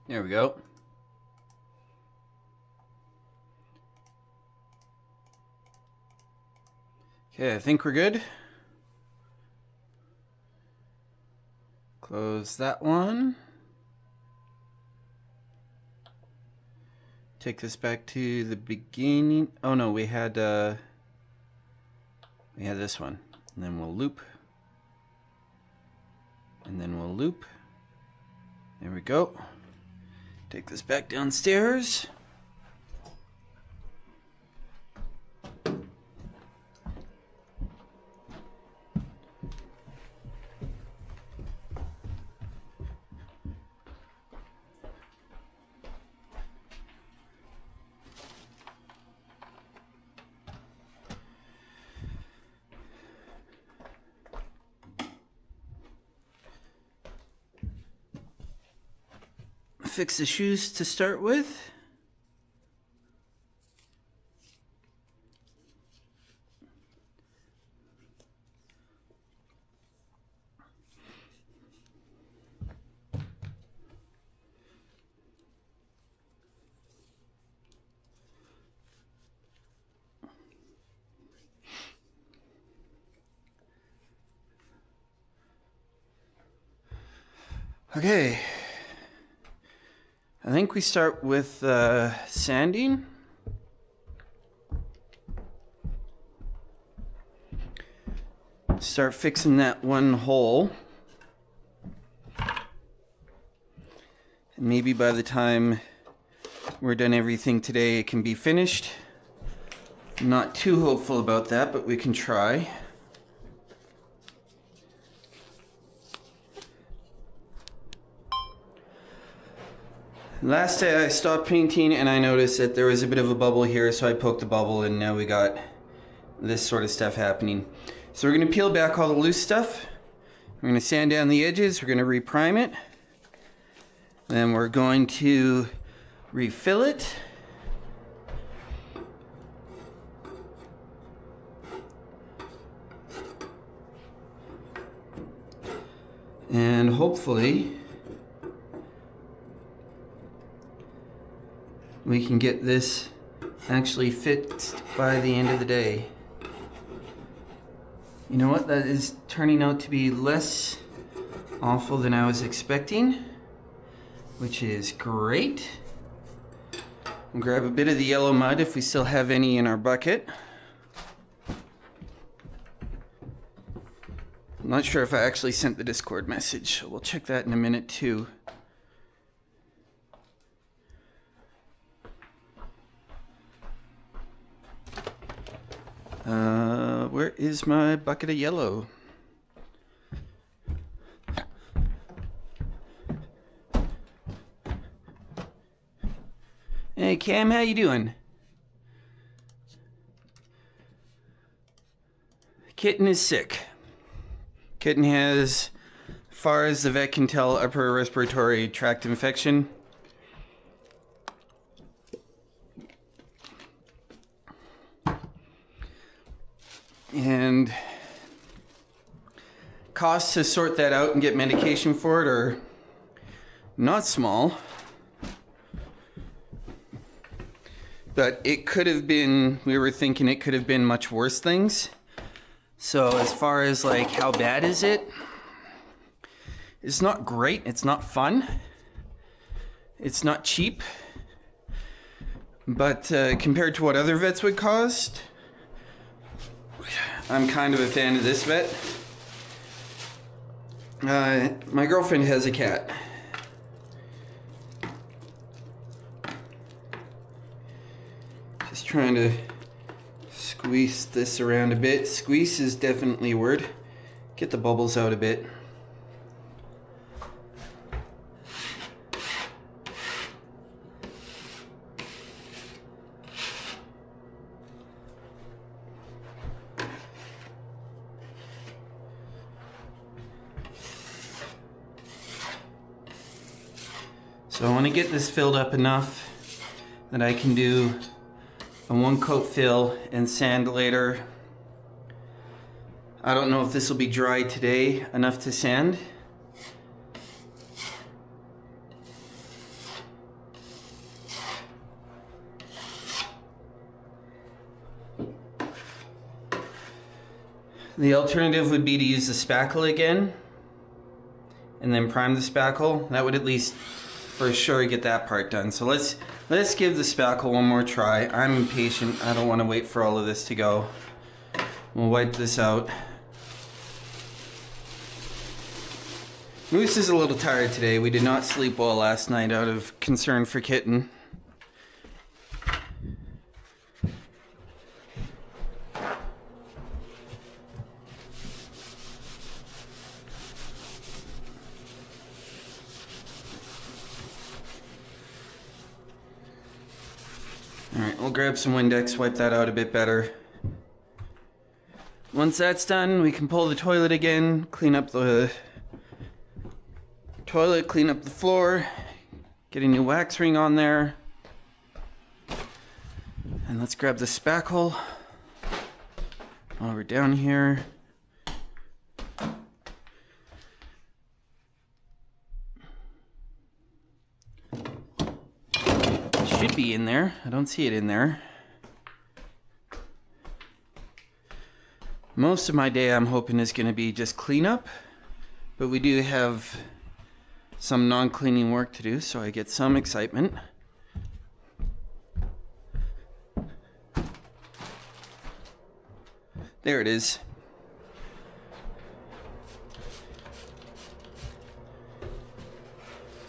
There we go. Okay, I think we're good. Close that one. Take this back to the beginning. Oh no, we had this one. And then we'll loop. And then we'll loop. There we go. Take this back downstairs. Fix the shoes to start with. Okay. I think we start with sanding. Start fixing that one hole. And maybe by the time we're done everything today, it can be finished. I'm not too hopeful about that, but we can try. Last day I stopped painting and I noticed that there was a bit of a bubble here, so I poked the bubble and now we got this sort of stuff happening. So we're going to peel back all the loose stuff. We're going to sand down the edges, we're going to reprime it. Then we're going to refill it. And hopefully we can get this actually fixed by the end of the day. You know what? That is turning out to be less awful than I was expecting, which is great. We'll grab a bit of the yellow mud if we still have any in our bucket. I'm not sure if I actually sent the Discord message. We'll check that in a minute too. Where is my bucket of yellow? Hey Cam, how you doing? Kitten is sick. Kitten has, as far as the vet can tell, upper respiratory tract infection. And costs to sort that out and get medication for it are not small. But it could have been, we were thinking it could have been much worse things. So as far as like how bad is it? It's not great, it's not fun. It's not cheap. But compared to what other vets would cost, I'm kind of a fan of this vet. My girlfriend has a cat. Just trying to squeeze this around a bit. Squeeze is definitely a word. Get the bubbles out a bit. So I want to get this filled up enough that I can do a one coat fill and sand later. I don't know if this will be dry today enough to sand. The alternative would be to use the spackle again and then prime the spackle. That would at least for sure get that part done. So let's give the spackle one more try. I'm impatient. I don't want to wait for all of this to go. We'll wipe this out. Moose is a little tired today. We did not sleep well last night out of concern for Kitten. Alright, we'll grab some Windex, wipe that out a bit better. Once that's done, we can pull the toilet again, clean up the toilet, clean up the floor, get a new wax ring on there. And let's grab the spackle while we're down here. Should be in there. I don't see it in there. Most of my day I'm hoping is going to be just cleanup, but we do have some non-cleaning work to do, so I get some excitement. There it is.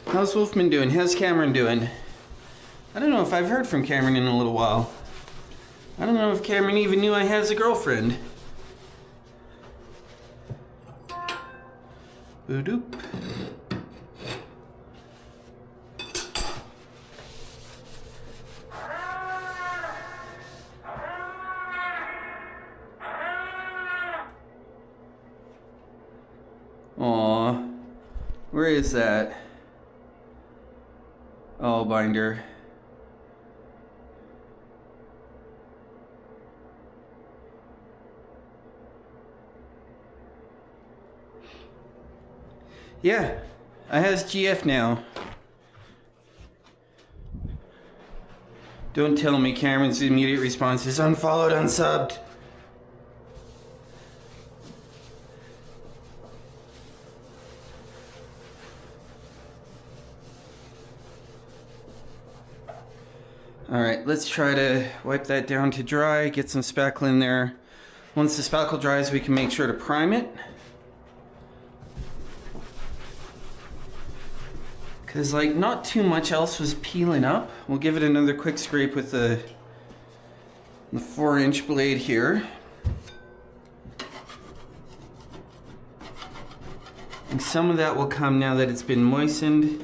How's Wolfman doing? How's Cameron doing? I don't know if I've heard from Cameron in a little while. I don't know if Cameron even knew I has a girlfriend. Boop. Aw, where is that? Oh, Binder. Yeah, I has GF now. Don't tell me Cameron's immediate response is unfollowed, unsubbed. Alright, let's try to wipe that down to dry, get some spackle in there. Once the spackle dries, we can make sure to prime it. Because, like, not too much else was peeling up. We'll give it another quick scrape with the 4-inch blade here. And some of that will come now that it's been moistened.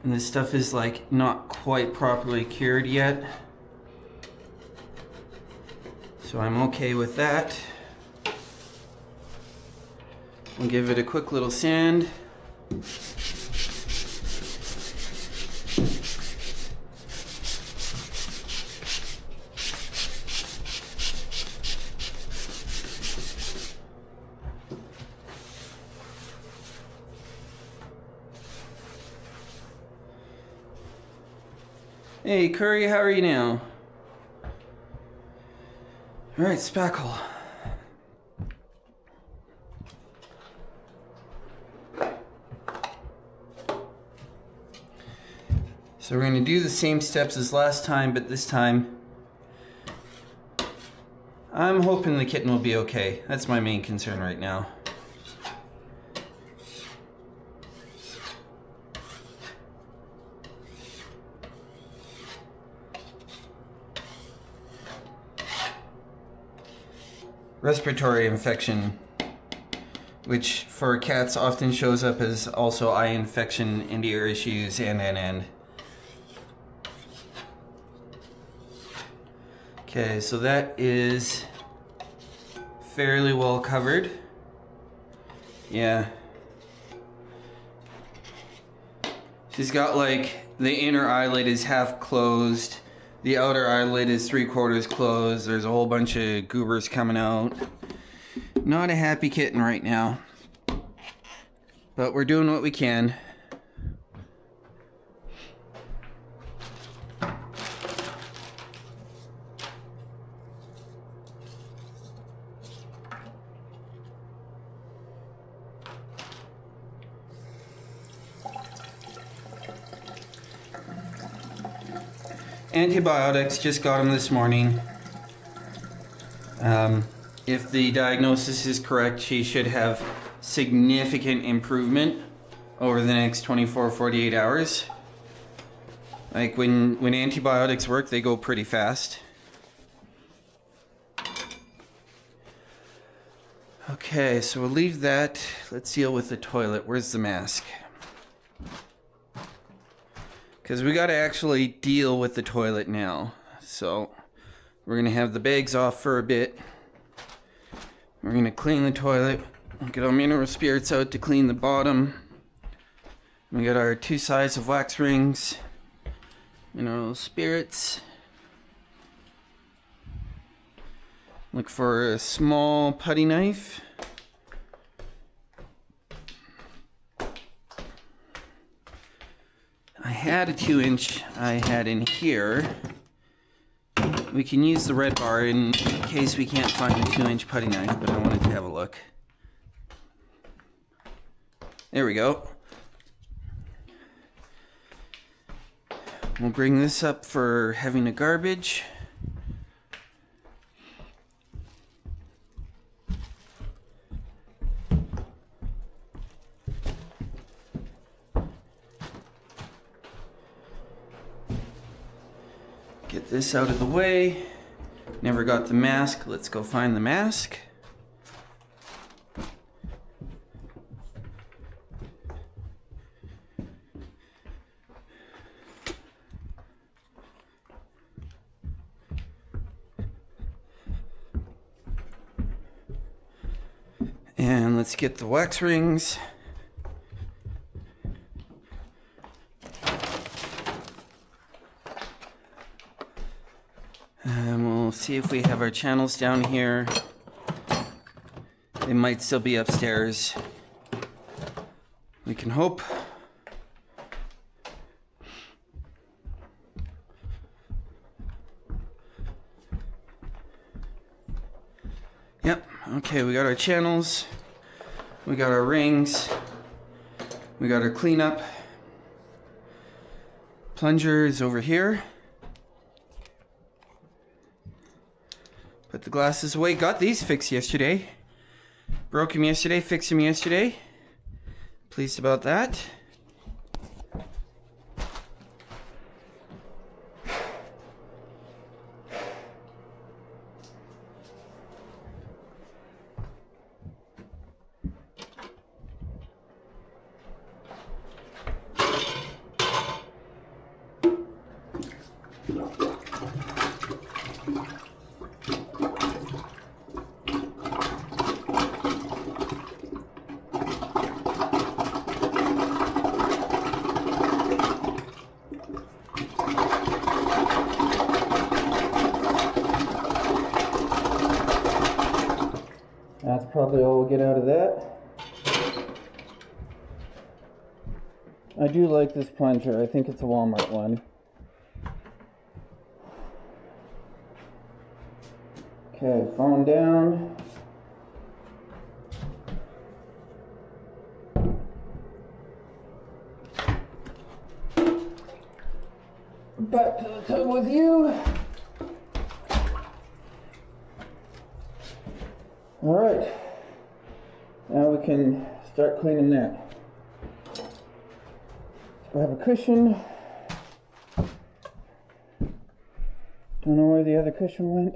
And this stuff is like not quite properly cured yet. So I'm okay with that. We'll give it a quick little sand. Hey, Curry, how are you now? Alright, spackle. So we're going to do the same steps as last time, but this time I'm hoping the kitten will be okay. That's my main concern right now. Respiratory infection, which for cats often shows up as also eye infection and ear issues and. Okay, so that is fairly well covered. Yeah. She's got like the inner eyelid is half closed. The outer eyelid is 3/4 closed. There's a whole bunch of goobers coming out. Not a happy kitten right now. but we're doing what we can. Antibiotics, just got them this morning. If the diagnosis is correct, she should have significant improvement over the next 24 or 48 hours. Like when antibiotics work, they go pretty fast. Okay, so we'll leave that. Let's deal with the toilet. Where's the mask? Because we got to actually deal with the toilet now. So we're going to have the bags off for a bit. We're going to clean the toilet. Get our mineral spirits out to clean the bottom. We got our 2 sides of wax rings. Mineral spirits. Look for a small putty knife. I had a 2-inch I had in here. We can use the red bar in case we can't find a 2-inch putty knife, but I wanted to have a look. There we go. We'll bring this up for having a garbage. Get this out of the way. Never got the mask. Let's go find the mask. And let's get the wax rings. And we'll see if we have our channels down here. They might still be upstairs. We can hope. Yep, okay, we got our channels. We got our rings. We got our cleanup. Plunger is over here. Put the glasses away. Got these fixed yesterday. Broke them yesterday, fixed them yesterday. Pleased about that. That's probably all we'll get out of that. I do like this plunger. I think it's a Walmart one. Okay, phone down. Back to the tub with you. All right, now we can start cleaning that. So I have a cushion. Don't know where the other cushion went.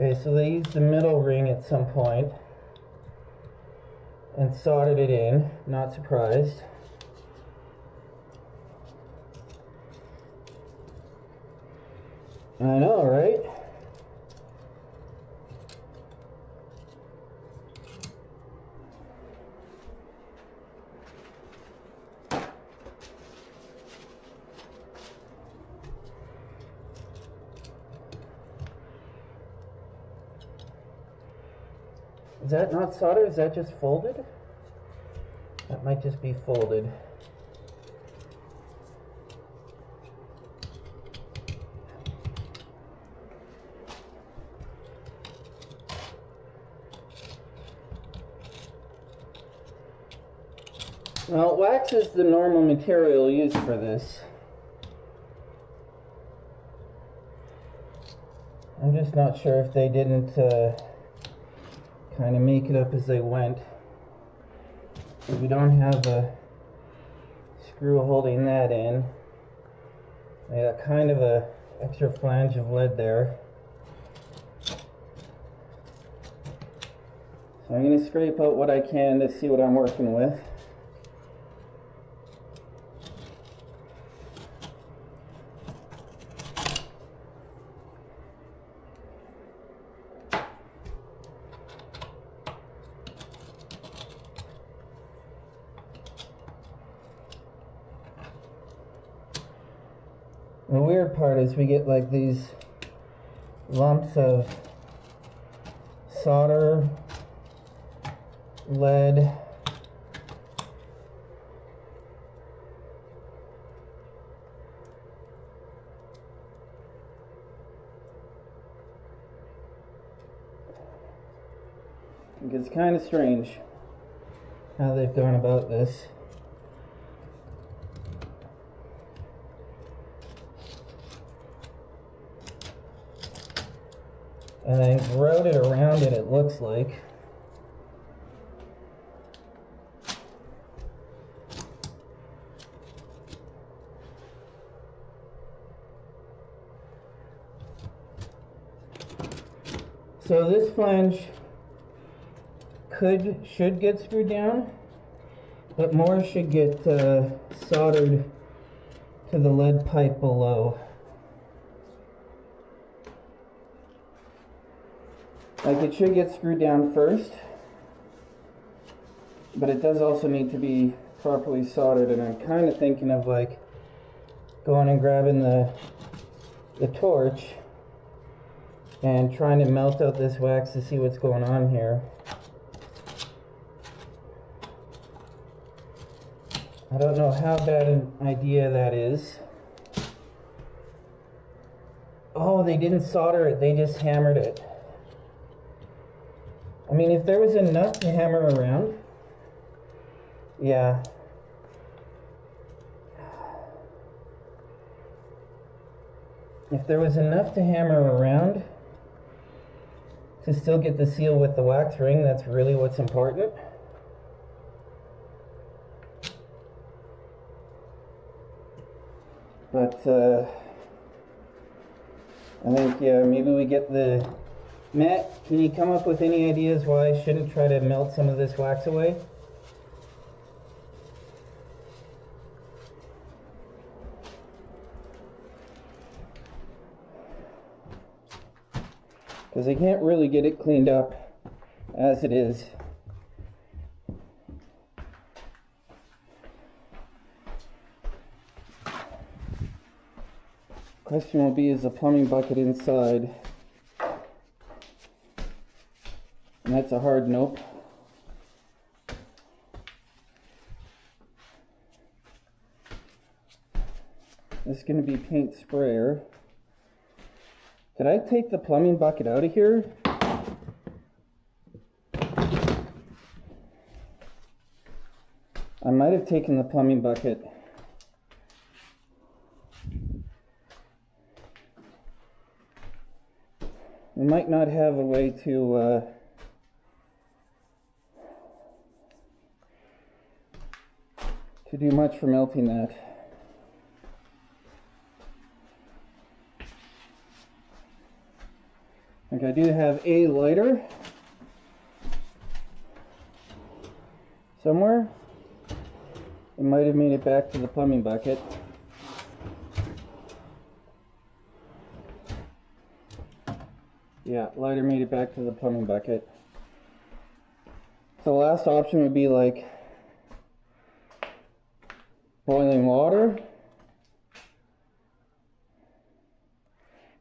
Okay, so they used the middle ring at some point and soldered it in, not surprised. I know, right? Is that not solder? Is that just folded? That might just be folded. Well, wax is the normal material used for this. I'm just not sure if they didn't kind of make it up as they went. We don't have a screw holding that in. I got kind of a extra flange of lead there. So I'm going to scrape out what I can to see what I'm working with. The weird part is we get like these lumps of solder, lead, it's kind of strange how they've gone about this. And then grouted around it, it looks like. So this flange should get screwed down, but more should get soldered to the lead pipe below. Like, it should get screwed down first, but it does also need to be properly soldered, and I'm kind of thinking of like going and grabbing the torch and trying to melt out this wax to see what's going on here. I don't know how bad an idea that is. Oh, they didn't solder it, they just hammered it. I mean, if there was enough to hammer around, yeah. If there was enough to hammer around to still get the seal with the wax ring, that's really what's important. But I think, yeah, maybe we get the... Matt, can you come up with any ideas why I shouldn't try to melt some of this wax away? Because I can't really get it cleaned up as it is. Question will be, is the plumbing bucket inside? And that's a hard nope. This is going to be paint sprayer. Did I take the plumbing bucket out of here? I might have taken the plumbing bucket. We might not have a way to do much for melting that. Like, I do have a lighter somewhere. It might have made it back to the plumbing bucket. Yeah, lighter made it back to the plumbing bucket. So the last option would be like boiling water.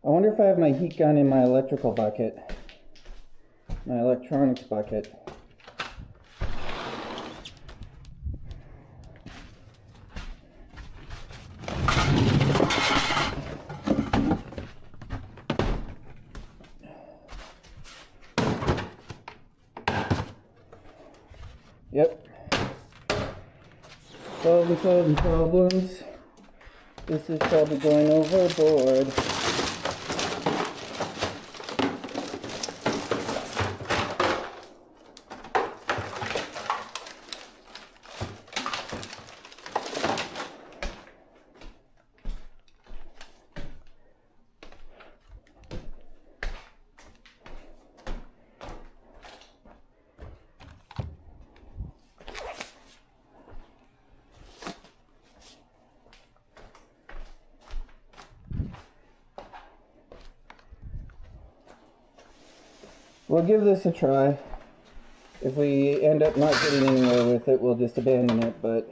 I wonder if I have my heat gun in my electrical bucket, my electronics bucket. Yep. Solving problems. This is probably going overboard. We'll give this a try. If we end up not getting anywhere with it, we'll just abandon it, but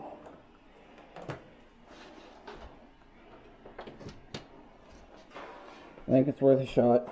I think it's worth a shot.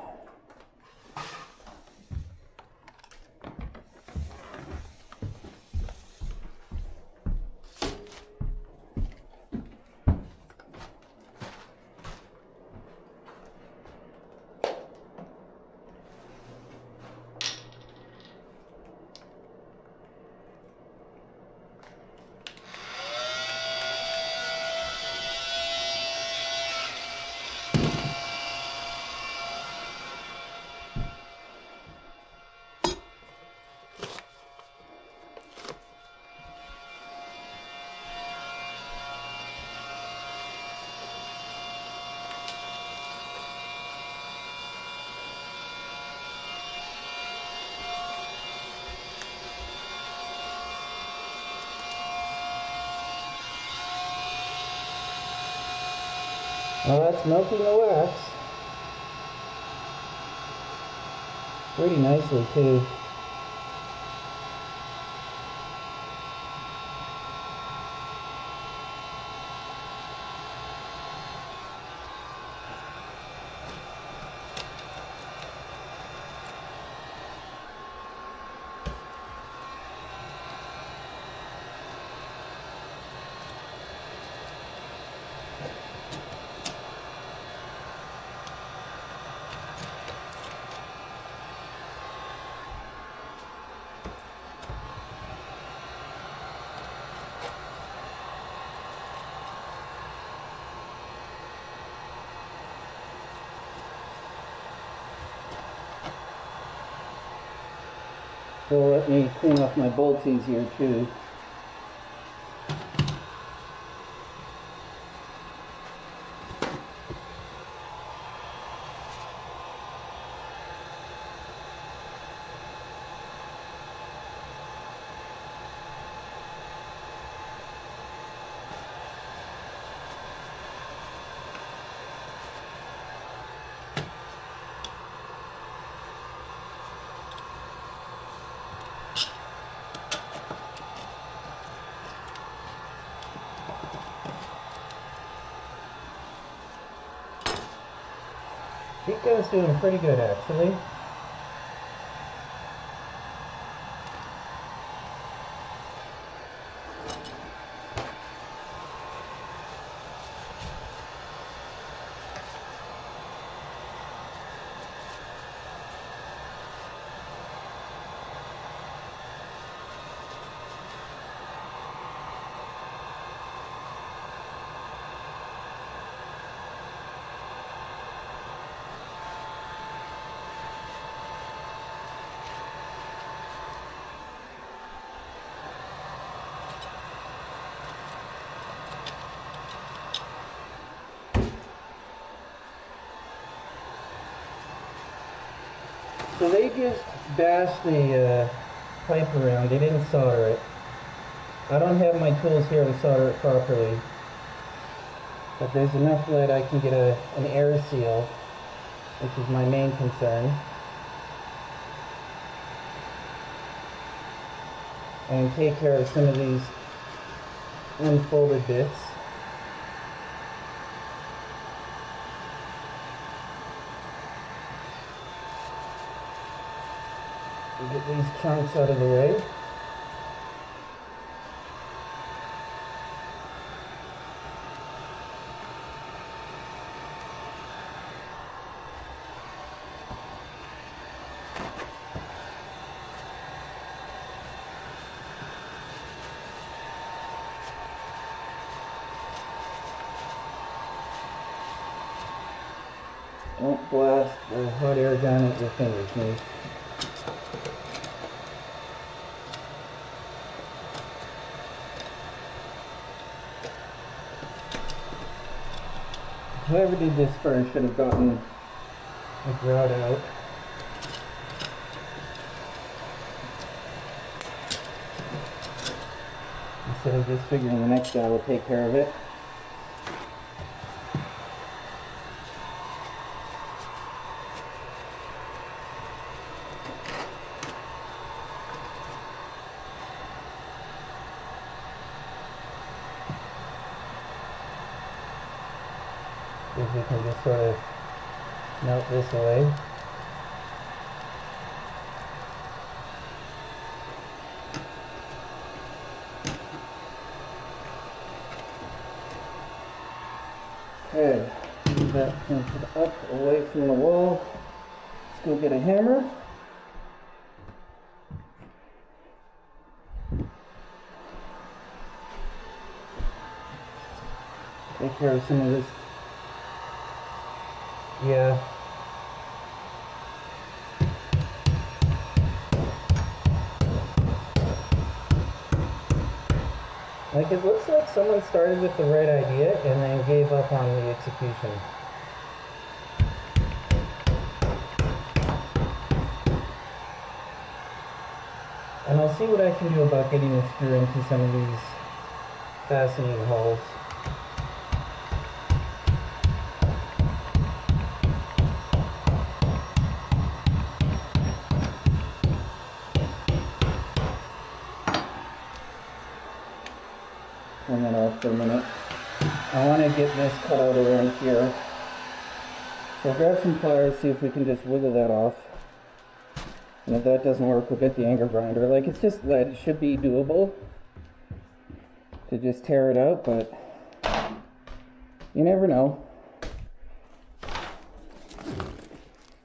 Well, that's melting the wax pretty nicely too. So let me clean off my bolties here too. Heat gun's doing pretty good actually. So they just bashed the pipe around, they didn't solder it. I don't have my tools here to solder it properly, but there's enough that I can get an air seal, which is my main concern. and take care of some of these unfolded bits. Get these chunks out of the way. Don't blast the hot air gun at your fingers, mate. Whoever did this first should have gotten the grout out. Instead of just figuring the next guy will take care of it. If we can just sort of melt this away. Okay, move that up away from the wall. Let's go get a hammer. Take care of some of this. Yeah. Like, it looks like someone started with the right idea and then gave up on the execution. And I'll see what I can do about getting a screw into some of these fastening holes. Turn that off for a minute. I want to get this cut out around here. So I'll grab some pliers, see if we can just wiggle that off. And if that doesn't work, we'll get the angle grinder. Like, it's just that it should be doable to just tear it out, but you never know.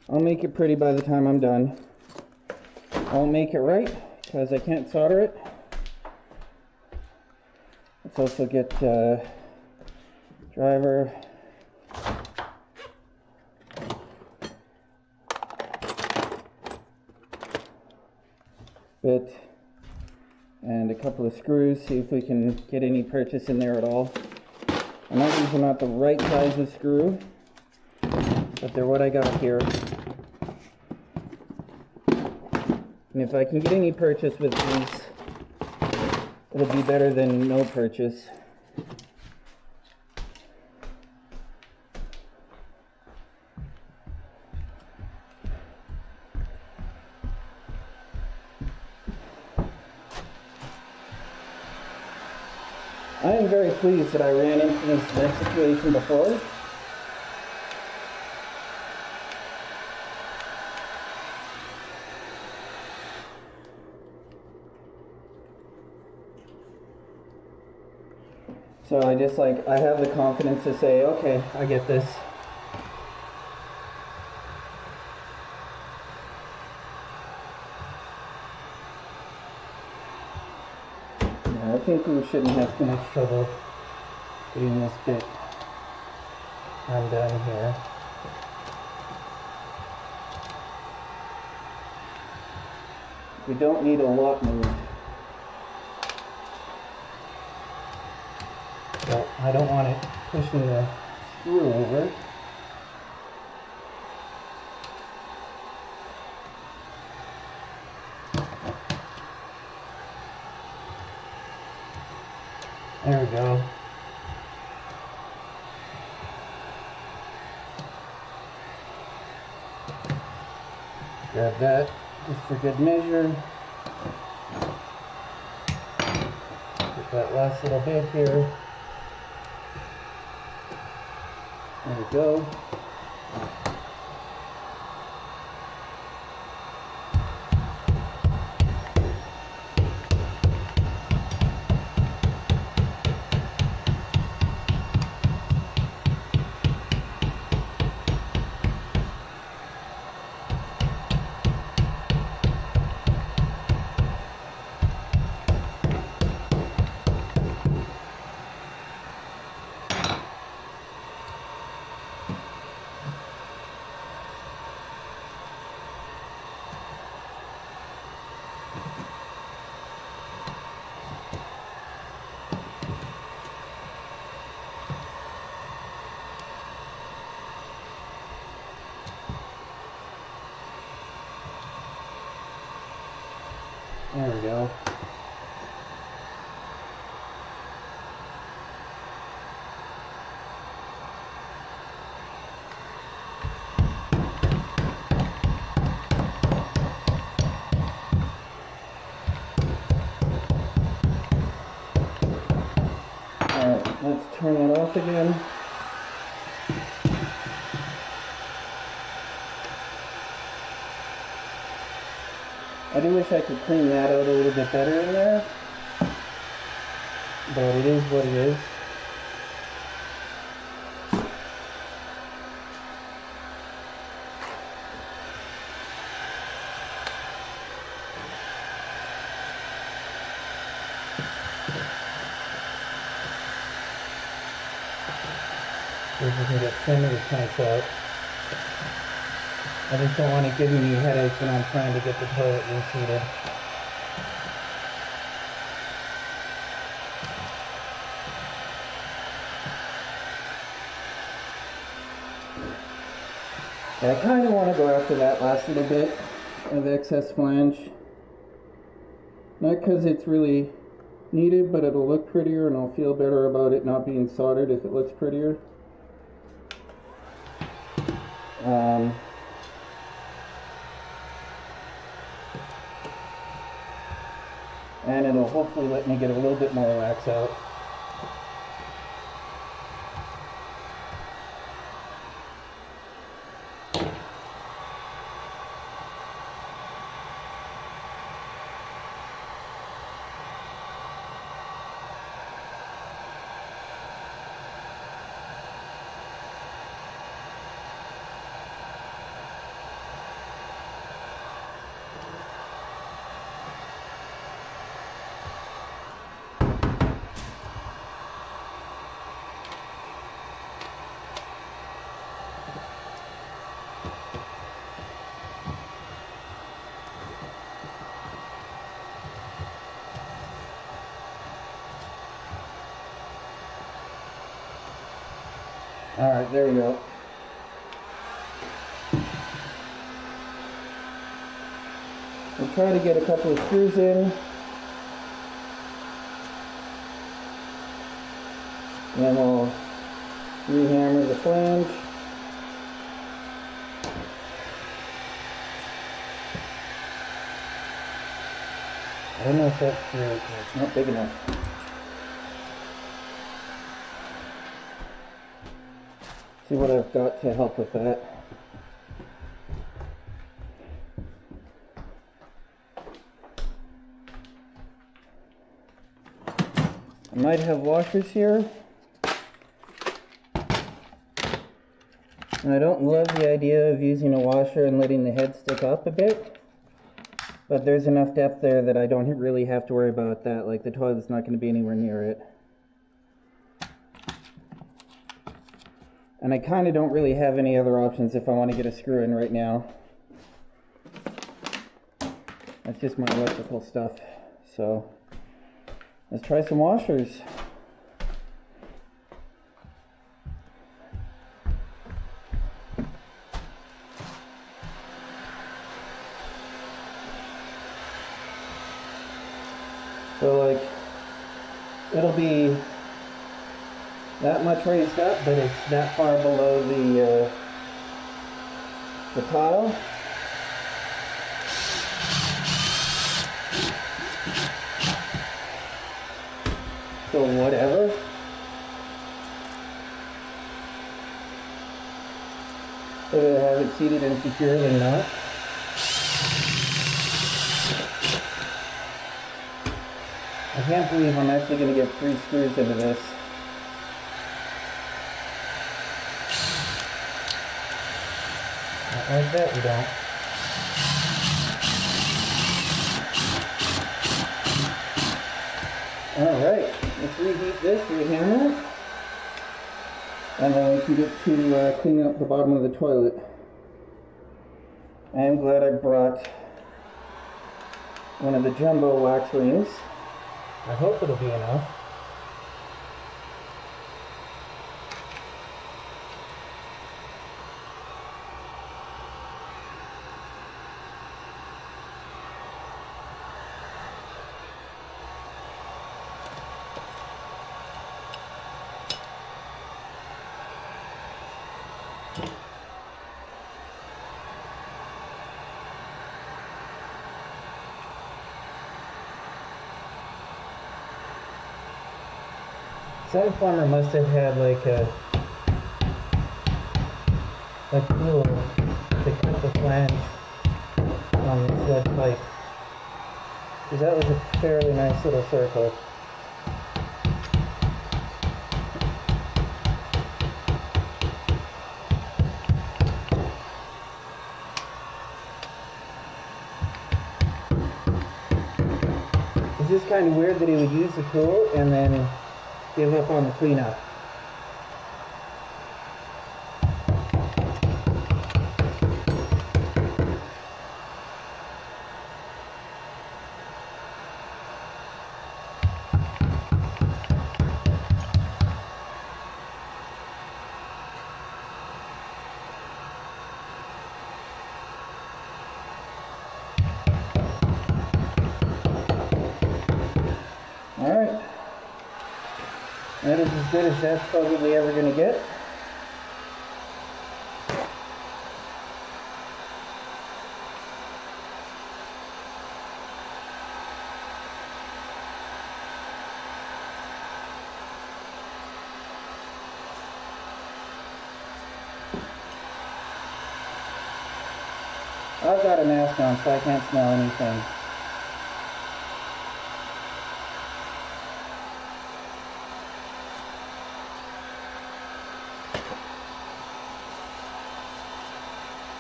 I'll make it pretty by the time I'm done. I won't make it right because I can't solder it. Let's also get driver. Bit and a couple of screws, see if we can get any purchase in there at all. I know these are not the right size of screw, but they're what I got here. And if I can get any purchase with these, it'll be better than no purchase. I am very pleased that I ran into this situation before. So I have the confidence to say, okay, I get this. Yeah, I think we shouldn't have too much trouble getting this bit undone here. We don't need a lot moved. So I don't want it pushing the screw over. There we go. Grab that just for good measure. that last little bit here. There we go. There we go. Alright, let's turn it off again. I do wish I could clean that out a little bit better in there, but it is what it is. See if we can get some of the tanks out. I just don't want it giving me headaches when I'm trying to get the toilet reseated. I kind of want to go after that last little bit of excess flange. Not because it's really needed, but it'll look prettier and I'll feel better about it not being soldered if it looks prettier. And it'll hopefully let me get a little bit more wax out. Alright, there we go. We'll try to get a couple of screws in. Then we'll rehammer the flange. I don't know if that's true, it's not big enough. See what I've got to help with that. I might have washers here. And I don't love the idea of using a washer and letting the head stick up a bit. But there's enough depth there that I don't really have to worry about that. Like the toilet's not going to be anywhere near it. And I kind of don't really have any other options if I want to get a screw in right now. That's just my electrical stuff. So let's try some washers. So like, it'll be that much raised up, but it's that far below the tile. so whatever. If I have it seated and secure, then not. I can't believe I'm actually going to get 3 screws into this. Not like that, you don't. Alright, let's reheat this, rehammer it, and then we can get to cleaning up the bottom of the toilet. I'm glad I brought one of the jumbo wax rings. I hope it'll be enough. Some plumber must have had like a tool to cut the flange on this lead pipe, because that was a fairly nice little circle. It's just kind of weird that he would use the tool and then give up on the cleanup. Alright. That is as good as that's probably ever going to get. I've got a mask on, so I can't smell anything.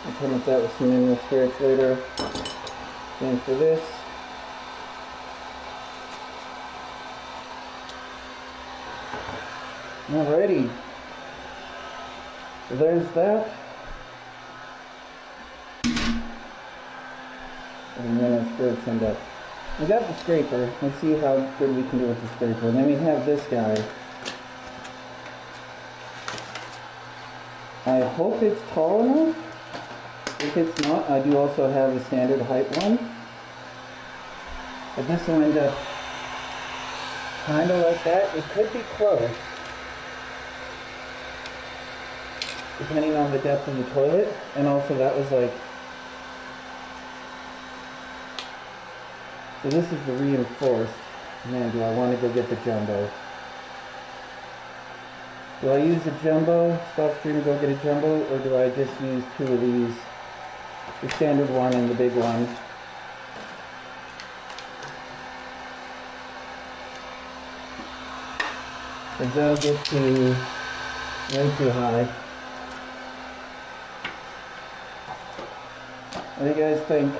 I'll come with that with some mineral spirits later. Same for this. Alrighty. So there's that. And then our spirits end up. We got the scraper. Let's see how good we can do with the scraper. And then we have this guy. I hope it's tall enough. If it's not, I do also have a standard height one. But this will end up kind of like that. It could be close, depending on the depth of the toilet. And also that was like, so this is the reinforced. Man, do I want to go get the jumbo. Do I use the jumbo, stop stream and go get a jumbo, or do I just use 2 of these? The standard one and the big one. Because that'll get too way too high. What do you guys think?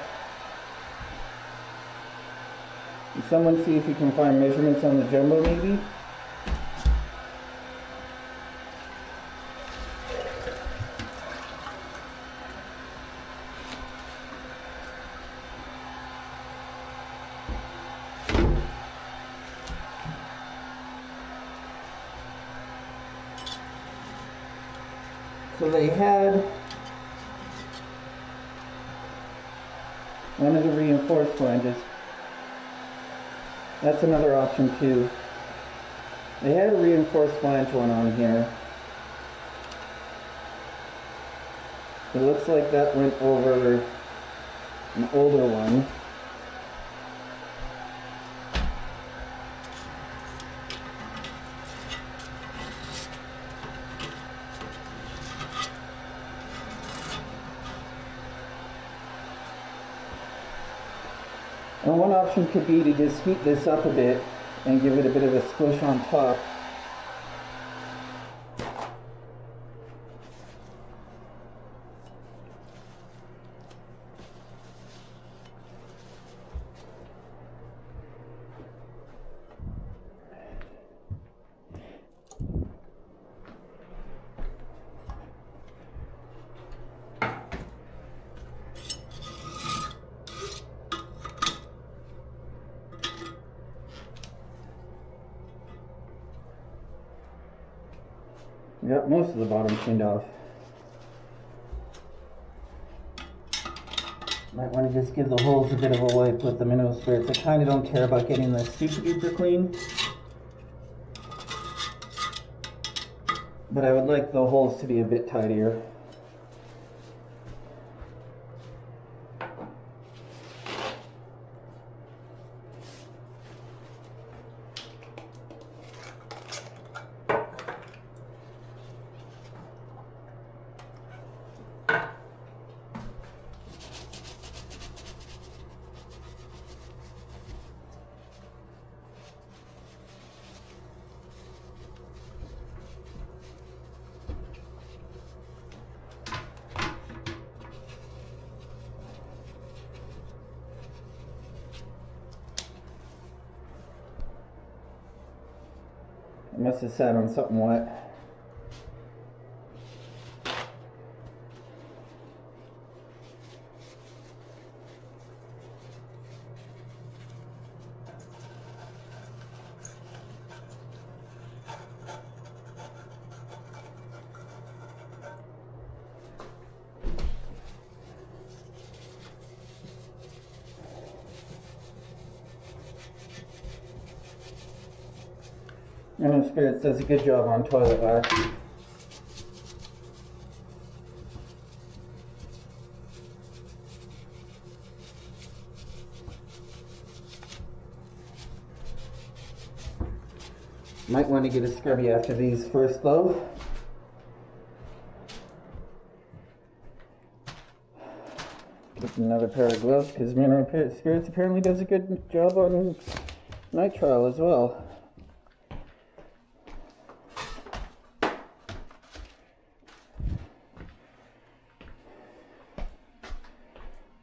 Can someone see if you can find measurements on the jumbo maybe? So they had one of the reinforced flanges. That's another option too. They had a reinforced flange one on here. It looks like that went over an older one. And one option could be to just heat this up a bit and give it a bit of a squish on top. Got most of the bottom cleaned off. Might want to just give the holes a bit of a wipe with the mineral spirits. I kind of don't care about getting this super duper clean, but I would like the holes to be a bit tidier. I must have sat on something wet. Mineral Spirits does a good job on toilet wax. Might want to get a scrubby after these first though. Get another pair of gloves because Mineral Spirits apparently does a good job on nitrile as well.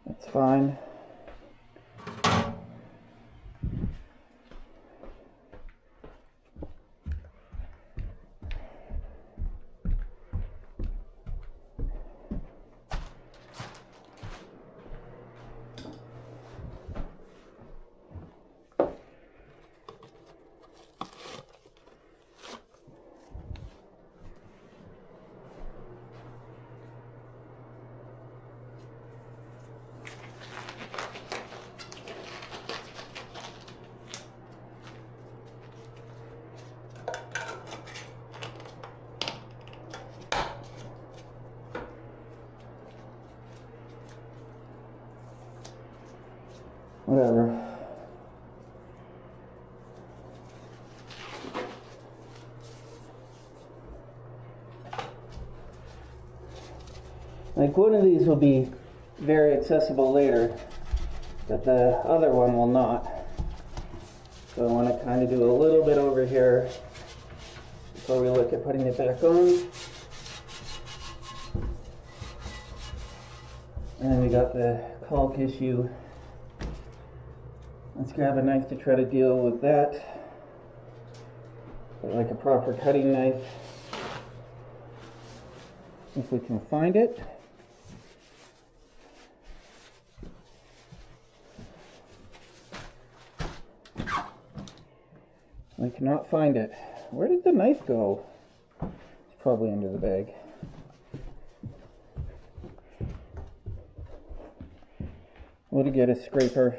That's fine. Whatever. Like one of these will be very accessible later, but the other one will not. So I want to kind of do a little bit over here before we look at putting it back on. And then we got the caulk issue. Let's grab a knife to try to deal with that. Like a proper cutting knife, if we can find it. I cannot find it. Where did the knife go? It's probably under the bag. We'll get a scraper.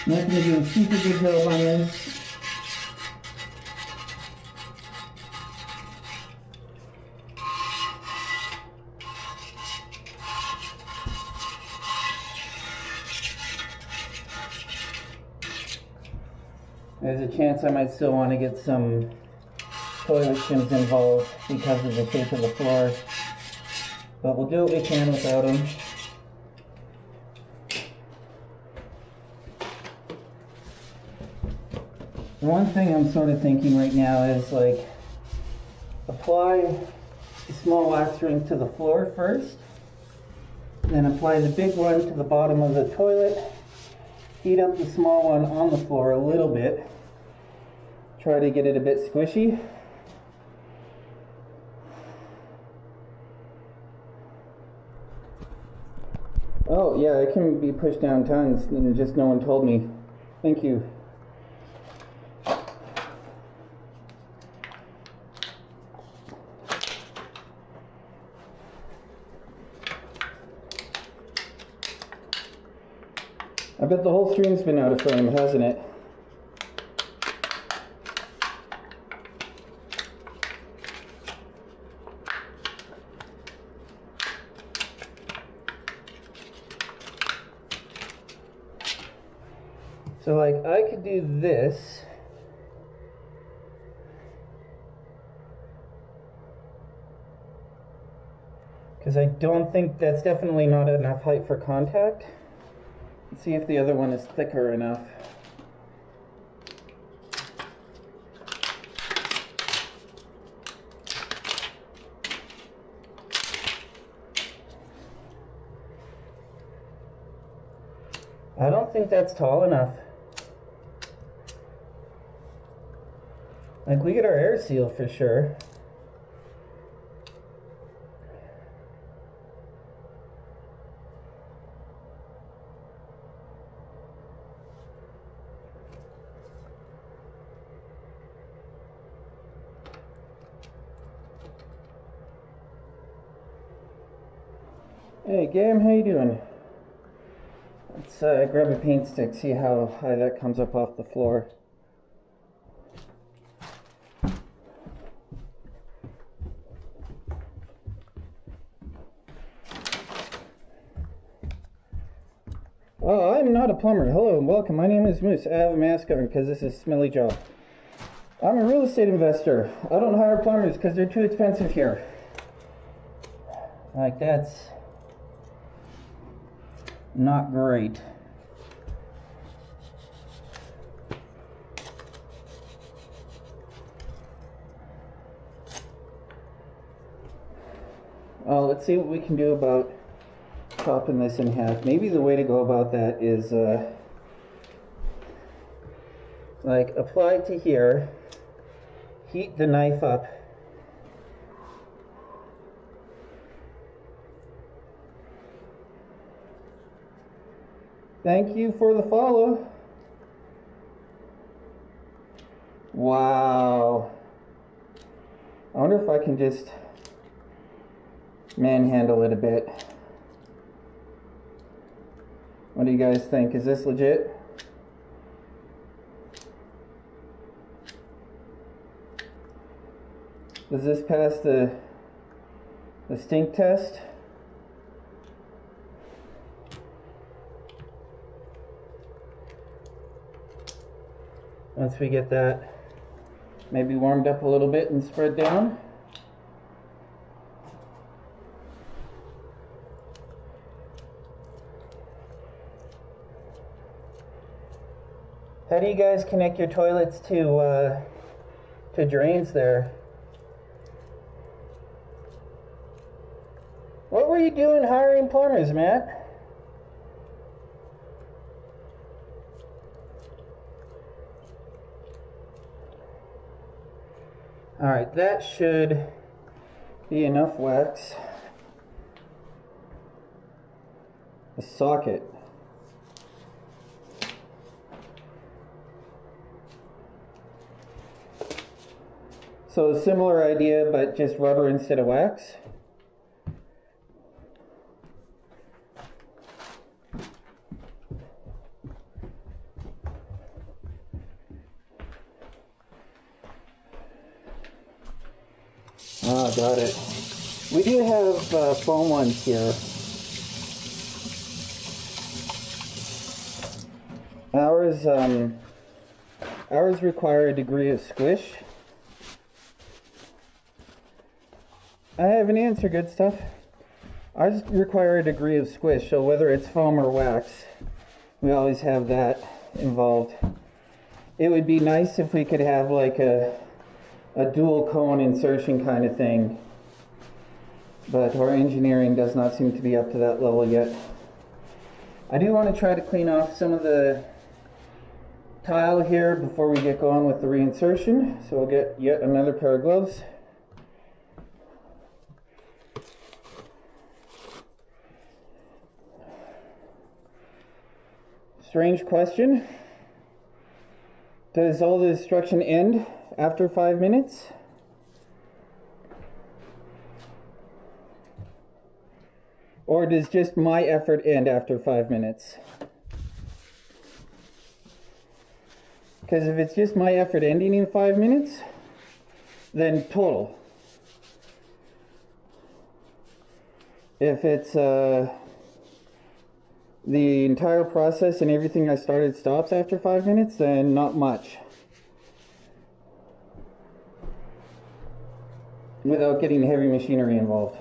I'm not going to do a super good job on this. There's a chance I might still want to get some toilet shims involved because of the shape of the floor, but we'll do what we can without them. One thing I'm sort of thinking right now is like apply a small wax ring to the floor first, then apply the big one to the bottom of the toilet, heat up the small one on the floor a little bit, try to get it a bit squishy. Oh yeah, it can be pushed down tons and just no one told me. Thank you. I bet the whole stream's been out of frame, hasn't it? So like I could do this. Because I don't think that's definitely not enough height for contact. Let's see if the other one is thicker enough. I don't think that's tall enough. Like, we get our air seal for sure. Hey Gam, how you doing? Let's grab a paint stick, see how high that comes up off the floor. Oh, I'm not a plumber. Hello and welcome. My name is Moose. I have a mask on because this is a smelly job. I'm a real estate investor. I don't hire plumbers because they're too expensive here. Like, that's not great. Let's see what we can do about chopping this in half. Maybe the way to go about that is like apply to here, heat the knife up, thank you for the follow. Wow. I wonder if I can just manhandle it a bit. What do you guys think? Is this legit? Does this pass the stink test? Once we get that maybe warmed up a little bit and spread down. How do you guys connect your toilets to drains there? What were you doing hiring plumbers, Matt? Alright, that should be enough wax. A socket. So a similar idea, but just rubber instead of wax. Oh, got it. We do have foam ones here. Ours require a degree of squish. I have an answer, good stuff. Ours require a degree of squish, so whether it's foam or wax, we always have that involved. It would be nice if we could have like a dual cone insertion kind of thing, but our engineering does not seem to be up to that level yet. I do want to try to clean off some of the tile here before we get going with the reinsertion, so we'll get yet another pair of gloves. Strange question. Does all the destruction end after 5 minutes? Or does just my effort end after 5 minutes? Because if it's just my effort ending in 5 minutes, then total. If it's the entire process and everything I started stops after 5 minutes, then not much. Without getting heavy machinery involved.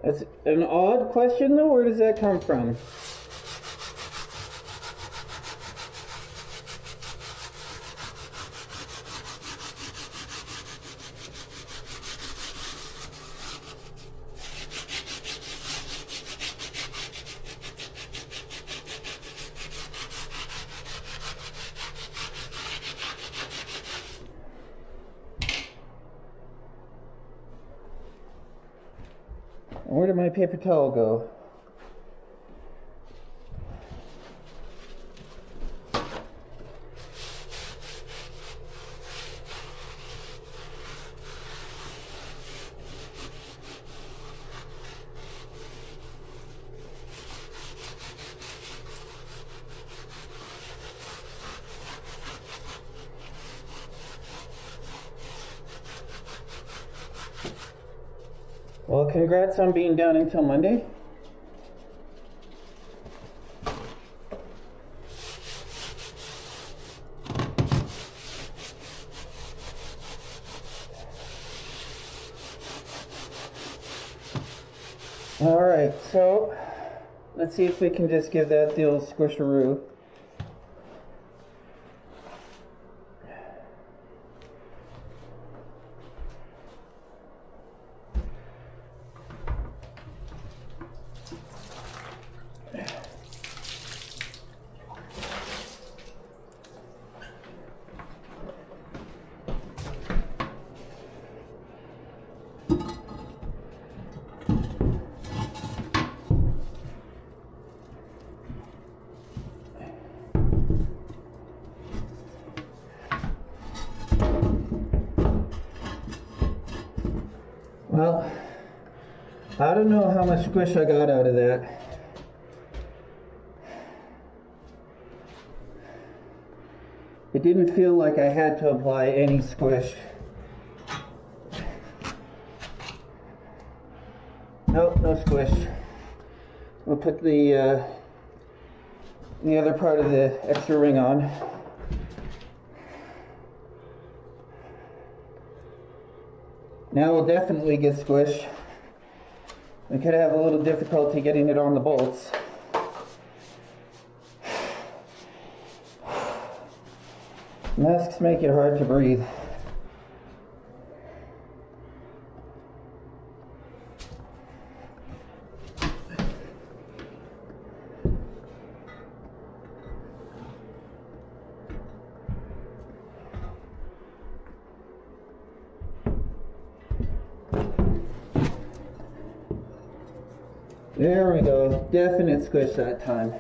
That's an odd question though. Where does that come from? Where did my paper towel go? Well, congrats on being down until Monday. All right, so let's see if we can just give that the old squisharoo. Well, I don't know how much squish I got out of that. It didn't feel like I had to apply any squish. Nope, no squish. We'll put the other part of the extra ring on. Now we'll definitely get squish. We could have a little difficulty getting it on the bolts. Masks make it hard to breathe. There we go. Definite squish that time.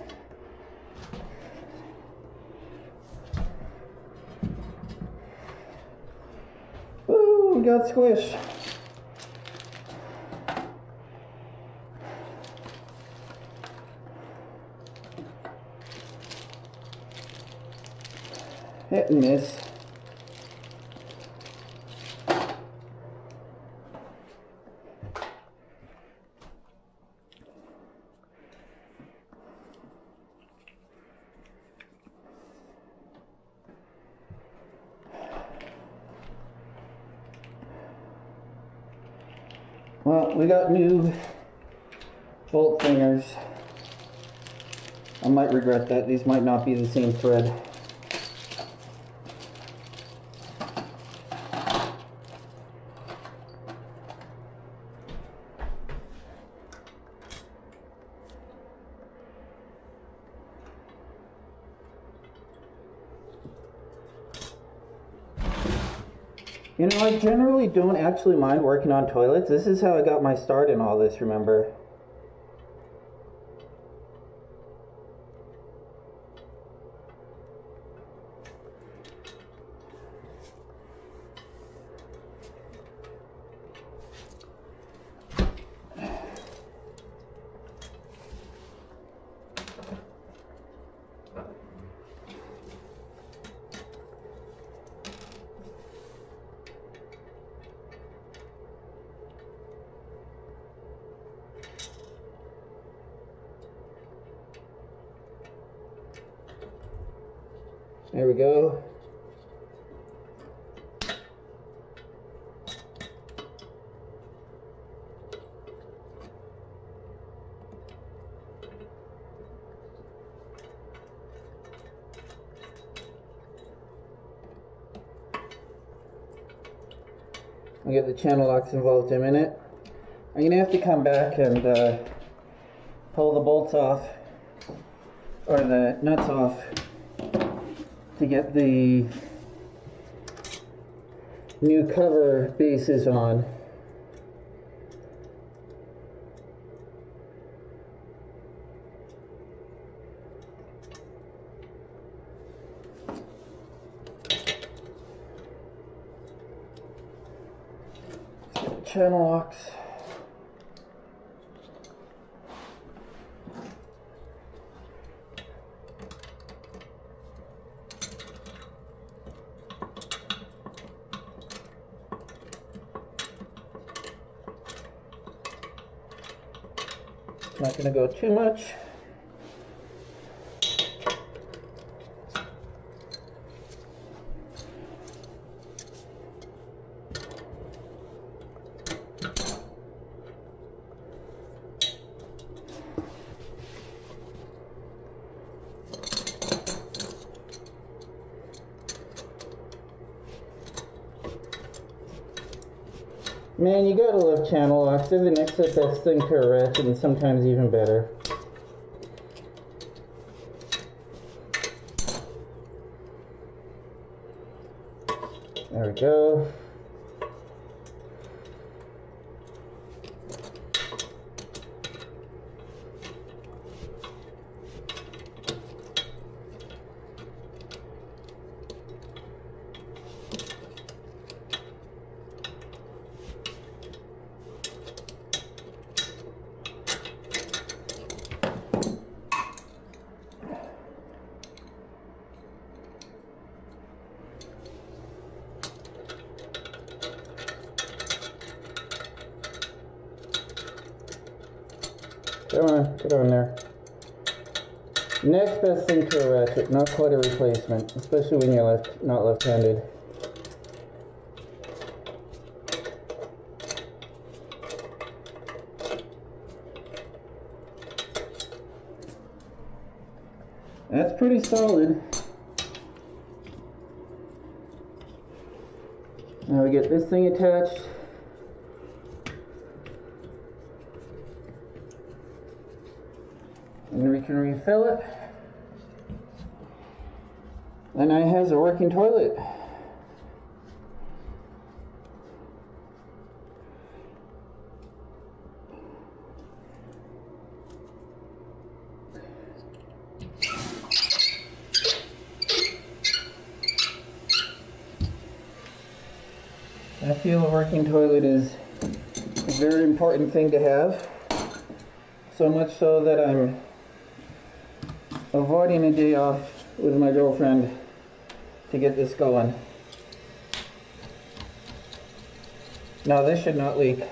Woo, we got squish. Hit and miss. Well, we got new bolt fingers. I might regret that. These might not be the same thread. You know, I generally don't actually mind working on toilets. This is how I got my start in all this, remember? There we go. I'll get the channel locks involved in a minute. I'm gonna have to come back and pull the bolts off, or the nuts off, to get the new cover bases on. Channel locks. Not going to go too much. Man, you gotta love channel locks. They're the next best thing to a ratchet, and sometimes even better. There we go. Come on, get on there. Next best thing to a ratchet, not quite a replacement, especially when you're not left-handed. That's pretty solid. Now we get this thing attached. And we can refill it. Then it has a working toilet. I feel a working toilet is a very important thing to have. So much so that I'm avoiding a day off with my girlfriend to get this going. Now this should not leak.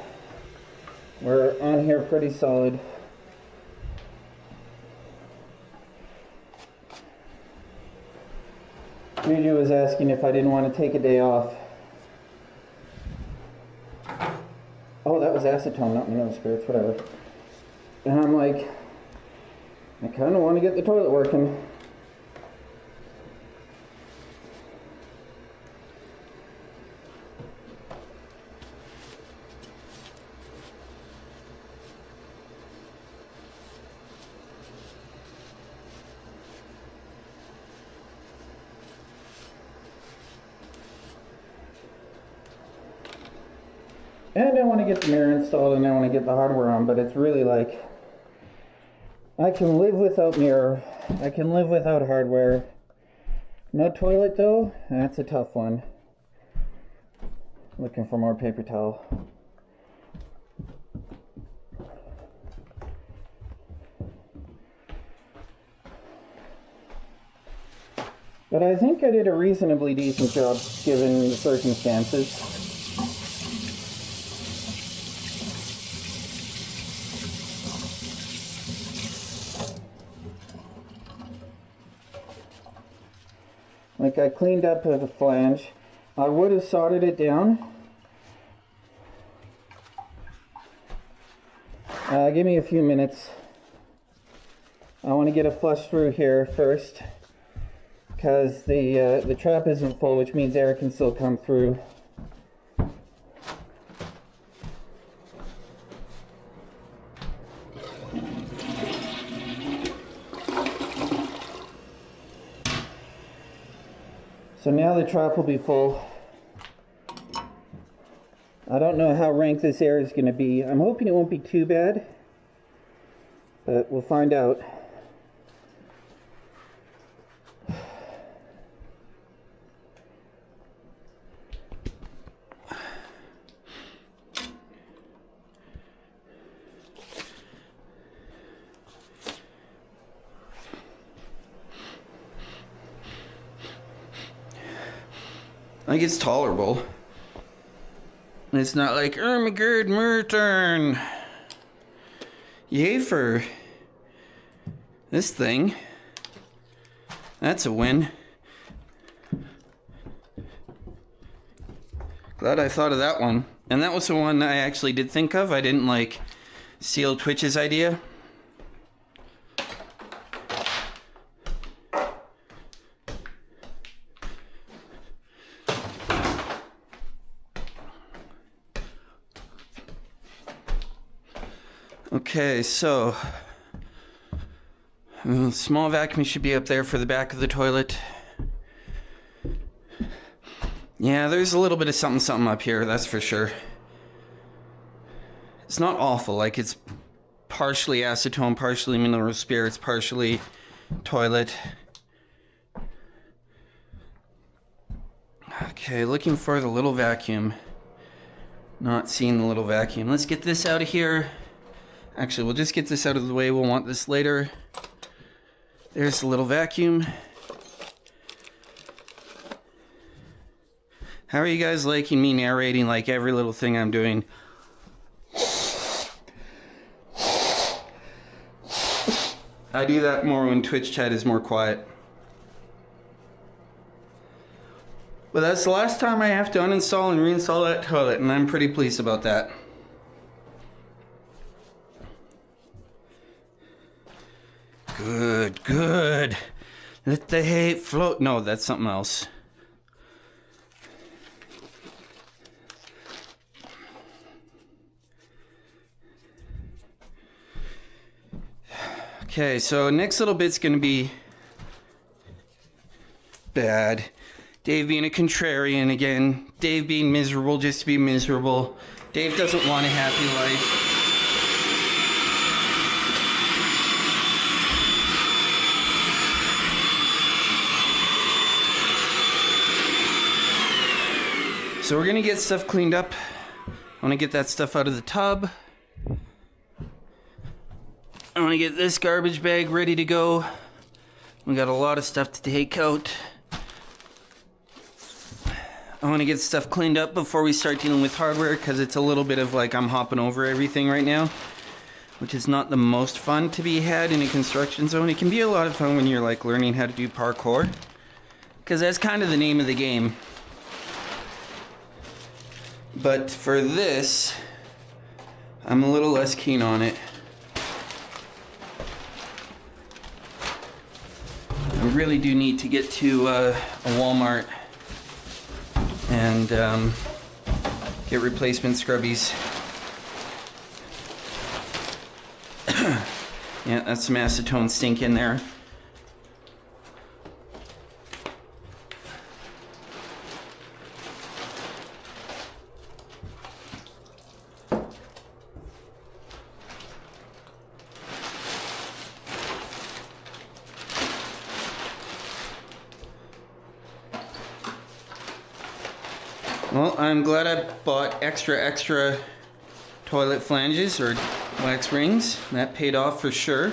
We're on here pretty solid. Juju was asking if I didn't want to take a day off. Oh, that was acetone, not mineral spirits, whatever. And I'm like, I kind of want to get the toilet working. And I want to get the mirror installed and I want to get the hardware on, but it's really like, I can live without mirror, I can live without hardware. No toilet though, that's a tough one. Looking for more paper towel. But I think I did a reasonably decent job given the circumstances. Like, I cleaned up the flange. I would have soldered it down. Give me a few minutes. I want to get a flush through here first, because the trap isn't full, which means air can still come through. So now the trap will be full. I don't know how rank this air is going to be. I'm hoping it won't be too bad, but we'll find out. Like, it's tolerable. It's not like, oh my god, my turn. Yay for this thing. That's a win. Glad I thought of that one. And that was the one I actually did think of. I didn't like steal Twitch's idea. Okay, so small vacuum should be up there for the back of the toilet. Yeah, there's a little bit of something up here, that's for sure. It's not awful, like it's partially acetone, partially mineral spirits, partially toilet. Okay, looking for the little vacuum. Not seeing the little vacuum. Let's get this out of here. Actually, we'll just get this out of the way. We'll want this later. There's the little vacuum. How are you guys liking me narrating like every little thing I'm doing? I do that more when Twitch chat is more quiet. But that's the last time I have to uninstall and reinstall that toilet, and I'm pretty pleased about that. Good, good. Let the hate float. No, that's something else. Okay, so next little bit's gonna be bad. Dave being a contrarian again. Dave being miserable just to be miserable. Dave doesn't want a happy life. So we're gonna get stuff cleaned up. I wanna get that stuff out of the tub. I wanna get this garbage bag ready to go. We got a lot of stuff to take out. I wanna get stuff cleaned up before we start dealing with hardware, because it's a little bit of like I'm hopping over everything right now, which is not the most fun to be had in a construction zone. It can be a lot of fun when you're like learning how to do parkour, because that's kind of the name of the game. But for this, I'm a little less keen on it. I really do need to get to a Walmart and get replacement scrubbies. Yeah, that's some acetone stink in there. Well, I'm glad I bought extra toilet flanges or wax rings. That paid off for sure.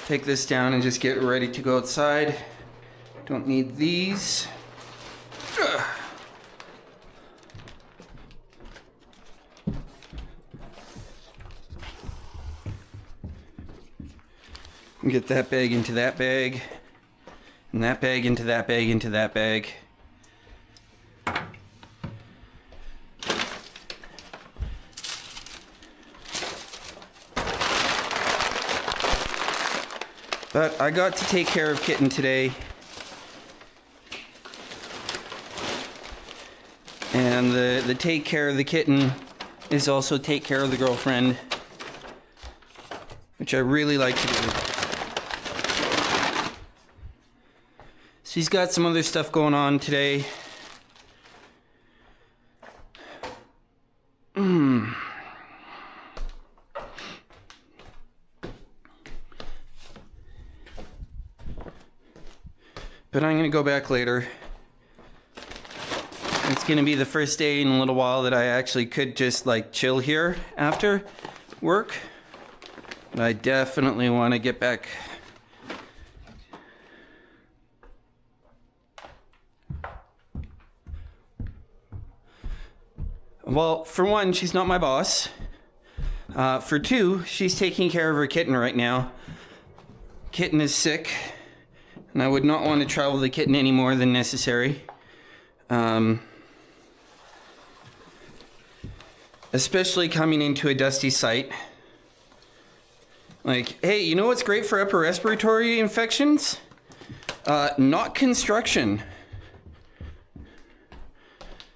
Take this down and just get ready to go outside. Don't need these. Ugh. Get that bag into that bag. And that bag into that bag into that bag. But I got to take care of Kitten today. And the take care of the kitten is also take care of the girlfriend, which I really like to do. She's got some other stuff going on today. But I'm gonna go back later. It's gonna be the first day in a little while that I actually could just like chill here after work. But I definitely want to get back. Well, for one, she's not my boss. For two, she's taking care of her kitten right now. Kitten is sick, and I would not want to travel the kitten any more than necessary. Especially coming into a dusty site. Like, hey, you know what's great for upper respiratory infections? Not construction.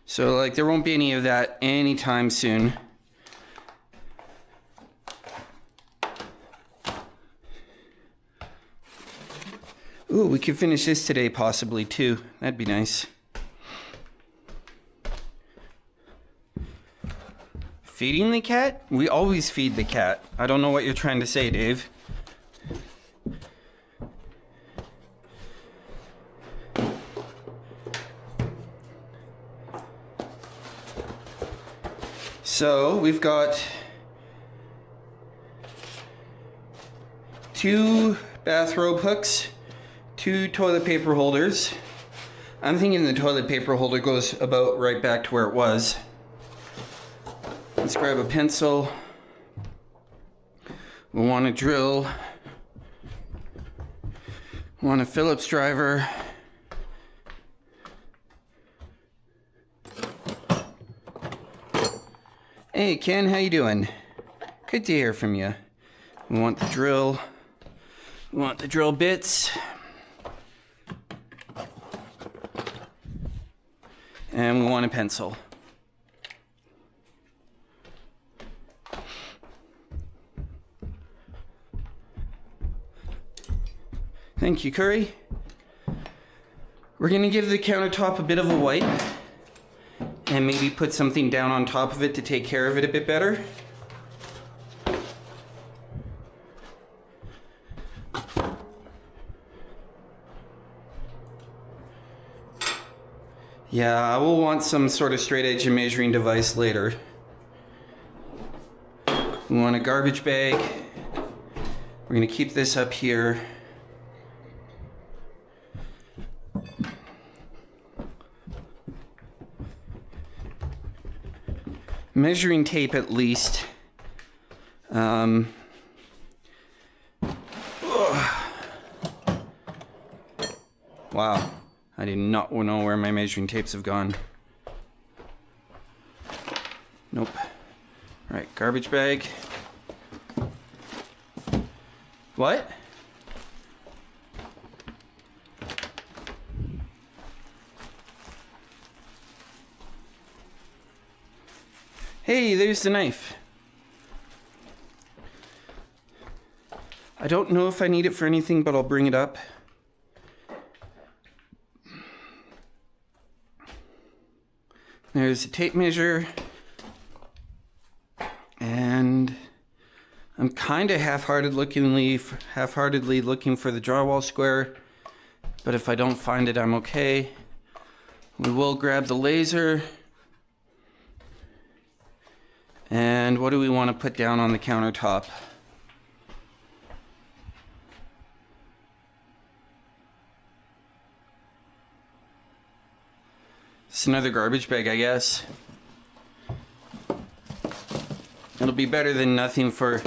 So, like, there won't be any of that anytime soon. Ooh, we could finish this today possibly too. That'd be nice. Feeding the cat? We always feed the cat. I don't know what you're trying to say, Dave. So we've got 2 bathrobe hooks, 2 toilet paper holders. I'm thinking the toilet paper holder goes about right back to where it was. Let's grab a pencil. We'll want a drill. Want a Phillips driver. Hey Ken, how you doing? Good to hear from you. We want the drill. We want the drill bits. And we want a pencil. Thank you, Curry. We're gonna give the countertop a bit of a wipe and maybe put something down on top of it to take care of it a bit better. Yeah, I will want some sort of straight edge measuring device later. We want a garbage bag. We're gonna keep this up here. Measuring tape at least. Wow, I did not know where my measuring tapes have gone. Nope. All right, garbage bag. What? Hey, there's the knife. I don't know if I need it for anything, but I'll bring it up. There's a tape measure. And I'm kind of half-heartedly looking for the drywall square, but if I don't find it, I'm okay. We will grab the laser. And what do we want to put down on the countertop? It's another garbage bag, I guess. It'll be better than nothing for...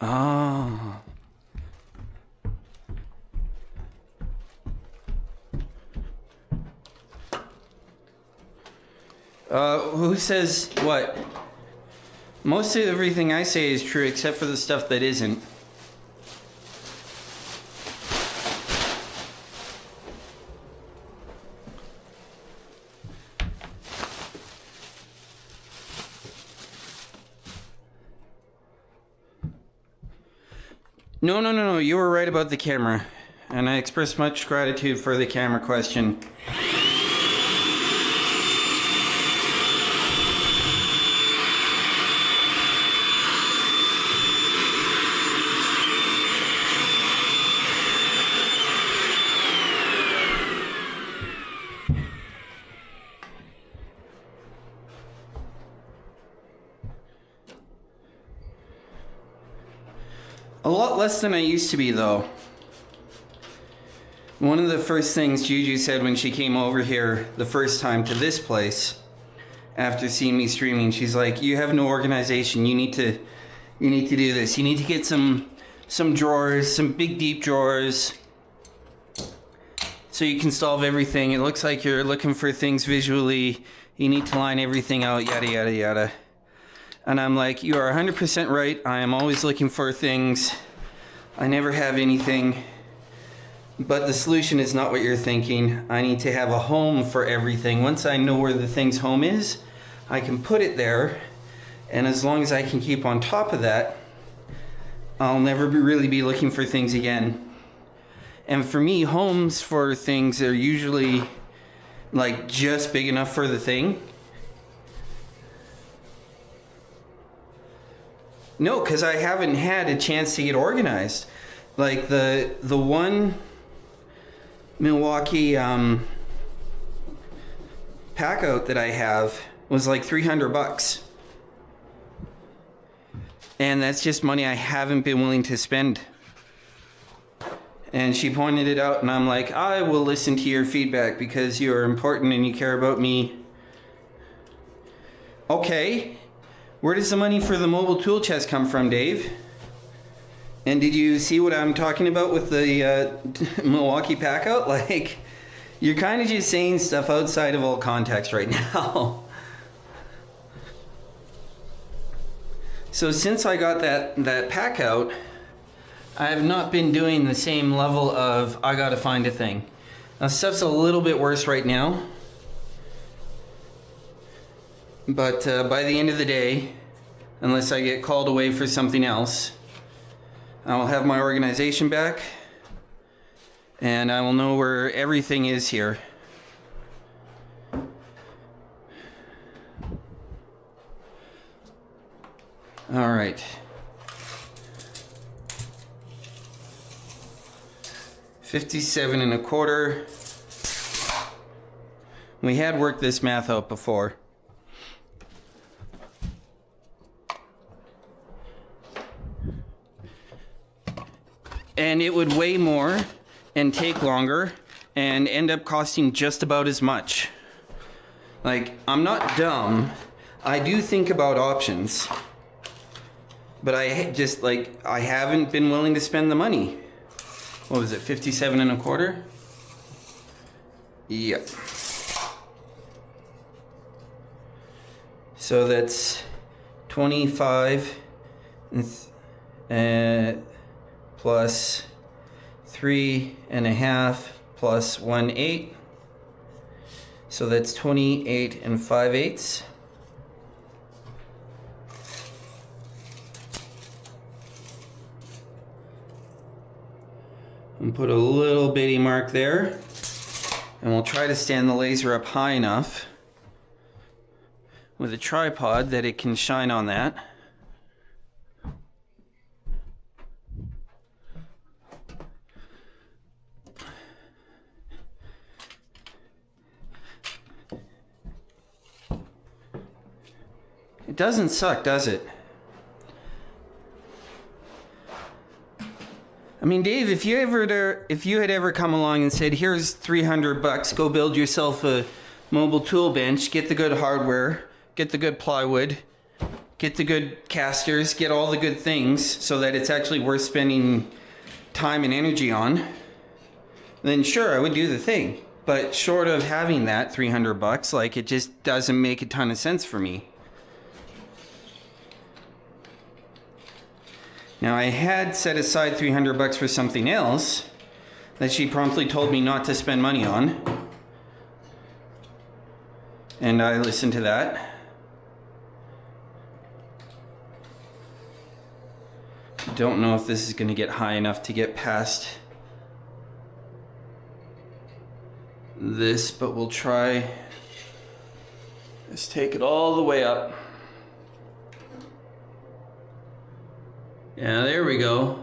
Oh. Who says what? Most of everything I say is true except for the stuff that isn't. No, you were right about the camera. And I express much gratitude for the camera question. A lot less than I used to be, though. One of the first things Juju said when she came over here the first time to this place, after seeing me streaming, she's like, "You have no organization. You need to do this. You need to get some drawers, some big deep drawers, so you can solve everything. It looks like you're looking for things visually. You need to line everything out, yada yada yada." And I'm like, "You are 100% right. I am always looking for things. I never have anything. But the solution is not what you're thinking. I need to have a home for everything. Once I know where the thing's home is, I can put it there. And as long as I can keep on top of that, I'll never really be looking for things again." And for me, homes for things are usually like just big enough for the thing. No, because I haven't had a chance to get organized. Like the one Milwaukee pack out that I have was like $300. And that's just money I haven't been willing to spend. And she pointed it out and I'm like, "I will listen to your feedback because you are important and you care about me." Okay. Where does the money for the mobile tool chest come from, Dave? And did you see what I'm talking about with the Milwaukee pack out? Like, you're kind of just saying stuff outside of all context right now. So since I got that pack out, I have not been doing the same level of I gotta find a thing. Now stuff's a little bit worse right now. But by the end of the day, unless I get called away for something else, I will have my organization back and I will know where everything is here. All right. 57 1/4. We had worked this math out before. And it would weigh more and take longer and end up costing just about as much. Like, I'm not dumb. I do think about options. But I just, like, I haven't been willing to spend the money. What was it, 57 1/4? Yep. So that's 25 plus 3 1/2 plus 1/8. So that's 28 5/8. And put a little bitty mark there. And we'll try to stand the laser up high enough with a tripod that it can shine on that. It doesn't suck, does it? I mean, Dave, if you had ever come along and said, here's 300 bucks, go build yourself a mobile tool bench, get the good hardware, get the good plywood, get the good casters, get all the good things so that it's actually worth spending time and energy on, then sure, I would do the thing. But short of having that 300 bucks, like, it just doesn't make a ton of sense for me. Now, I had set aside 300 bucks for something else that she promptly told me not to spend money on. And I listened to that. Don't know if this is going to get high enough to get past this, but we'll try. Let's take it all the way up. Yeah, there we go.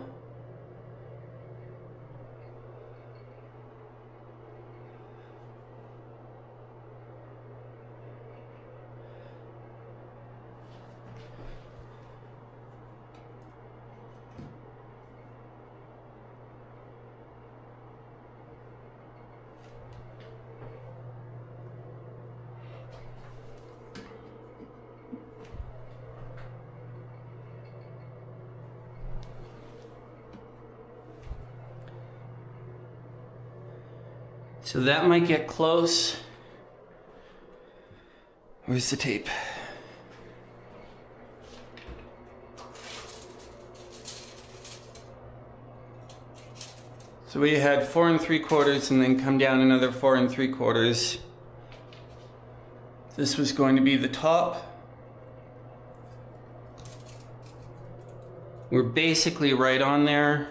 So that might get close. Where's the tape? So we had 4 3/4 and then come down another 4 3/4. This was going to be the top. We're basically right on there.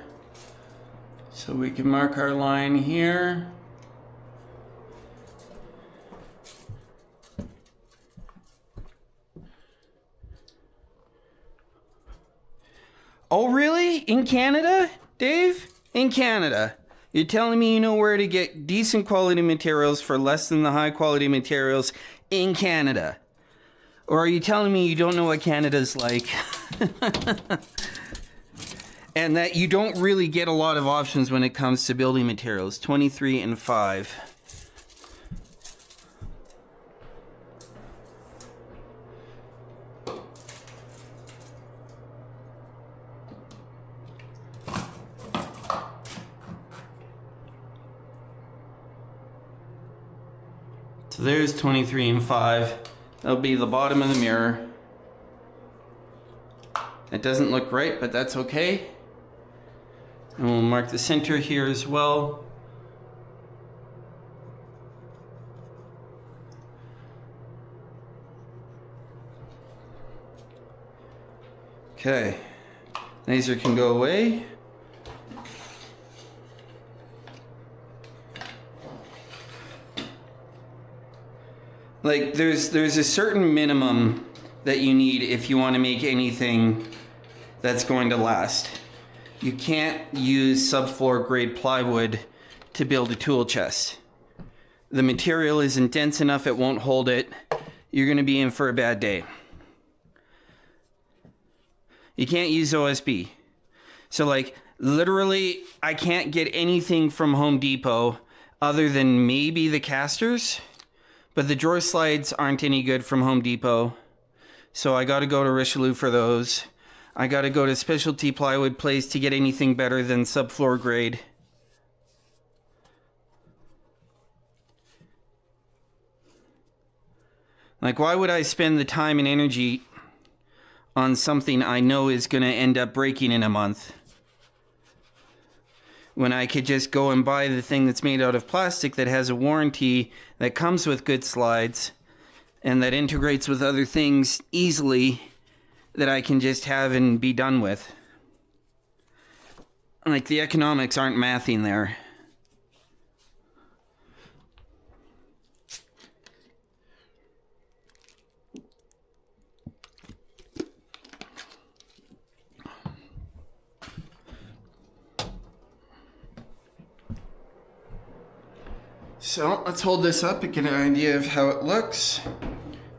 So we can mark our line here. Oh, really? In Canada, Dave? In Canada. You're telling me you know where to get decent quality materials for less than the high quality materials in Canada? Or are you telling me you don't know what Canada's like? And that you don't really get a lot of options when it comes to building materials. 23 5. So there's 23 5. That'll be the bottom of the mirror. It doesn't look right, but that's okay. And we'll mark the center here as well. Okay, laser can go away. Like, there's a certain minimum that you need if you want to make anything that's going to last. You can't use subfloor grade plywood to build a tool chest. The material isn't dense enough, it won't hold it. You're going to be in for a bad day. You can't use OSB. So like literally I can't get anything from Home Depot other than maybe the casters, but the drawer slides aren't any good from Home Depot. So I got to go to Richelieu for those. I got to go to Specialty Plywood Place to get anything better than subfloor grade. Like, why would I spend the time and energy on something I know is going to end up breaking in a month, when I could just go and buy the thing that's made out of plastic that has a warranty, that comes with good slides, and that integrates with other things easily, that I can just have and be done with. Like, the economics aren't mathing there. So let's hold this up and get an idea of how it looks.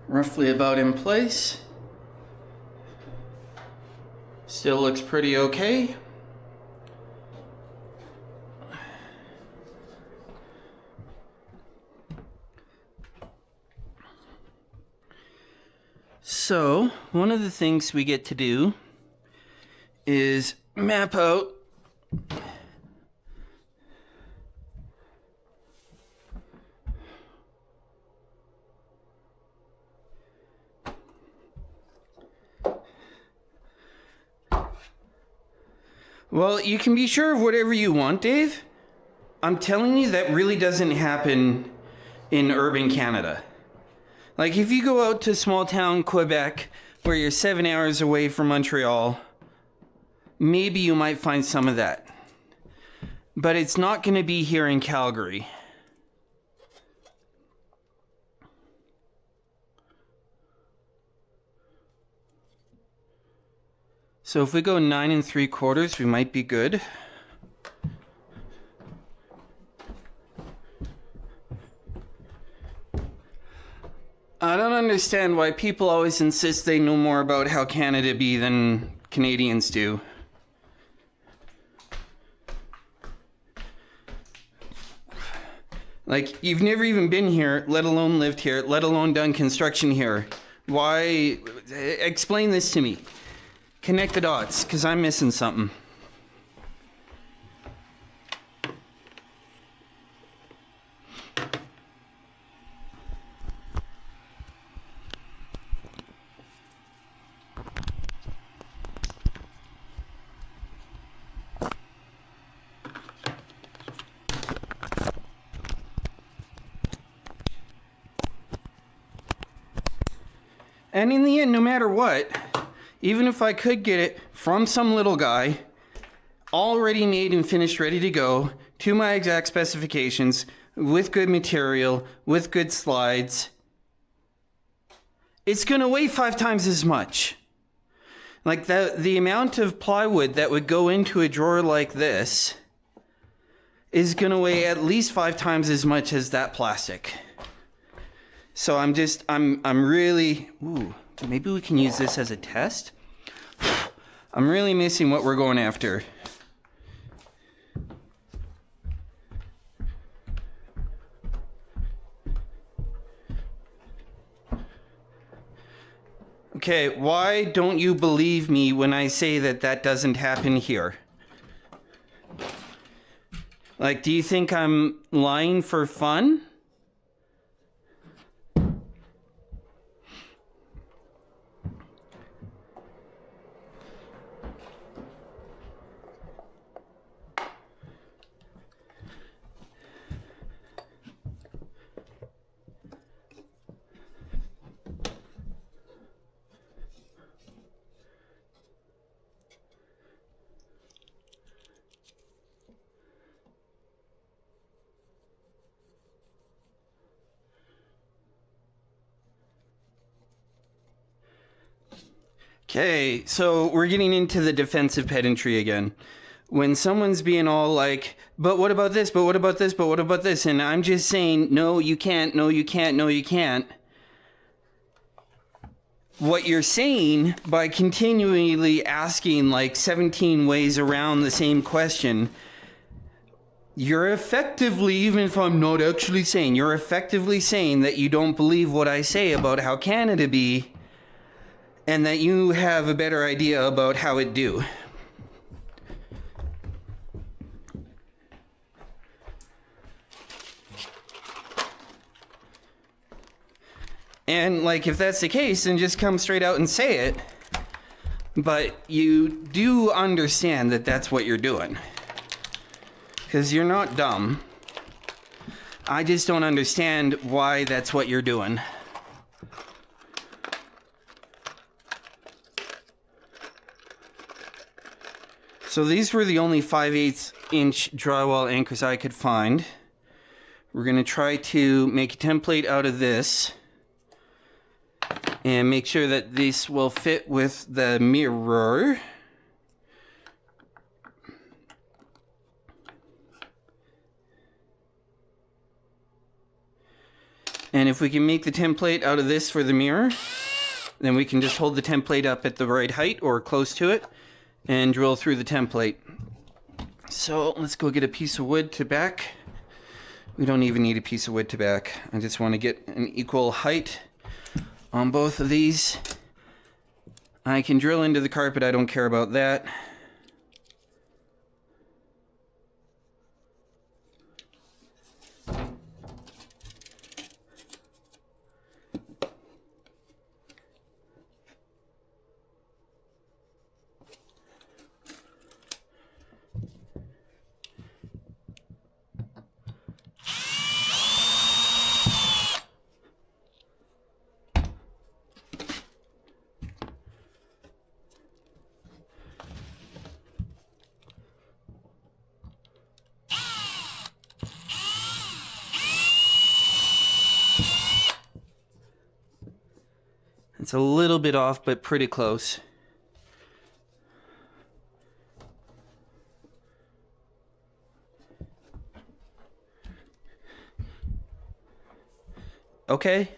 Roughly about in place. Still looks pretty okay. So one of the things we get to do is map out Well, you can be sure of whatever you want, Dave. I'm telling you, that really doesn't happen in urban Canada. Like, if you go out to small town Quebec, where you're 7 hours away from Montreal, maybe you might find some of that. But it's not going to be here in Calgary. So if we go 9 3/4, we might be good. I don't understand why people always insist they know more about how Canada be than Canadians do. Like, you've never even been here, let alone lived here, let alone done construction here. Why? Explain this to me. Connect the dots, because I'm missing something. And in the end, no matter what, even if I could get it from some little guy, already made and finished, ready to go, to my exact specifications, with good material, with good slides, it's going to weigh 5 times as much. Like, the amount of plywood that would go into a drawer like this is going to weigh at least 5 times as much as that plastic. So I'm really, maybe we can use this as a test. I'm really missing what we're going after. Okay, why don't you believe me when I say that that doesn't happen here? Like, do you think I'm lying for fun? Okay, so we're getting into the defensive pedantry again. when someone's being all like, but what about this, but what about this, but what about this, and I'm just saying, no, you can't, no, you can't, no, you can't. What you're saying by continually asking like 17 ways around the same question, you're effectively, even if I'm not actually saying, you're effectively saying that you don't believe what I say about how Canada be, and that you have a better idea about how it do. And like, if that's the case, then just come straight out and say it. But you do understand that that's what you're doing. Because you're not dumb. I just don't understand why that's what you're doing. So these were the only 5/8 inch drywall anchors I could find. We're going to try to make a template out of this. And make sure that this will fit with the mirror. And if we can make the template out of this for the mirror, then we can just hold the template up at the right height or close to it and drill through the template. So let's go get a piece of wood to back. We don't even need a piece of wood to back. I just want to get an equal height on both of these. I can drill into the carpet, I don't care about that. It's a little bit off, but pretty close. Okay.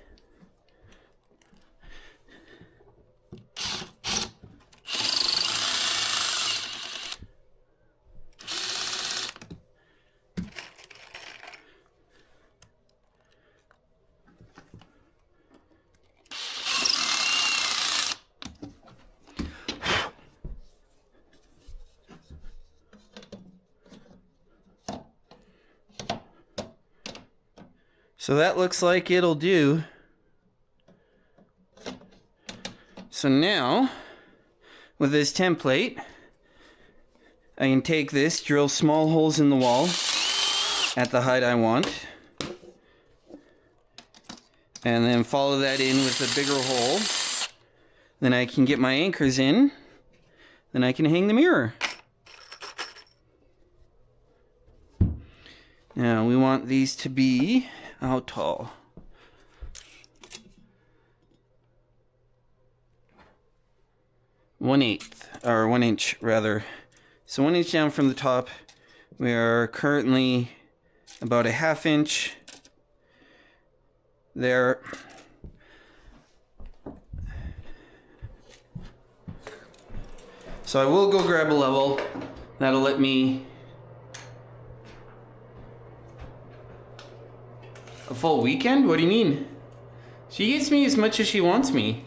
So that looks like it'll do. So now, with this template, I can take this, drill small holes in the wall at the height I want, and then follow that in with a bigger hole. Then I can get my anchors in, then I can hang the mirror. Now we want these to be how tall? One inch rather. So 1 inch down from the top. We are currently about a 1/2 inch there. So I will go grab a level. That'll let me a full weekend? What do you mean? She gets me as much as she wants me.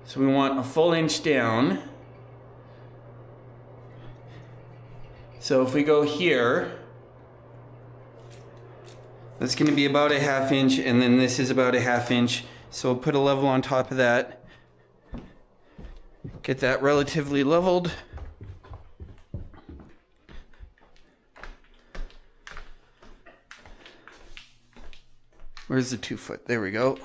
So we want a full inch down. So if we go here, that's going to be about a 1/2 inch, and then this is about a 1/2 inch. So we'll put a level on top of that. Get that relatively leveled. Where's the 2 foot? There we go.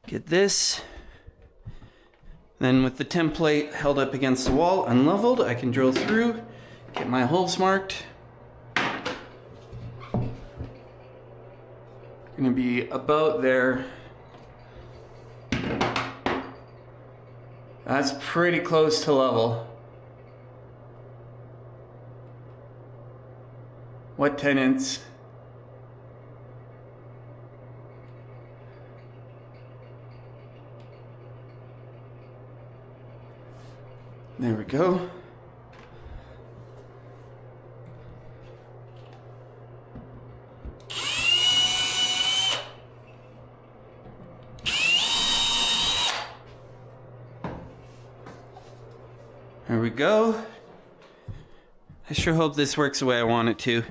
Get this. Then with the template held up against the wall, unleveled, I can drill through, get my holes marked. Gonna be about there. That's pretty close to level. What tenants? There we go. There we go. I sure hope this works the way I want it to.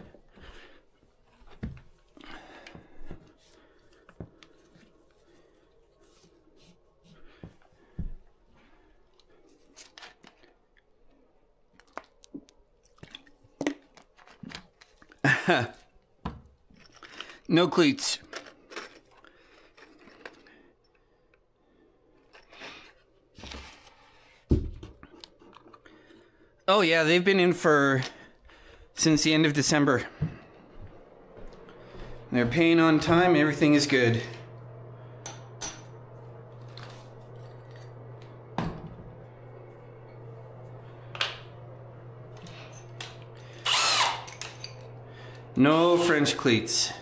No cleats. Oh yeah, they've been in since the end of December. They're paying on time, everything is good. No French cleats.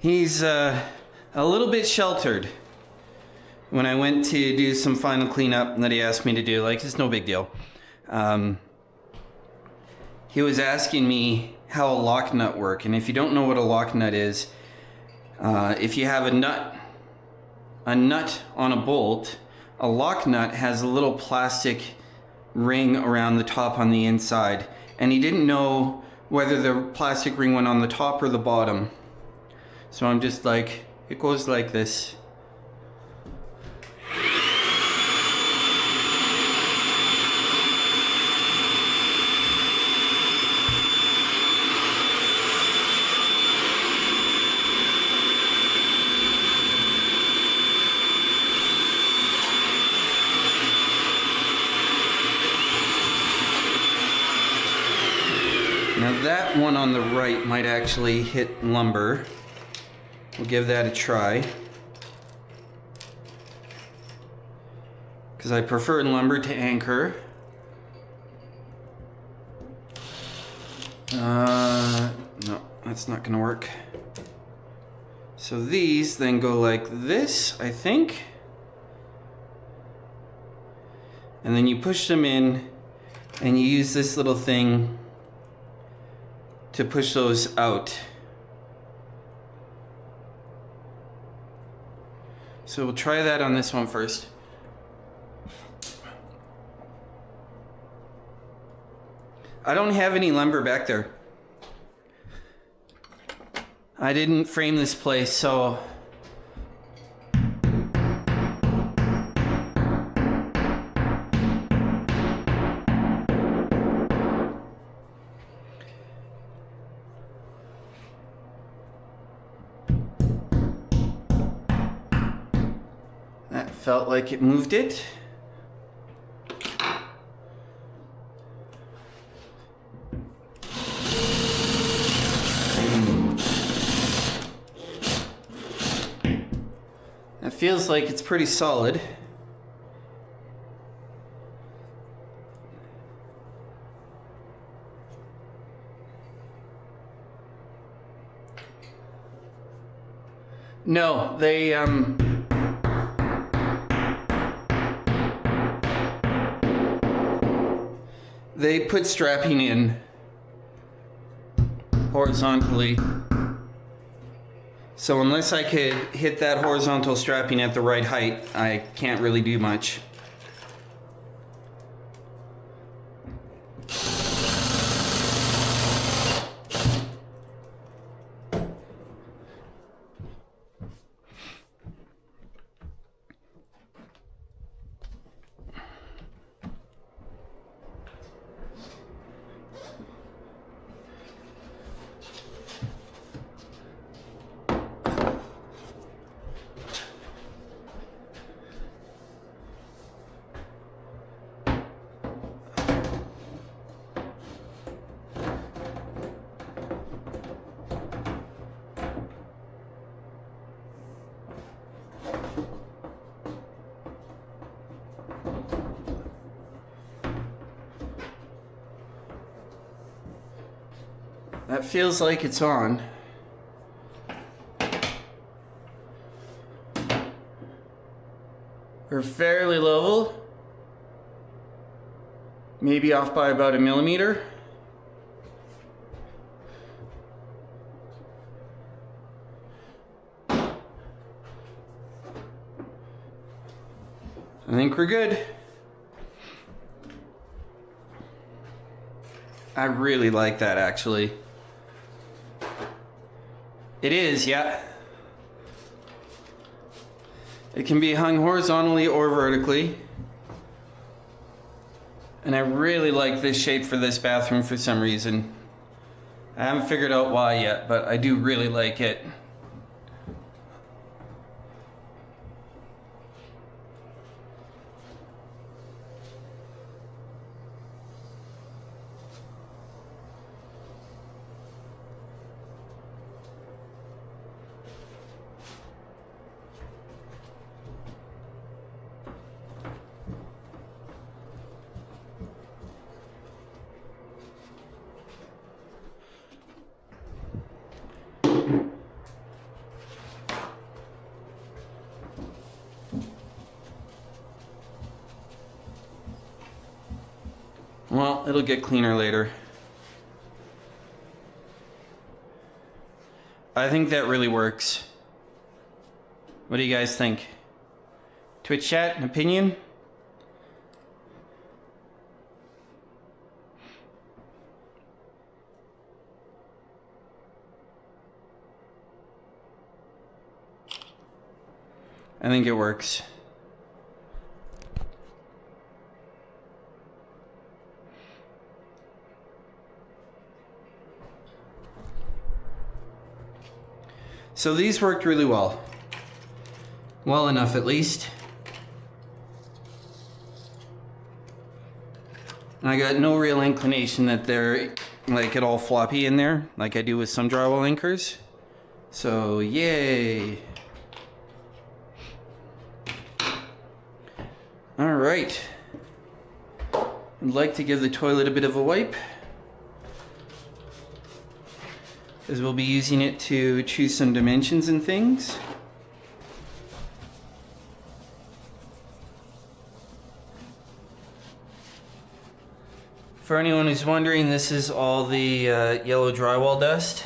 He's a little bit sheltered. When I went to do some final cleanup that he asked me to do, like, it's no big deal. He was asking me how a lock nut works, and if you don't know what a lock nut is, if you have a nut on a bolt, a lock nut has a little plastic ring around the top on the inside, and he didn't know whether the plastic ring went on the top or the bottom. So I'm just like, it goes like this. Now that one on the right might actually hit lumber. We'll give that a try. Because I prefer lumber to anchor. No, that's not gonna work. So these then go like this, I think. And then you push them in and you use this little thing to push those out. So we'll try that on this one first. I don't have any lumber back there. I didn't frame this place, so that felt like it moved it. It feels like it's pretty solid. No, they put strapping in horizontally. So unless I could hit that horizontal strapping at the right height, I can't really do much. That feels like it's on. We're fairly level. Maybe off by about 1 millimeter. I think we're good. I really like that, actually. It is, yeah. It can be hung horizontally or vertically. And I really like this shape for this bathroom for some reason. I haven't figured out why yet, but I do really like it. Well, it'll get cleaner later. I think that really works. What do you guys think? Twitch chat, an opinion? I think it works. So these worked really well. Well enough, at least. I got no real inclination that they're like at all floppy in there, like I do with some drywall anchors. So yay. All right. I'd like to give the toilet a bit of a wipe, as we'll be using it to choose some dimensions and things. For anyone who's wondering, this is all the yellow drywall dust.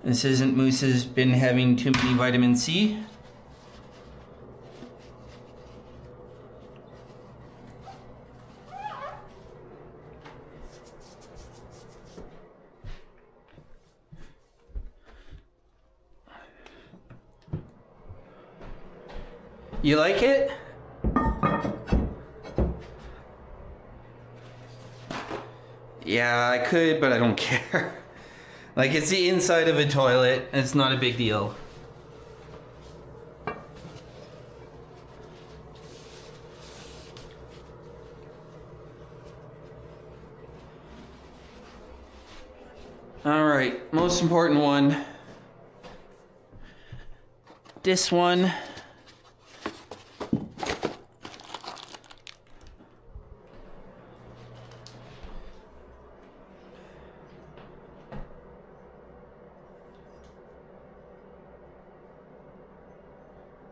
This isn't Moose's been having too many vitamin C. You like it? Yeah, I could, but I don't care. Like, it's the inside of a toilet. It's not a big deal. All right, most important one. This one.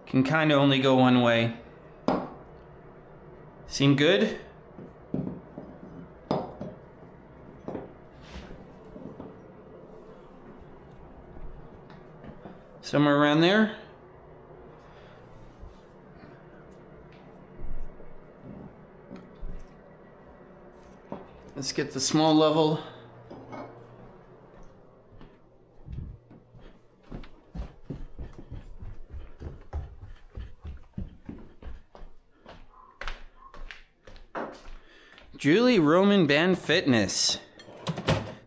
Can kind of only go one way. Seem good? Somewhere around there? Let's get the small level. Julie Roman Band Fitness.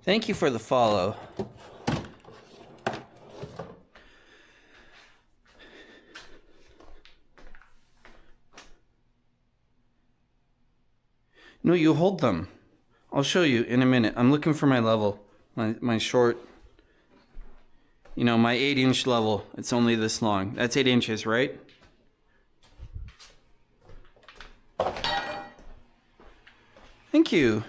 Thank you for the follow. No, you hold them. I'll show you in a minute. I'm looking for my level. My short, you know, my 8-inch level. It's only this long. That's 8 inches, right? Thank you.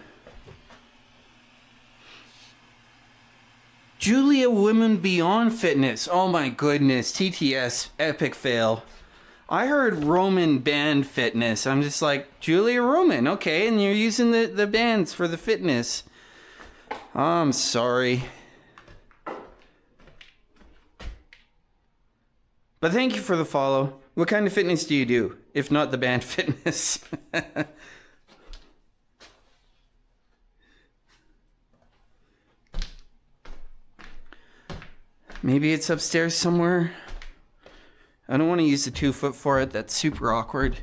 Julia Women Beyond Fitness. Oh my goodness. TTS. Epic fail. I heard Roman Band Fitness. I'm just like, Julia Roman. Okay, and you're using the bands for the fitness. I'm sorry. But thank you for the follow. What kind of fitness do you do, if not the band fitness? Maybe it's upstairs somewhere. I don't want to use the 2 foot for it. That's super awkward.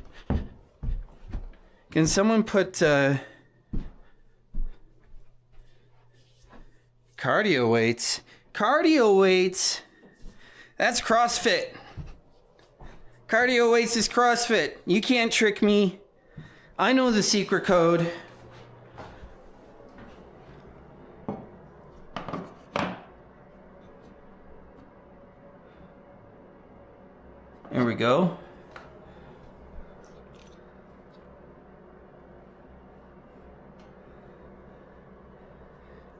Can someone put cardio weights? Cardio weights? That's CrossFit. Cardio weights is CrossFit. You can't trick me. I know the secret code. There we go.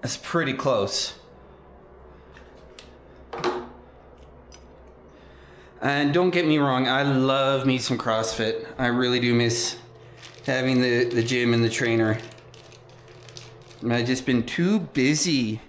That's pretty close. And don't get me wrong, I love me some CrossFit. I really do miss having the gym and the trainer. I've just been too busy.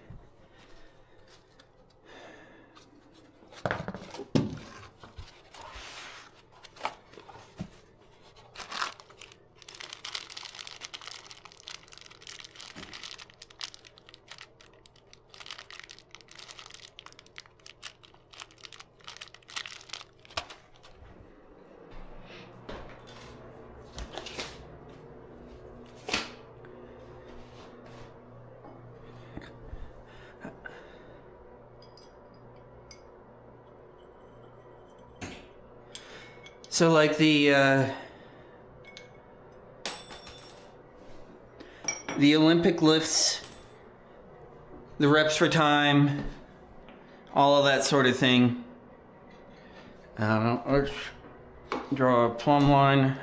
So like the Olympic lifts, the reps for time, all of that sort of thing. I don't know, let's draw a plumb line.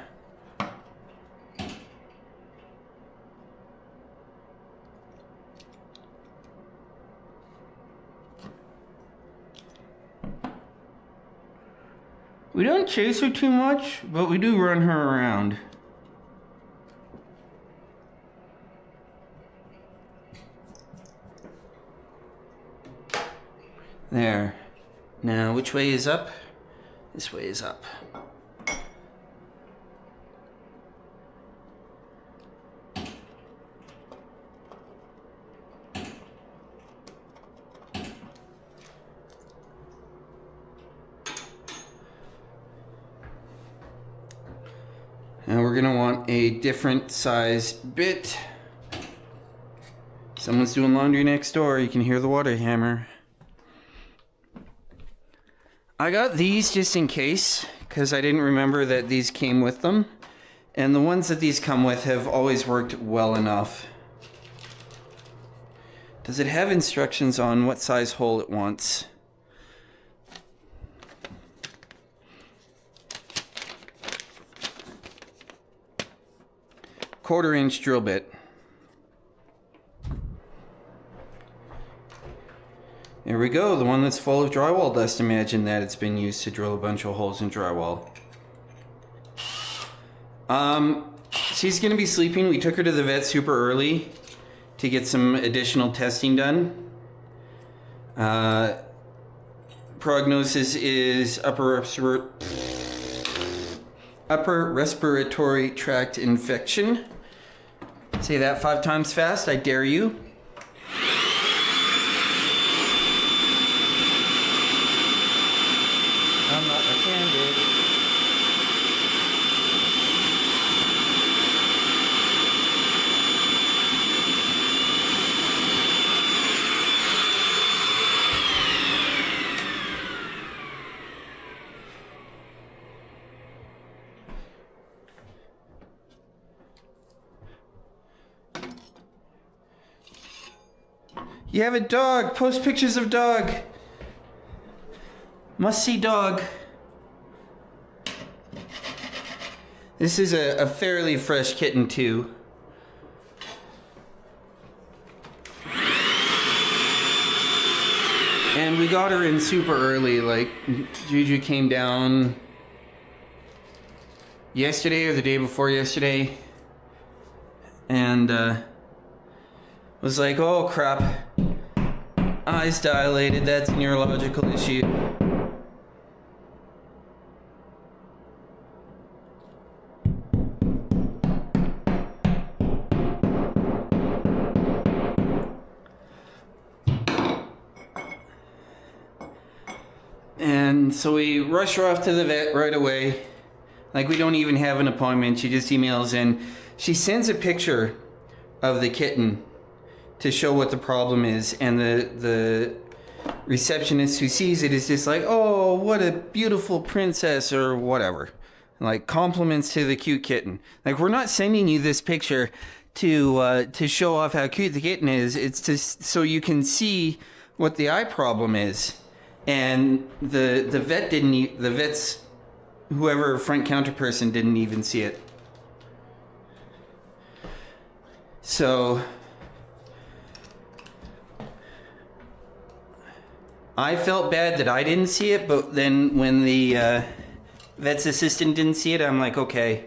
We don't chase her too much, but we do run her around. There. Now, which way is up? This way is up. Now we're gonna want a different size bit. Someone's doing laundry next door. You can hear the water hammer. I got these just in case, because I didn't remember that these came with them. And the ones that these come with have always worked well enough. Does it have instructions on what size hole it wants? Quarter-inch drill bit. There we go, the one that's full of drywall dust. Imagine that it's been used to drill a bunch of holes in drywall. She's gonna be sleeping. We took her to the vet super early to get some additional testing done. Prognosis is upper respiratory tract infection. Say that 5 times fast, I dare you. I'm not left-handed. You have a dog. Post pictures of dog. Must see dog. This is a fairly fresh kitten too. And we got her in super early. Like, Juju came down yesterday or the day before yesterday. And was like, oh crap. Eyes dilated, that's a neurological issue. And so we rush her off to the vet right away. Like, we don't even have an appointment. She just emails in. She sends a picture of the kitten to show what the problem is. And the receptionist who sees it is just like, oh, what a beautiful princess, or whatever. Like, compliments to the cute kitten. Like, we're not sending you this picture to show off how cute the kitten is. It's just so you can see what the eye problem is. And the vet didn't, the vet's, whoever front counter person didn't even see it. So I felt bad that I didn't see it, but then when the vet's assistant didn't see it, I'm like, okay.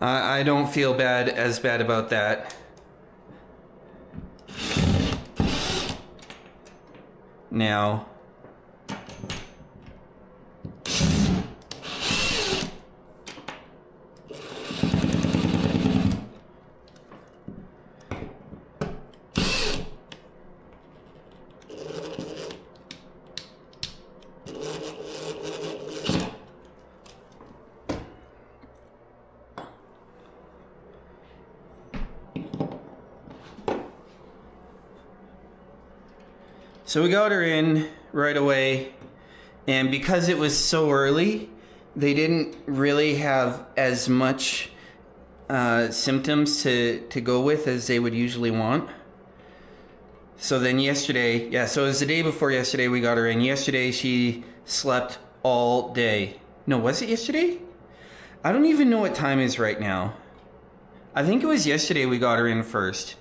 I don't feel as bad about that. Now, so we got her in right away, and because it was so early, they didn't really have as much symptoms to go with as they would usually want. So then yesterday, yeah, so it was the day before yesterday we got her in. Yesterday she slept all day. No, was it yesterday? I don't even know what time is right now. I think it was yesterday we got her in first.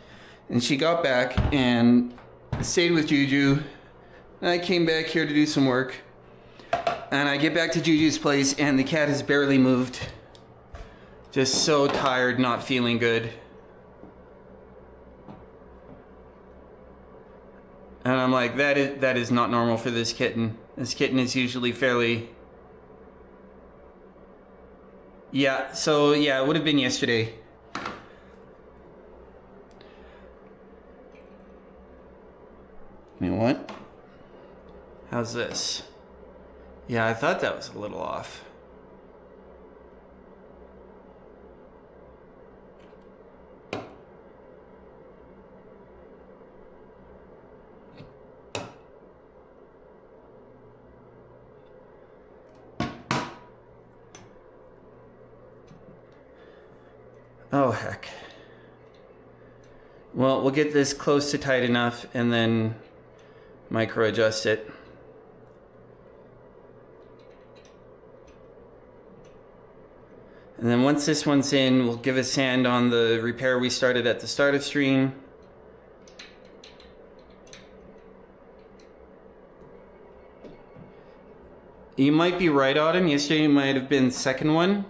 And she got back and stayed with Juju. And I came back here to do some work. And I get back to Juju's place and the cat has barely moved. Just so tired, not feeling good. And I'm like, that is not normal for this kitten. This kitten is usually fairly... Yeah, so yeah, it would have been yesterday. You know what? How's this? Yeah, I thought that was a little off. Oh, heck. Well, we'll get this close to tight enough and then micro adjust it. And then once this one's in, we'll give a sand on the repair we started at the start of stream. You might be right, Autumn. Yesterday might have been the second one.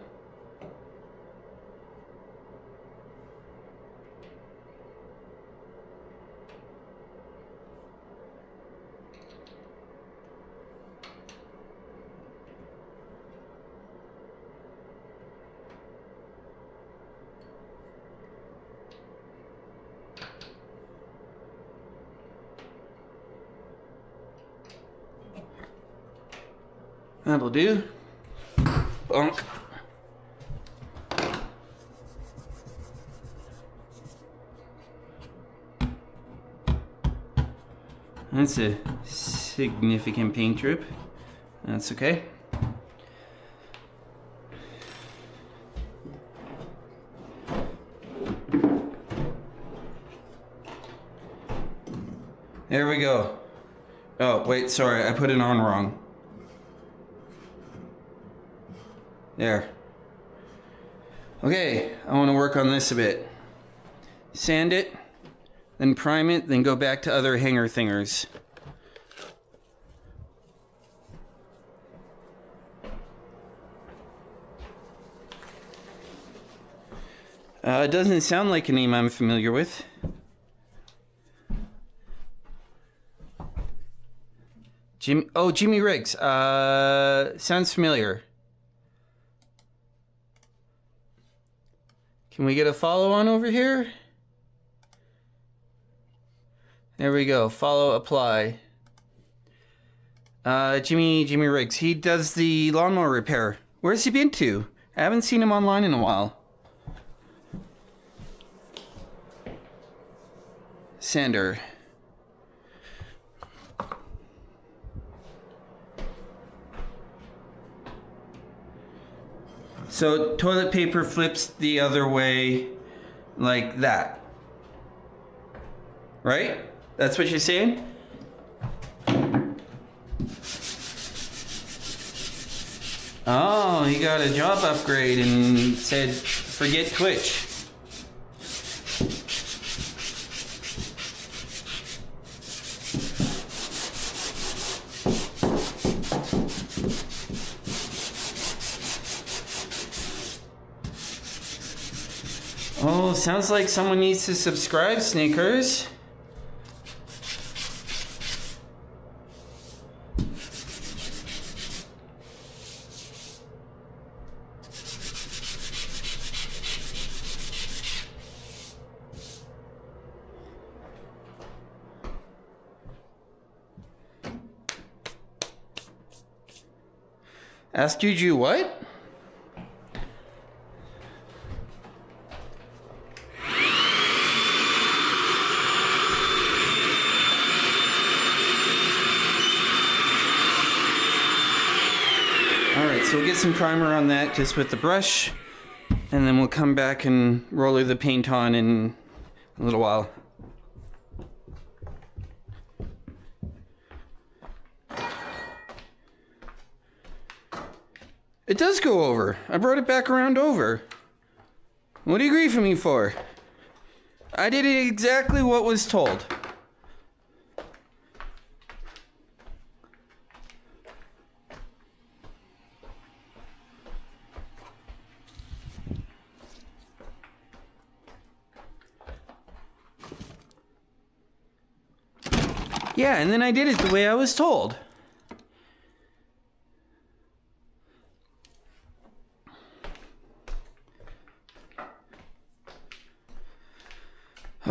That'll do. Bonk. That's a significant paint drip. That's okay. There we go. Oh, wait, sorry, I put it on wrong. There. Okay, I want to work on this a bit. Sand it, then prime it, then go back to other hanger thingers. It doesn't sound like a name I'm familiar with. Jimmy Riggs. Sounds familiar. Can we get a follow on over here? There we go. Follow, apply. Jimmy Riggs. He does the lawnmower repair. Where's he been to? I haven't seen him online in a while. Sander. So toilet paper flips the other way like that. Right? That's what you're saying? Oh, he got a job upgrade and said, forget Twitch. Oh, sounds like someone needs to subscribe, Snickers. Ask Juju what? Alright, so we'll get some primer on that just with the brush, and then we'll come back and roller the paint on in a little while. It does go over. I brought it back around over. What are you grieving me for? I did exactly what was told. Yeah, and then I did it the way I was told.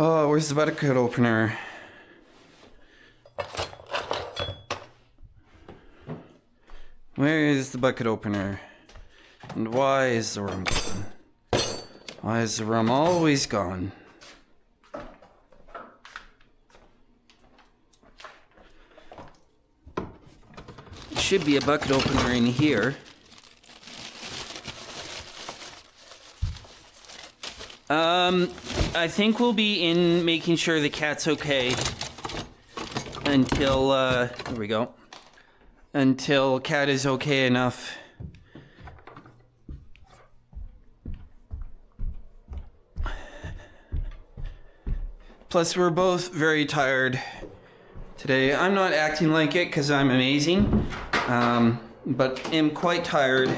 Oh, where's the bucket opener? Where is the bucket opener? And why is the rum gone? Why is the rum always gone? Should be a bucket opener in here. I think we'll be in making sure the cat's okay until, here we go, until cat is okay enough. Plus, we're both very tired today. I'm not acting like it because I'm amazing, but am quite tired.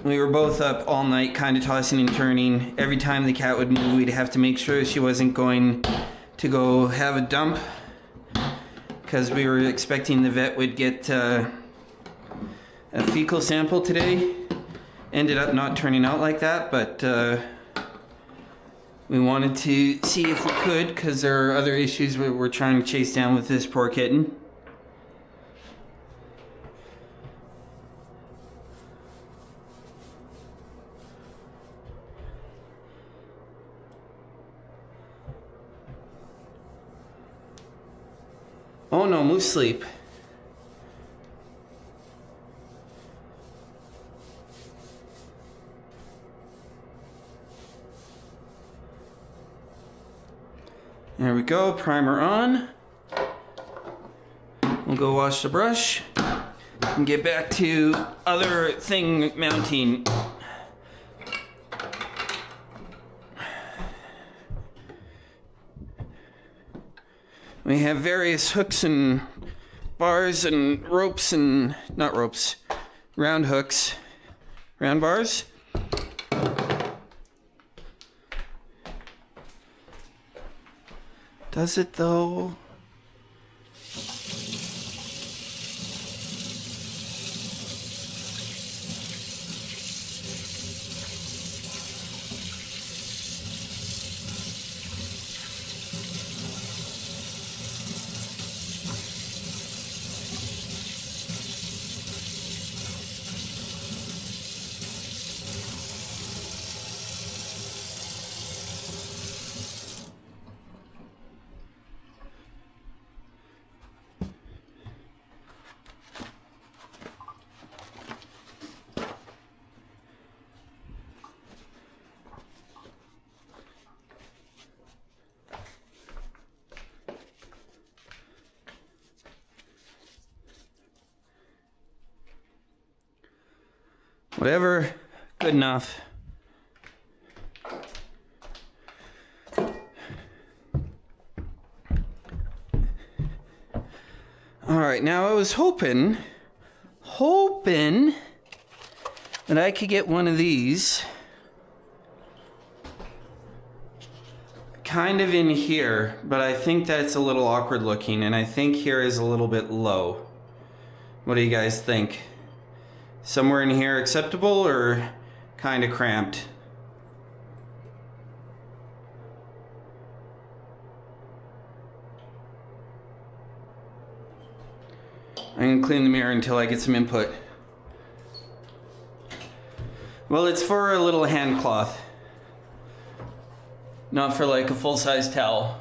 We were both up all night, kind of tossing and turning. Every time the cat would move, we'd have to make sure she wasn't going to go have a dump, because we were expecting the vet would get a fecal sample today. Ended up not turning out like that, but we wanted to see if we could, because there are other issues we're trying to chase down with this poor kitten. Oh no, Moose sleep. There we go, primer on. We'll go wash the brush and get back to other thing mounting. We have various hooks and bars and ropes and, not ropes, round hooks, round bars. Does it though? Whatever, good enough. All right, now I was hoping that I could get one of these kind of in here, but I think that's a little awkward looking, and I think here is a little bit low. What do you guys think? Somewhere in here acceptable or kind of cramped? I'm gonna clean the mirror until I get some input. Well, it's for a little hand cloth, not for like a full-size towel.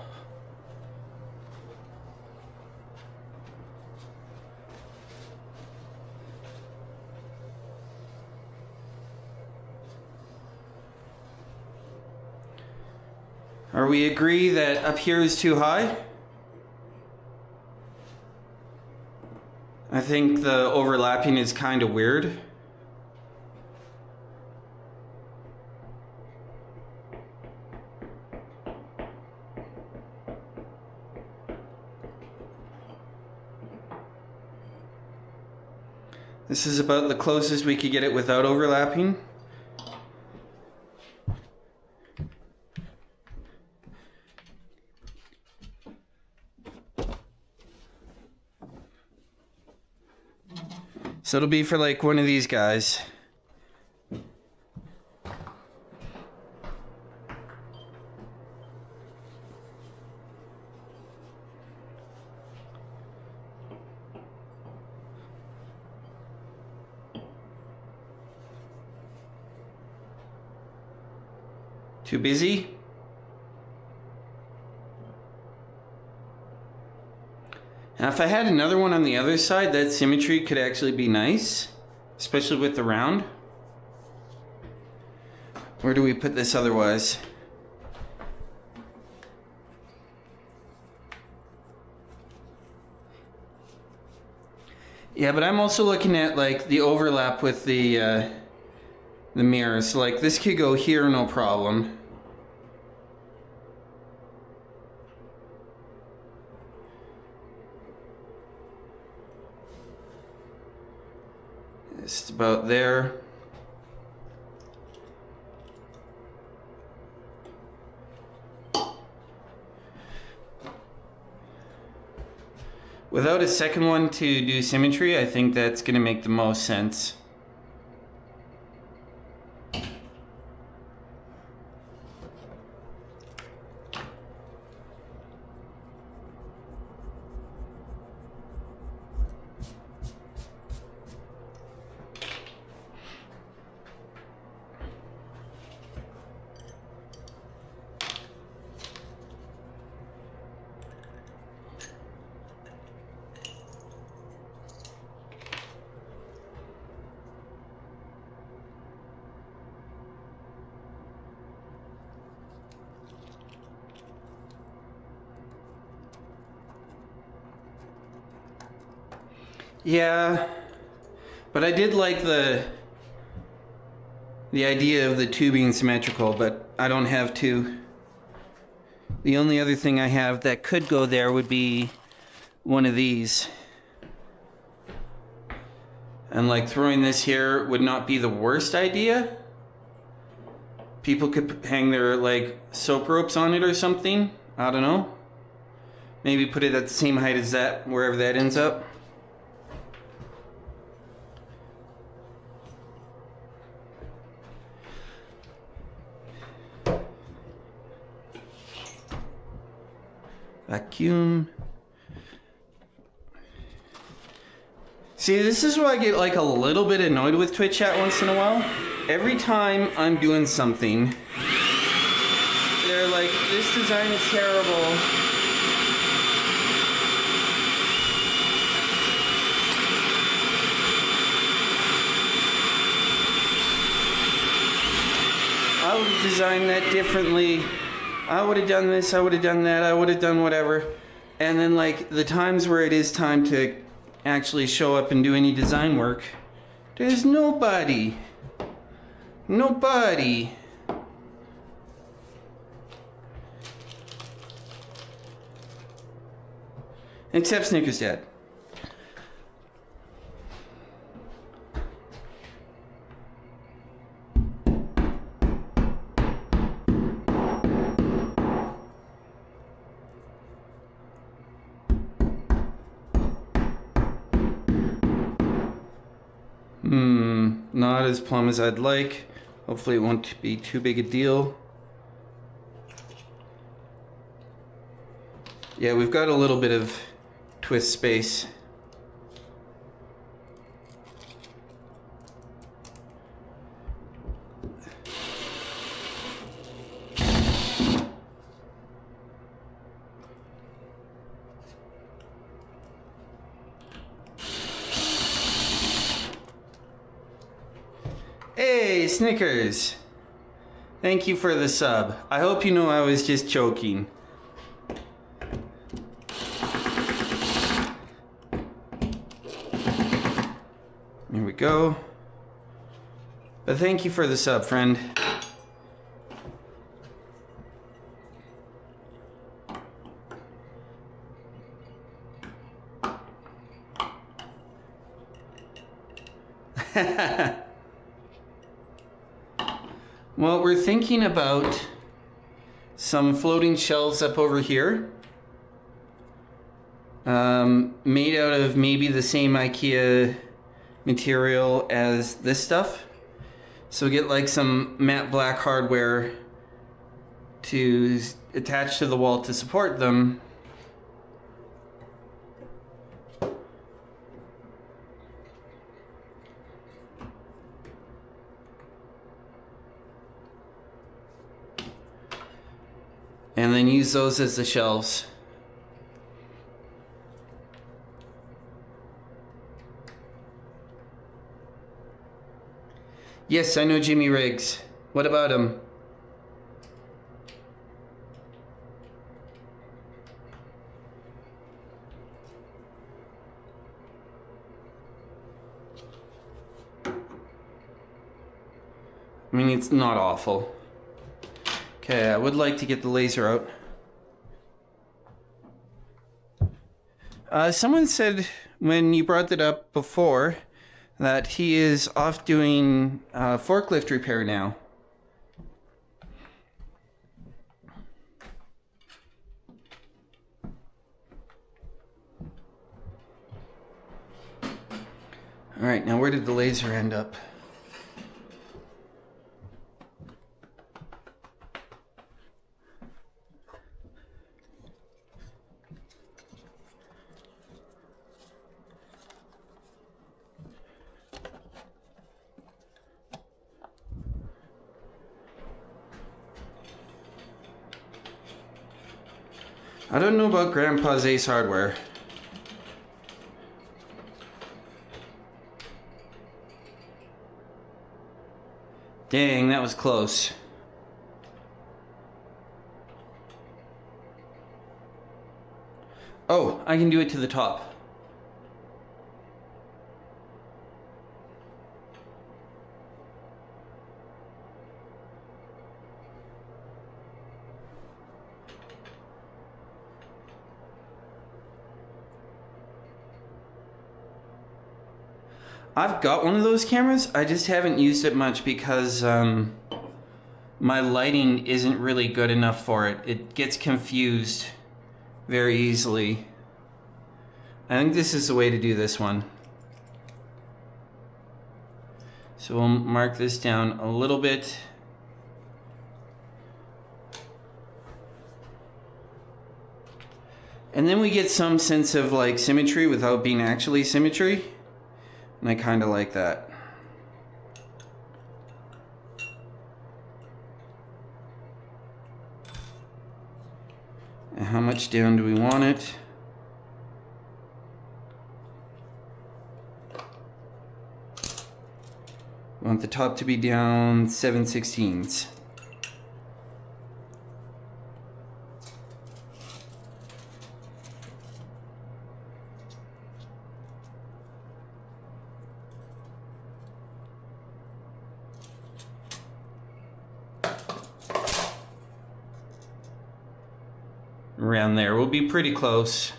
Are we agree that up here is too high? I think the overlapping is kind of weird. This is about the closest we could get it without overlapping. So it'll be for like one of these guys. Too busy? Now if I had another one on the other side, that symmetry could actually be nice, especially with the round. Where do we put this otherwise? Yeah, but I'm also looking at like the overlap with the mirror. So like this could go here, no problem. Just about there. Without a second one to do symmetry, I think that's going to make the most sense. Yeah, but I did like the idea of the two being symmetrical, but I don't have two. The only other thing I have that could go there would be one of these. And like throwing this here would not be the worst idea. People could hang their like soap ropes on it or something. I don't know. Maybe put it at the same height as that, wherever that ends up. Vacuum. See, this is where I get like a little bit annoyed with Twitch chat once in a while. Every time I'm doing something, they're like, this design is terrible. I would have designed that differently. I would have done this, I would have done that, I would have done whatever. And then like the times where it is time to actually show up and do any design work, there's nobody. Nobody. Except Snickers Dad. Not as plumb as I'd like. Hopefully it won't be too big a deal. Yeah, we've got a little bit of twist space. Hey, Snickers! Thank you for the sub. I hope you know I was just joking. Here we go. But thank you for the sub, friend. Well, we're thinking about some floating shelves up over here. Made out of maybe the same IKEA material as this stuff. So get like some matte black hardware to attach to the wall to support them. And then use those as the shelves. Yes, I know Jimmy Riggs. What about him? I mean, it's not awful. Okay, I would like to get the laser out. Someone said when you brought that up before that he is off doing forklift repair now. All right, now where did the laser end up? I don't know about Grandpa's Ace Hardware. Dang, that was close. Oh, I can do it to the top. I've got one of those cameras. I just haven't used it much because my lighting isn't really good enough for it. It gets confused very easily. I think this is the way to do this one. So we'll mark this down a little bit. And then we get some sense of like symmetry without being actually symmetry. And I kind of like that. And how much down do we want it? We want the top to be down 7/16. Around there, we'll be pretty close.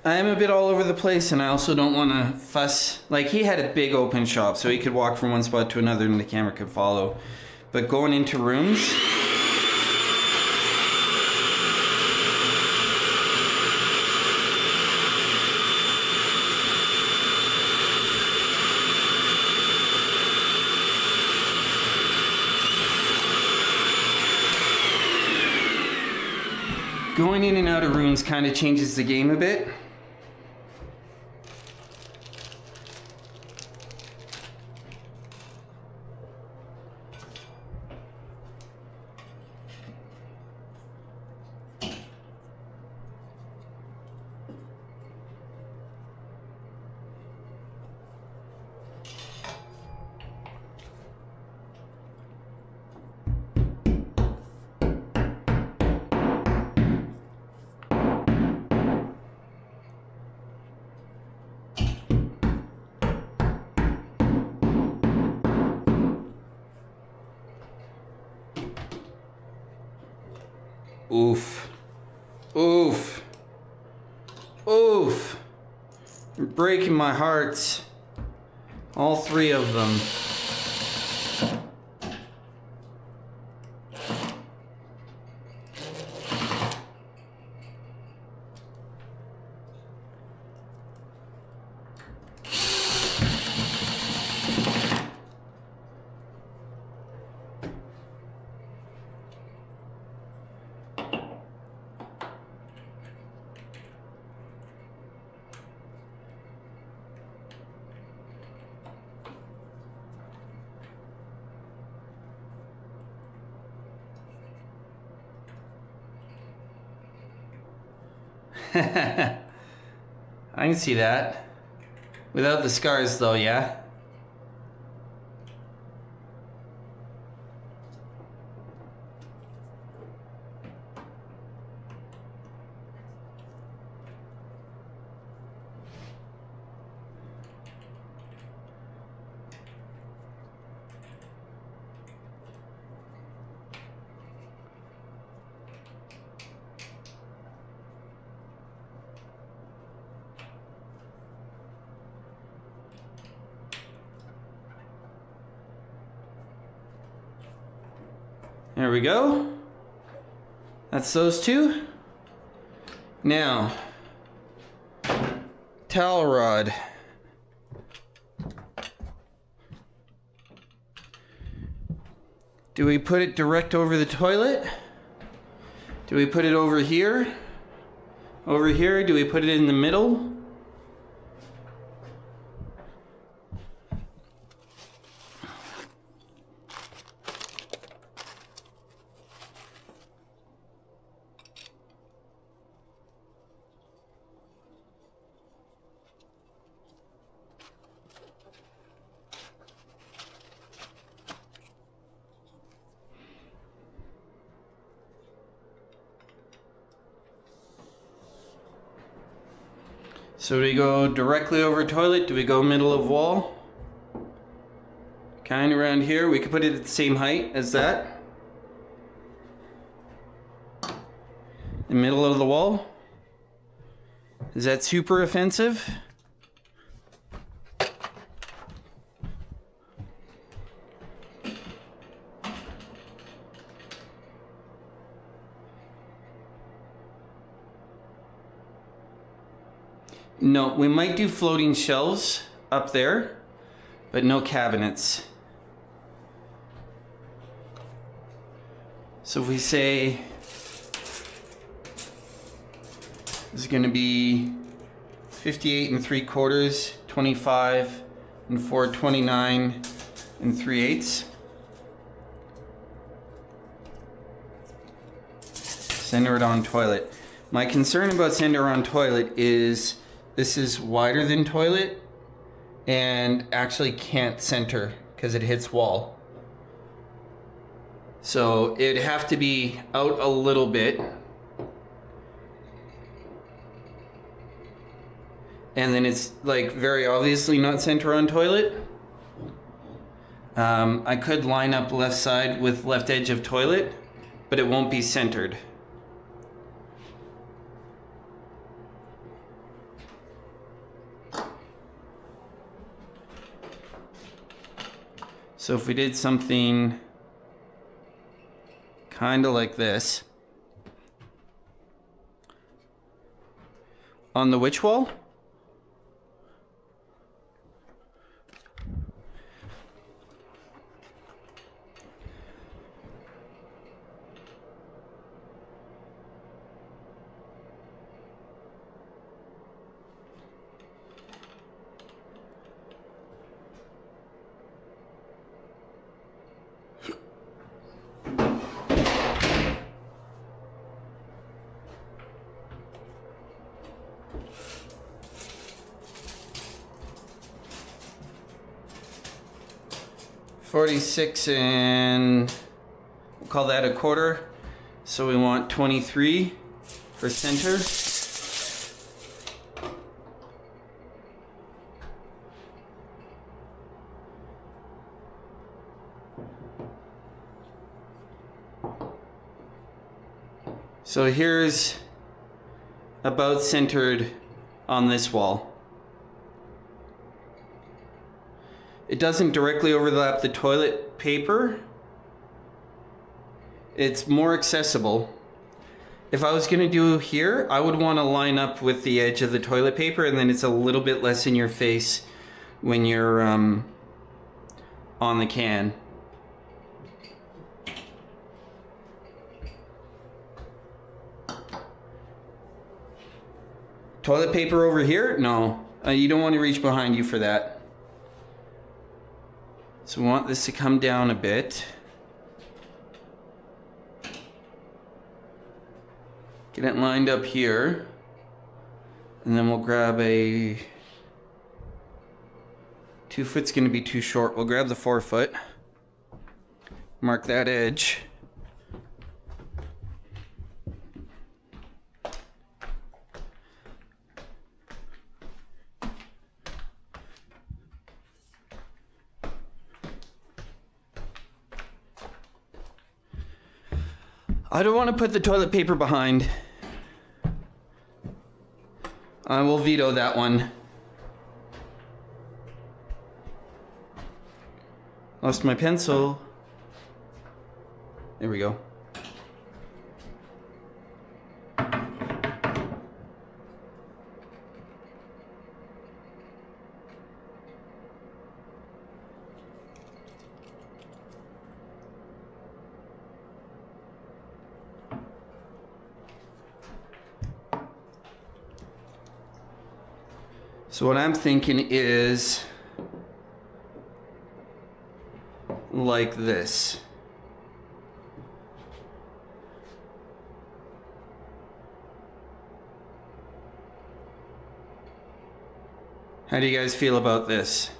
I am a bit all over the place, and I also don't want to fuss. Like, he had a big open shop, so he could walk from one spot to another and the camera could follow. But going into rooms, going in and out of rooms kind of changes the game a bit. Oof. Oof. Oof. You're breaking my hearts. All three of them. I can see that. Without the scars though, yeah? There we go. That's those two. Now, towel rod. Do we put it direct over the toilet? Do we put it over here? Over here? Do we put it in the middle? So do we go directly over toilet? Do we go middle of wall? Kind of around here. We could put it at the same height as that. The middle of the wall. Is that super offensive? No, we might do floating shelves up there, but no cabinets. So if we say this is going to be 58 3/4, 25 4, 29 3/8. Center it on toilet. My concern about center on toilet is this is wider than toilet and actually can't center because it hits wall. So it'd have to be out a little bit. And then it's like very obviously not center on toilet. I could line up left side with left edge of toilet, but it won't be centered. So if we did something kind of like this. On the which wall? .46 and we'll call that 1/4. So we want 23 for center. So here's about centered on this wall. It doesn't directly overlap the toilet paper. It's more accessible. If I was gonna do here, I would wanna line up with the edge of the toilet paper, and then it's a little bit less in your face when you're on the can. Toilet paper over here? No, you don't want to reach behind you for that. So we want this to come down a bit. Get it lined up here. And then we'll grab a 2 foot's gonna be too short. We'll grab the 4 foot. Mark that edge. I don't want to put the toilet paper behind. I will veto that one. Lost my pencil. There we go. So what I'm thinking is like this. How do you guys feel about this?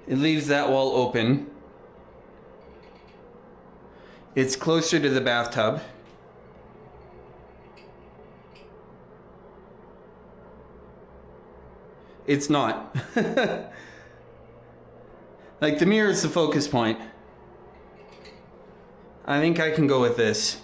It leaves that wall open. It's closer to the bathtub. it's not. Like the mirror is the focus point. I think I can go with this.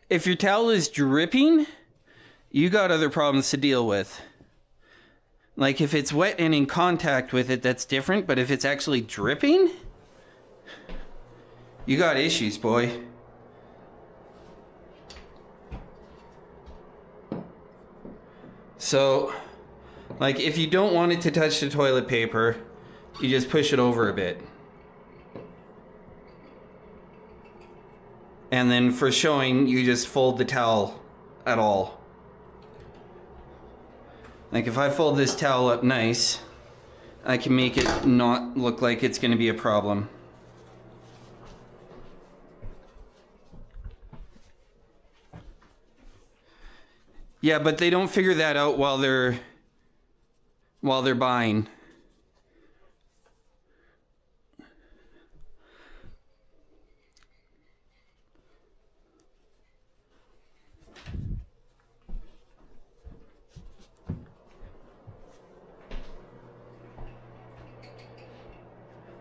If your towel is dripping, you got other problems to deal with. Like if it's wet and in contact with it, that's different. But if it's actually dripping, you got issues, boy. So, like if you don't want it to touch the toilet paper, you just push it over a bit. And then for showing, you just fold the towel at all. Like if I fold this towel up nice, I can make it not look like it's going to be a problem. Yeah, but they don't figure that out while they're buying.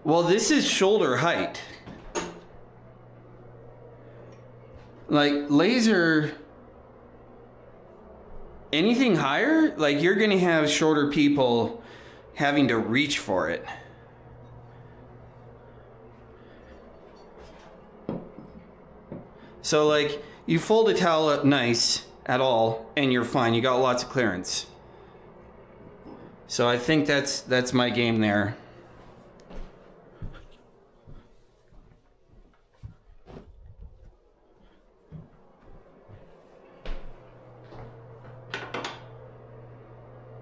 Well, this is shoulder height. Like laser, anything higher, like you're gonna have shorter people having to reach for it. So like you fold a towel up nice at all and you're fine. You got lots of clearance. So I think that's my game there.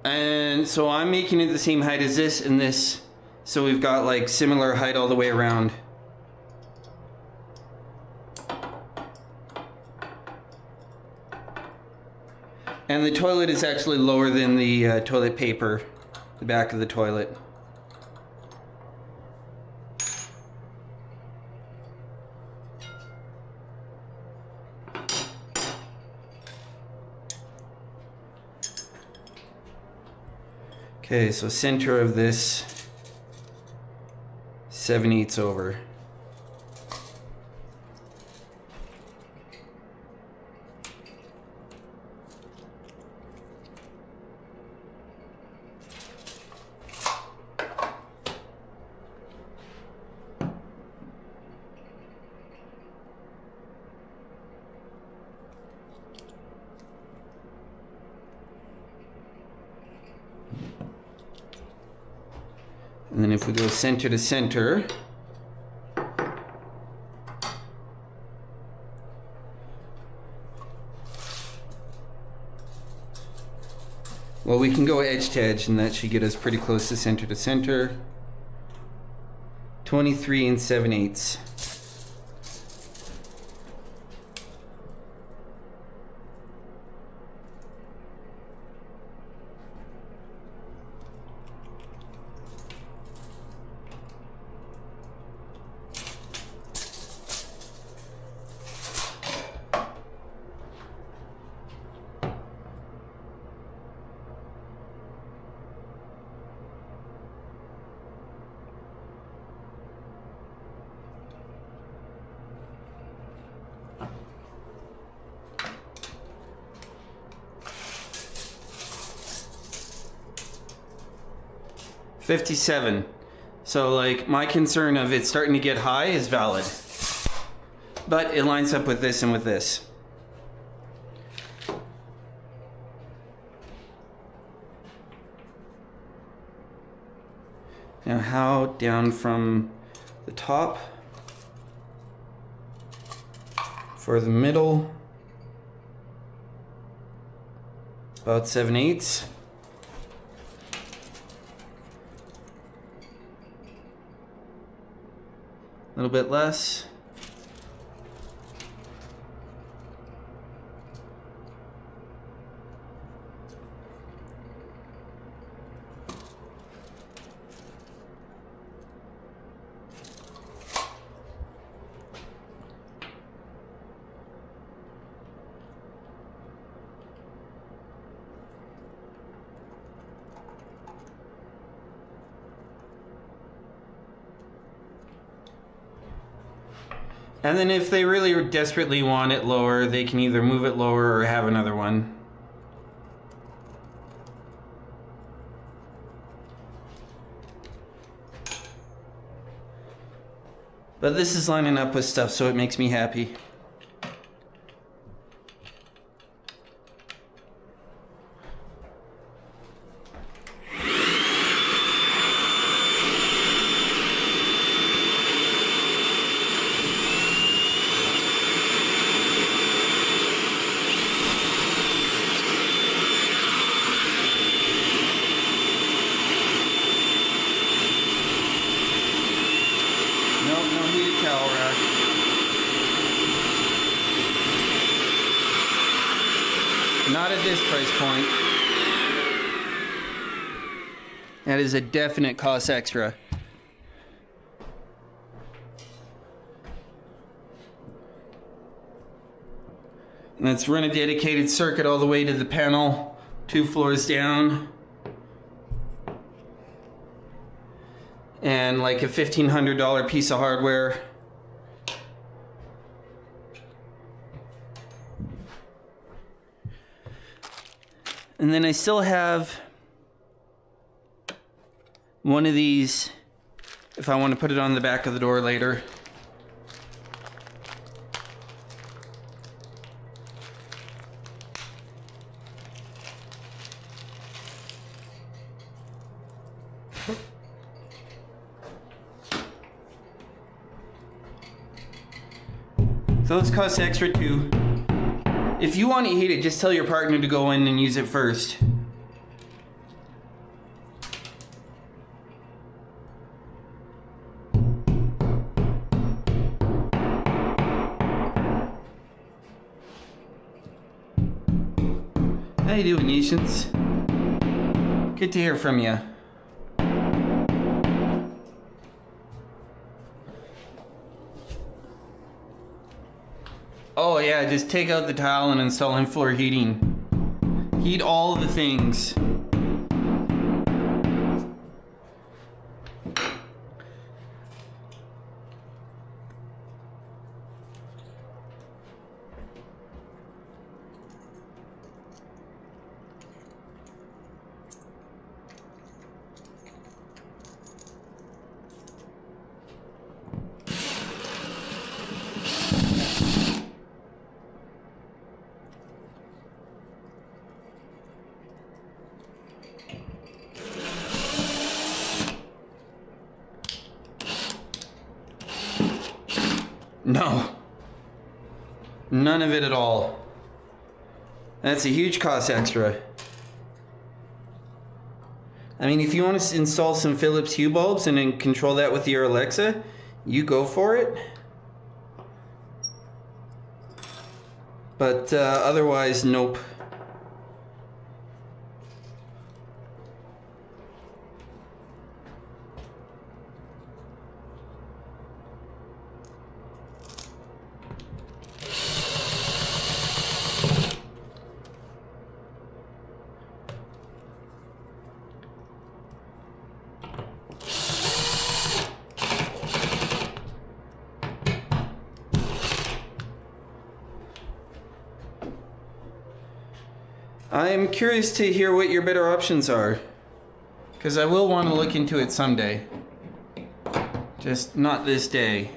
And so I'm making it the same height as this and this. So we've got like similar height all the way around. And the toilet is actually lower than the toilet paper, the back of the toilet. Okay, so center of this 7/8 over. And then if we go center to center, well, we can go edge to edge, and that should get us pretty close to center. 23 7/8. $57. So like my concern of it starting to get high is valid. But it lines up with this and with this. Now how down from the top for the middle? About 7/8. A little bit less. And then if they really desperately want it lower, they can either move it lower or have another one. But this is lining up with stuff, so it makes me happy. Not at this price point. That is a definite cost extra. And let's run a dedicated circuit all the way to the panel, 2 floors down. And like a $1,500 piece of hardware. And then I still have one of these if I want to put it on the back of the door later. So those cost extra too. If you want to heat it, just tell your partner to go in and use it first. How you doing, nations? Good to hear from you. Oh yeah, just take out the tile and install in-floor heating. Heat all the things. No. None of it at all. That's a huge cost extra. I mean, if you want to install some Philips Hue bulbs and then control that with your Alexa, you go for it. But otherwise, nope. I'm curious to hear what your better options are, because I will want to look into it someday. Just not this day.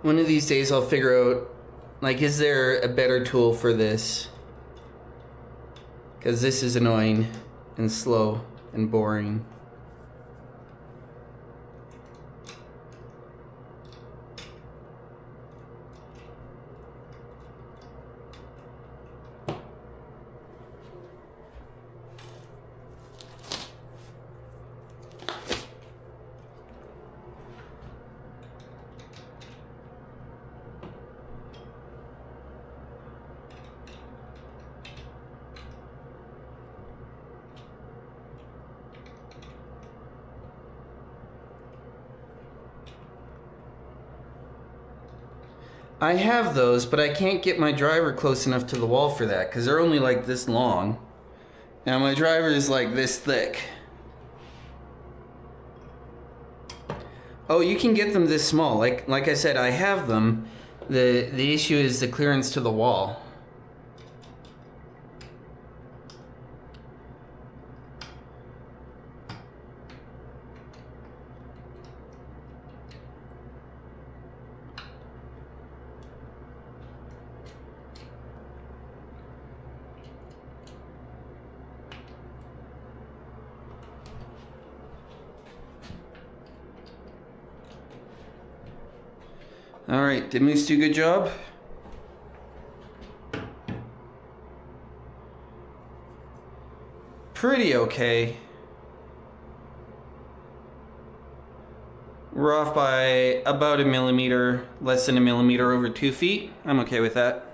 One of these days I'll figure out, like, is there a better tool for this? because this is annoying and slow and boring. I have those, but I can't get my driver close enough to the wall for that because they're only like this long. Now my driver is like this thick. Oh, you can get them this small. Like I said, I have them. The issue is the clearance to the wall. All right, did Moose do a good job? Pretty okay. We're off by about a millimeter, less than a millimeter over 2 feet. I'm okay with that.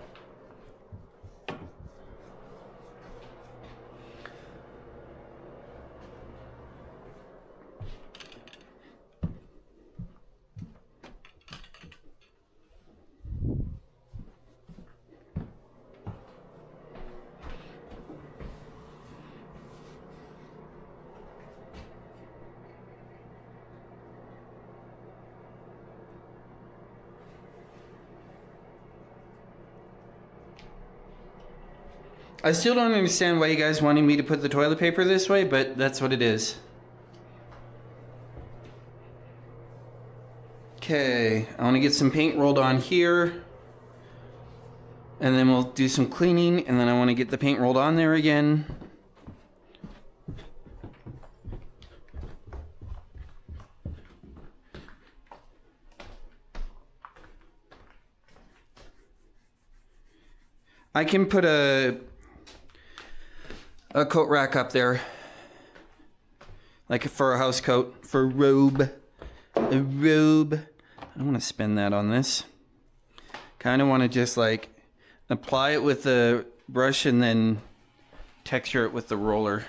I still don't understand why you guys wanted me to put the toilet paper this way, but that's what it is. Okay, I want to get some paint rolled on here. And then we'll do some cleaning, and then I want to get the paint rolled on there again. I can put a coat rack up there, like for a house coat, for a robe. I don't want to spin that on this. Kind of want to just like apply it with the brush and then texture it with the roller.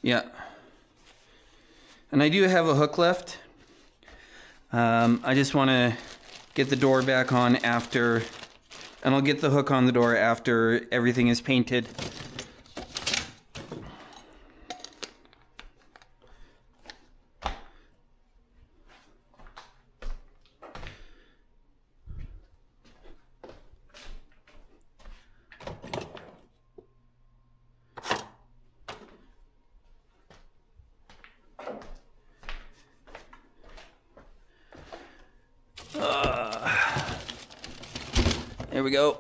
Yeah. And I do have a hook left. I just want to get the door back on after, and I'll get the hook on the door after everything is painted. There we go.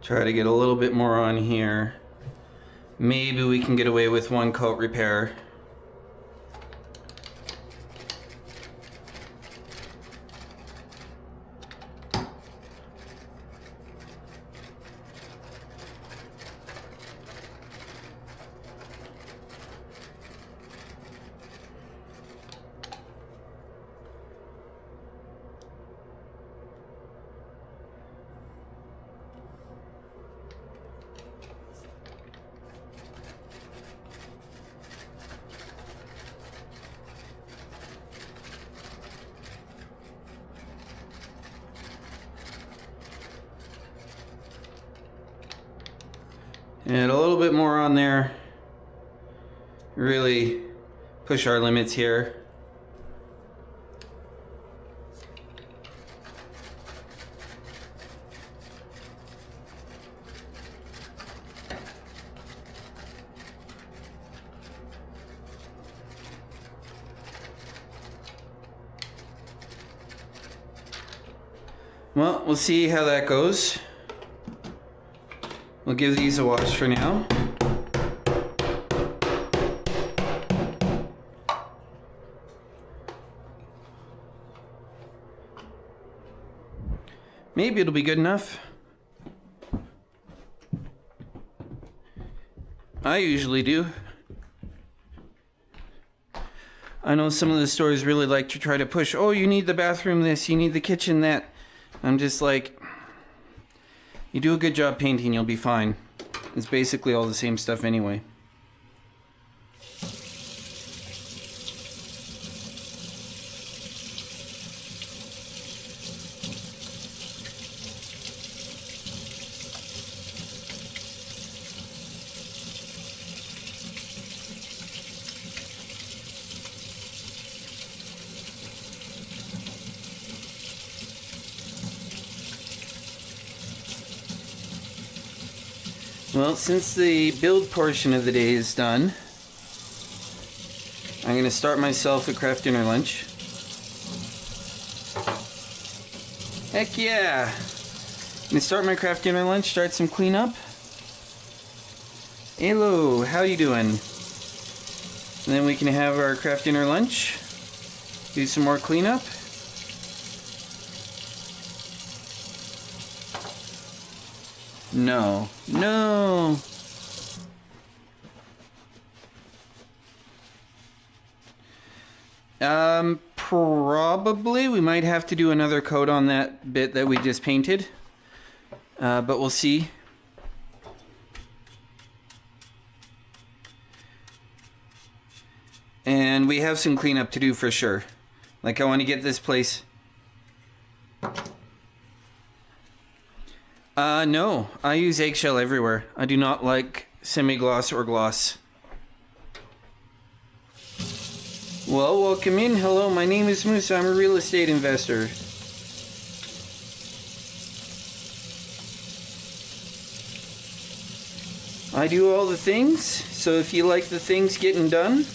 Try to get a little bit more on here. maybe we can get away with one coat repair. And a little bit more on there. Really push our limits here. Well, we'll see how that goes. We'll give these a wash for now. Maybe it'll be good enough. I usually do. I know some of the stores really like to try to push, oh, you need the bathroom this, you need the kitchen that. I'm just like, you do a good job painting, you'll be fine. It's basically all the same stuff anyway. Well, since the build portion of the day is done, I'm going to start myself a craft dinner lunch. Heck yeah! I'm going to start my craft dinner lunch, start some cleanup. Hello, how you doing? And then we can have our craft dinner lunch, do some more cleanup. No. No! Probably. We might have to do another coat on that bit that we just painted. But we'll see. And we have some cleanup to do for sure. Like, I want to get this place... No. I use eggshell everywhere. I do not like semi-gloss or gloss. Well, welcome in. Hello, my name is Moose. I'm a real estate investor. I do all the things, so if you like the things getting done,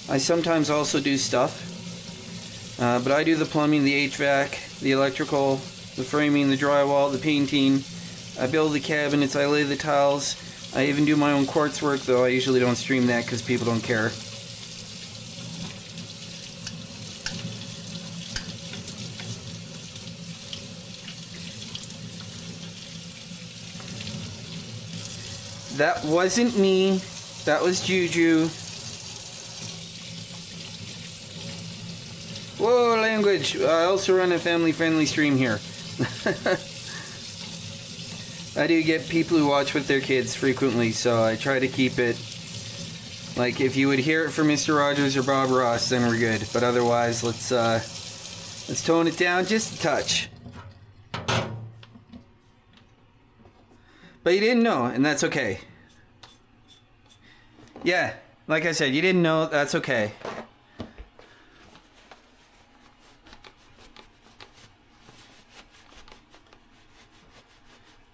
I sometimes also do stuff. But I do the plumbing, the HVAC, the electrical, the framing, the drywall, the painting. I build the cabinets, I lay the tiles. I even do my own quartz work, though I usually don't stream that because people don't care. That wasn't me. That was Juju. Whoa, language. I also run a family-friendly stream here. I do get people who watch with their kids frequently, so I try to keep it... Like, if you would hear it from Mr. Rogers or Bob Ross, then we're good. But otherwise, let's tone it down just a touch. But you didn't know, and that's okay. Yeah, like I said, you didn't know, that's okay.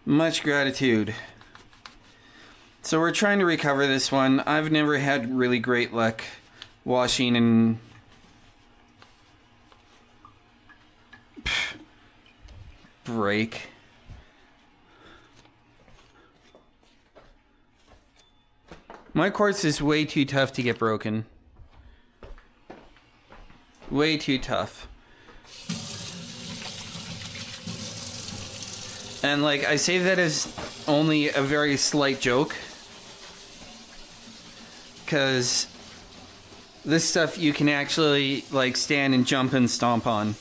Much gratitude. So we're trying to recover this one. I've never had really great luck washing and... break. My quartz is way too tough to get broken. Way too tough. And like, I say that as only a very slight joke, because this stuff you can actually like stand and jump and stomp on.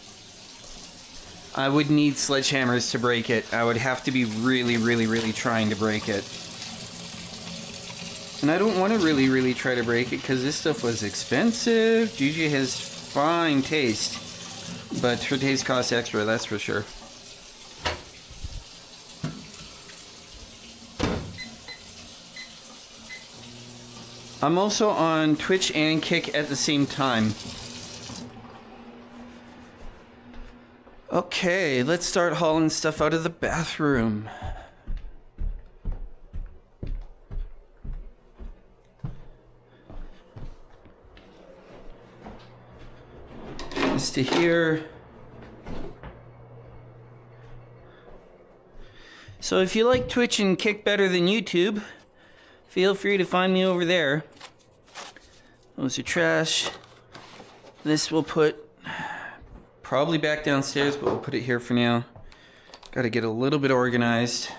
I would need sledgehammers to break it. I would have to be really, really, really trying to break it. And I don't want to really, really try to break it because this stuff was expensive. Gigi has fine taste, but her taste costs extra, that's for sure. I'm also on Twitch and Kick at the same time. Okay, let's start hauling stuff out of the bathroom. This to here. So if you like Twitch and Kick better than YouTube, feel free to find me over there. Those are trash. This we'll put probably back downstairs, but we'll put it here for now. Got to get a little bit organized.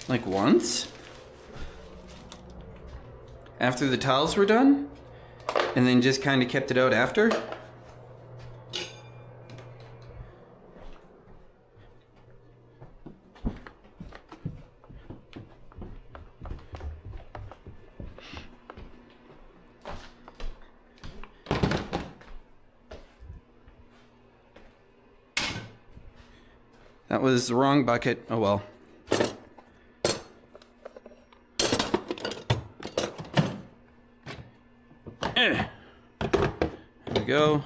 Like once? After the tiles were done? And then just kind of kept it out after? That was the wrong bucket. Oh well. There we go.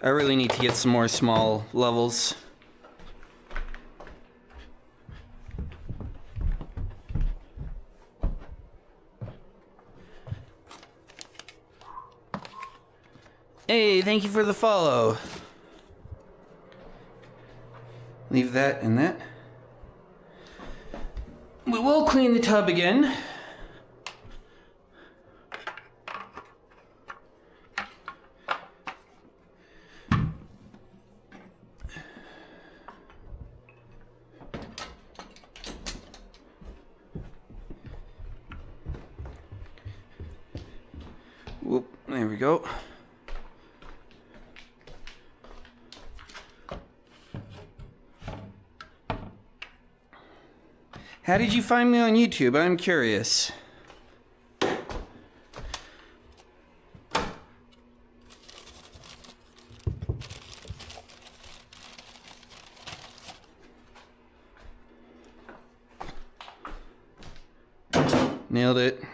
I really need to get some more small levels. Hey, thank you for the follow. Leave that and that. We will clean the tub again. Whoop, there we go. How did you find me on YouTube? I'm curious. Nailed it.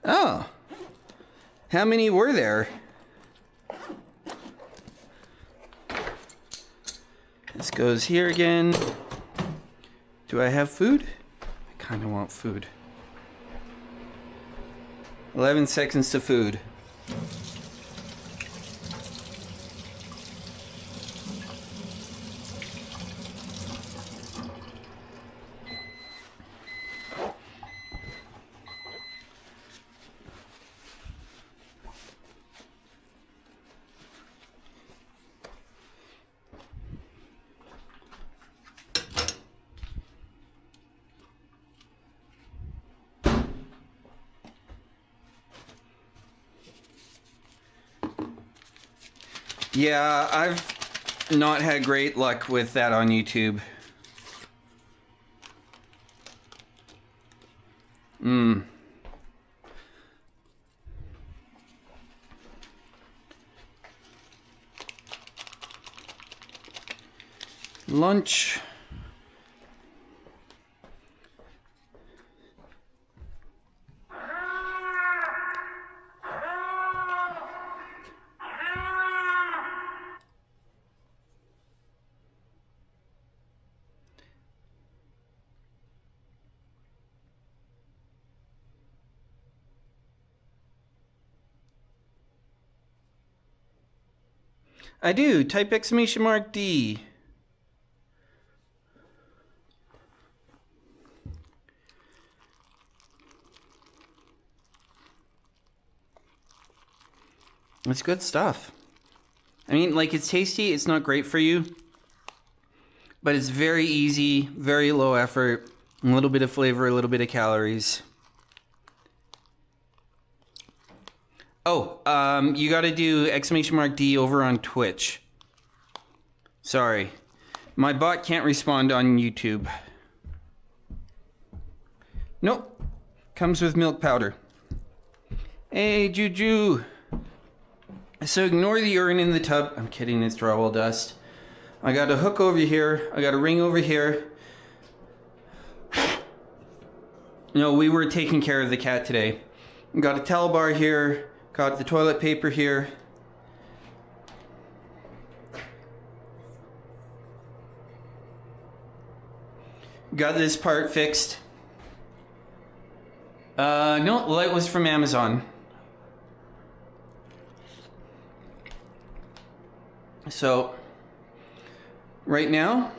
Oh, how many were there? This goes here again. Do I have food? I kind of want food. 11 seconds to food. Yeah, I've not had great luck with that on YouTube. Lunch. I do. Type !D. It's good stuff. I mean, like, it's tasty. It's not great for you. But it's very easy, very low effort. A little bit of flavor, a little bit of calories. Oh, you gotta do !D over on Twitch. Sorry. My bot can't respond on YouTube. Nope. Comes with milk powder. Hey, Juju. So ignore the urine in the tub. I'm kidding, it's drywall dust. I got a hook over here. I got a ring over here. No, we were taking care of the cat today. Got a towel bar here. Got the toilet paper here. Got this part fixed. No, the light was from Amazon. So, right now,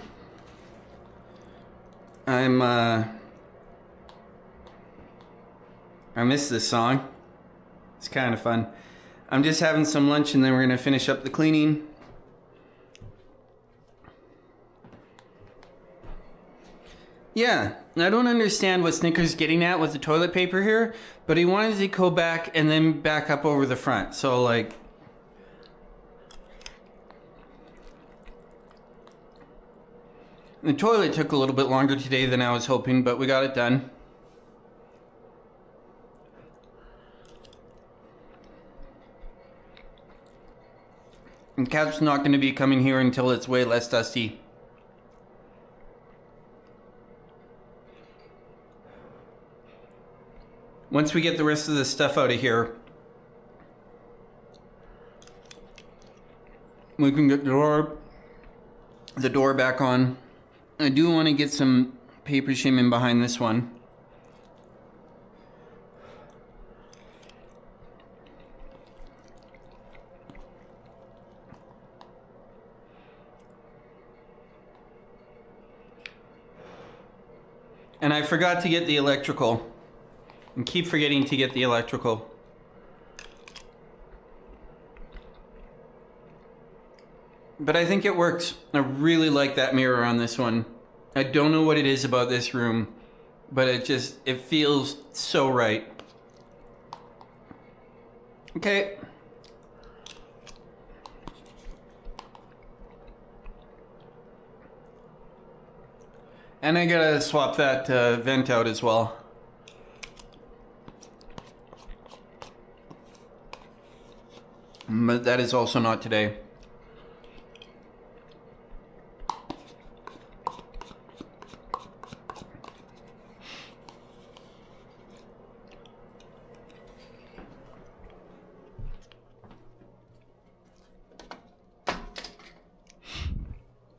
I miss this song. It's kind of fun. I'm just having some lunch and then we're gonna finish up the cleaning. Yeah, I don't understand what Snicker's getting at with the toilet paper here, but he wanted to go back and then back up over the front. So like, the toilet took a little bit longer today than I was hoping, but we got it done. And cat's not going to be coming here until it's way less dusty. Once we get the rest of the stuff out of here, we can get the door back on. I do want to get some paper shim in behind this one. And I forgot to get the electrical. And keep forgetting to get the electrical. But I think it works. I really like that mirror on this one. I don't know what it is about this room, but it feels so right. Okay. And I gotta swap that vent out as well. But that is also not today.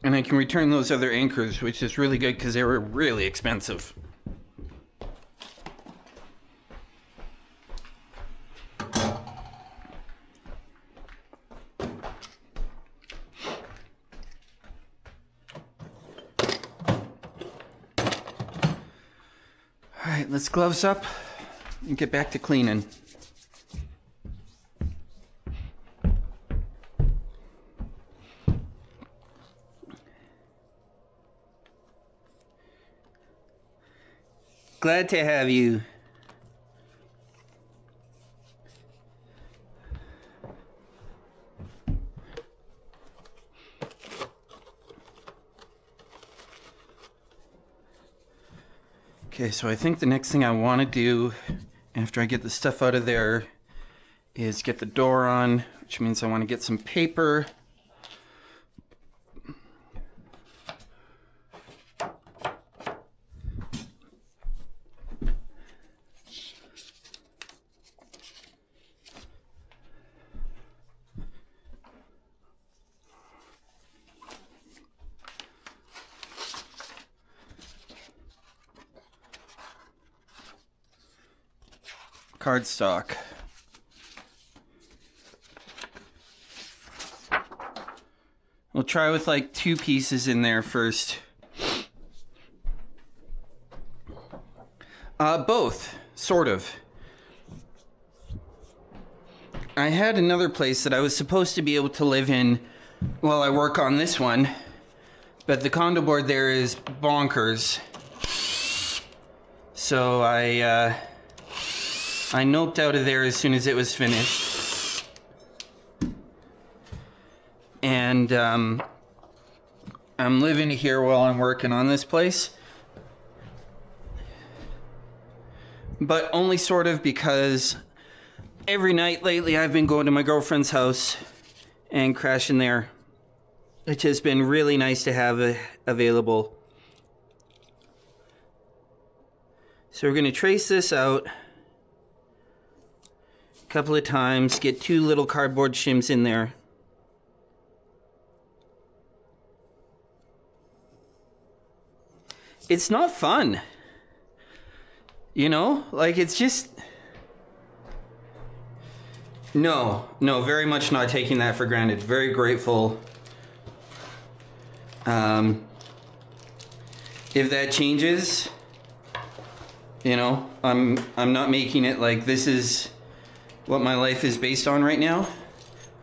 And I can return those other anchors, which is really good because they were really expensive. Alright, let's gloves up and get back to cleaning. Glad to have you. Okay, so I think the next thing I want to do after I get the stuff out of there is get the door on, which means I want to get some paper. Cardstock. We'll try with like 2 pieces in there first. Both, sort of. I had another place that I was supposed to be able to live in while I work on this one, but the condo board there is bonkers. So I noped out of there as soon as it was finished. And I'm living here while I'm working on this place. But only sort of, because every night lately I've been going to my girlfriend's house and crashing there. It's just been really nice to have available. So we're going to trace this out a couple of times, get 2 little cardboard shims in there. It's not fun. You know, like it's just... No, very much not taking that for granted. Very grateful. If that changes, you know, I'm not making it like this is what my life is based on right now.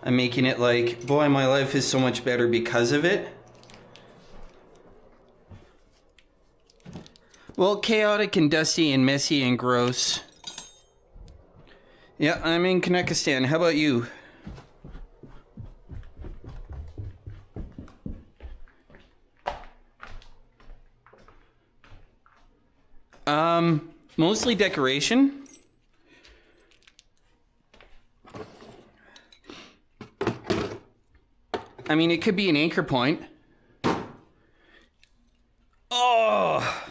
I'm making it like, boy, my life is so much better because of it. Well, chaotic and dusty and messy and gross. Yeah, I'm in Kanekistan. How about you? Mostly decoration. I mean, it could be an anchor point. Oh!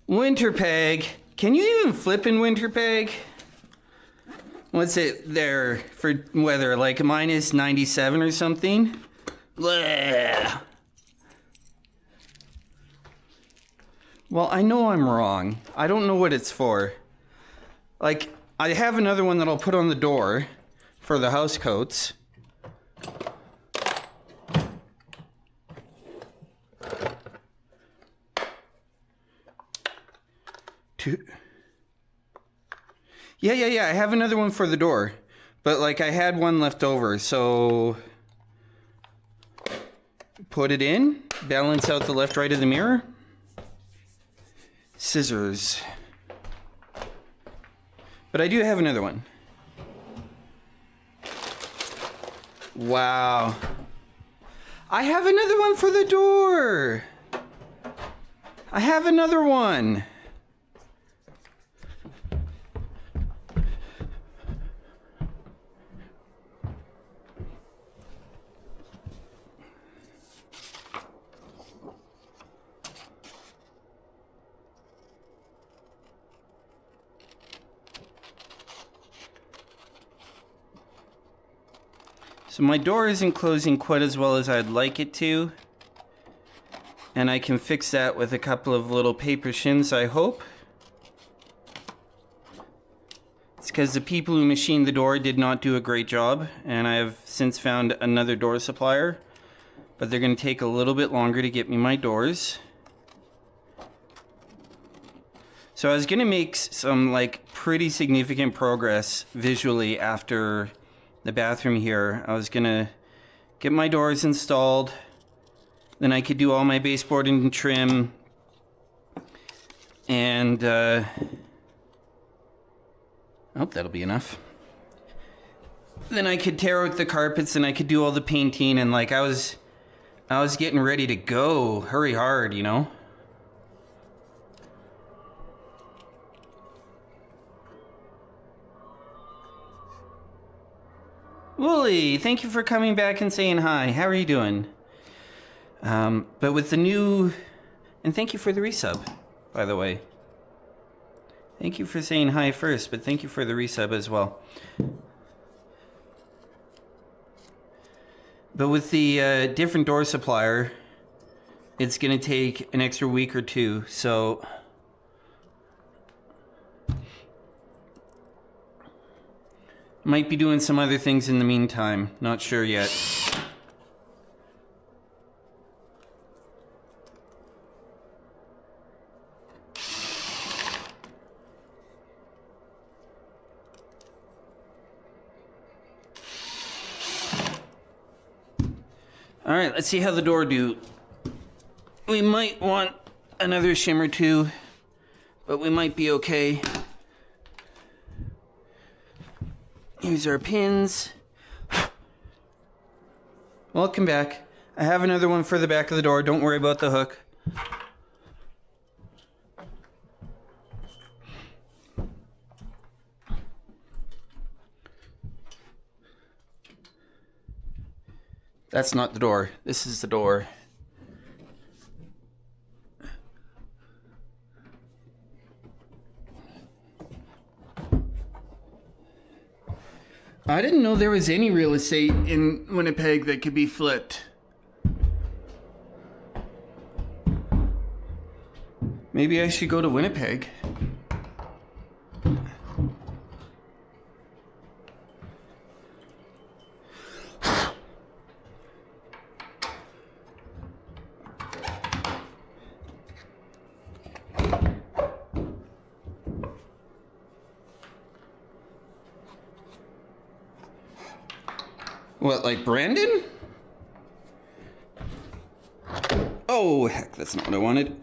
Winter peg. Can you even flip in winter peg? What's it there for weather? Like minus 97 or something? Blech. Well, I know I'm wrong. I don't know what it's for. Like, I have another one that I'll put on the door for the house coats. Yeah, I have another one for the door. But, like, I had one left over, so... Put it in. Balance out the left, right of the mirror. Scissors. But I do have another one. Wow. I have another one for the door. I have another one. So my door isn't closing quite as well as I'd like it to. And I can fix that with a couple of little paper shims, I hope. It's because the people who machined the door did not do a great job, and I have since found another door supplier. But they're going to take a little bit longer to get me my doors. So I was going to make some like pretty significant progress visually after the bathroom here. I was gonna get my doors installed, then I could do all my baseboard and trim, and I hope that'll be enough. Then I could tear out the carpets and I could do all the painting, and like I was getting ready to go. Hurry hard, you know? Wooly, thank you for coming back and saying hi. How are you doing? But with the new... And thank you for the resub, by the way. Thank you for saying hi first, but thank you for the resub as well. But with the different door supplier, it's going to take an extra week or two, so... Might be doing some other things in the meantime. Not sure yet. All right, let's see how the door do. We might want another shim or two, but we might be okay. Here's our pins. Welcome back. I have another one for the back of the door. Don't worry about the hook. That's not the door. This is the door. I didn't know there was any real estate in Winnipeg that could be flipped. Maybe I should go to Winnipeg. What, like Brandon? Oh, heck, that's not what I wanted.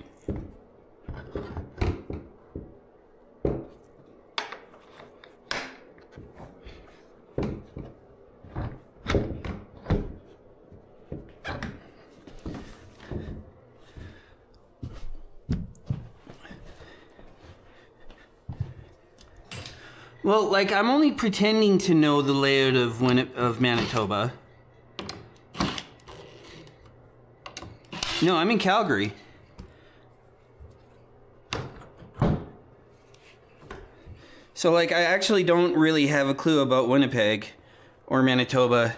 Well, like, I'm only pretending to know the layout of Manitoba. No, I'm in Calgary. So, like, I actually don't really have a clue about Winnipeg or Manitoba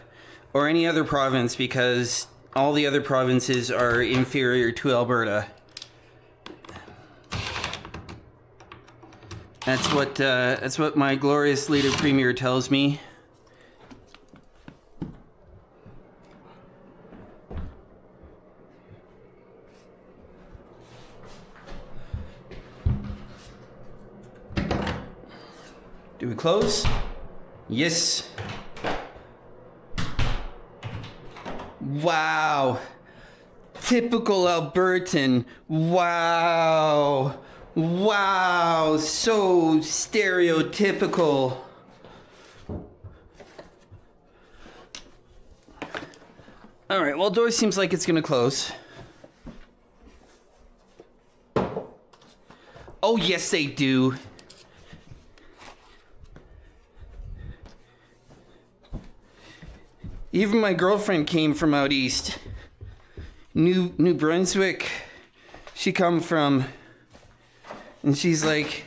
or any other province because all the other provinces are inferior to Alberta. That's what my glorious leader premier tells me. Do we close? Yes. Wow. Typical Albertan. Wow. Wow, so stereotypical. All right, well, door seems like it's gonna close. Oh, yes, they do. Even my girlfriend came from out east. New Brunswick. She come from... And she's like,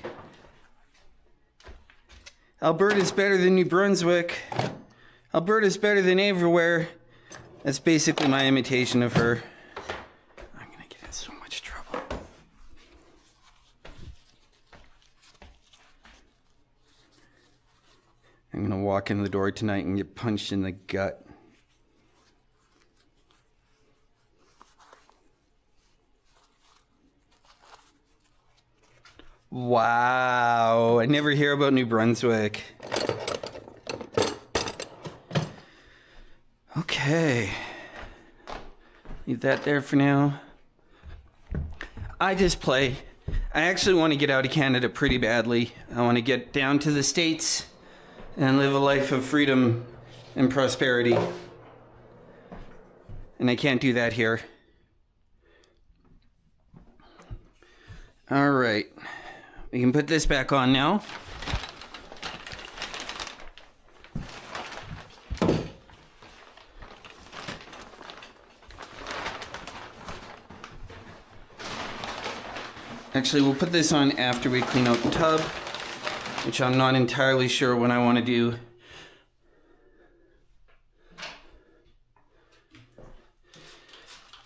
Alberta's better than New Brunswick. Alberta's better than everywhere. That's basically my imitation of her. I'm gonna get in so much trouble. I'm gonna walk in the door tonight and get punched in the gut. Wow, I never hear about New Brunswick. Okay. Leave that there for now. I just play. I actually want to get out of Canada pretty badly. I want to get down to the States and live a life of freedom and prosperity. And I can't do that here. All right. We can put this back on now. Actually, we'll put this on after we clean out the tub, which I'm not entirely sure what I want to do.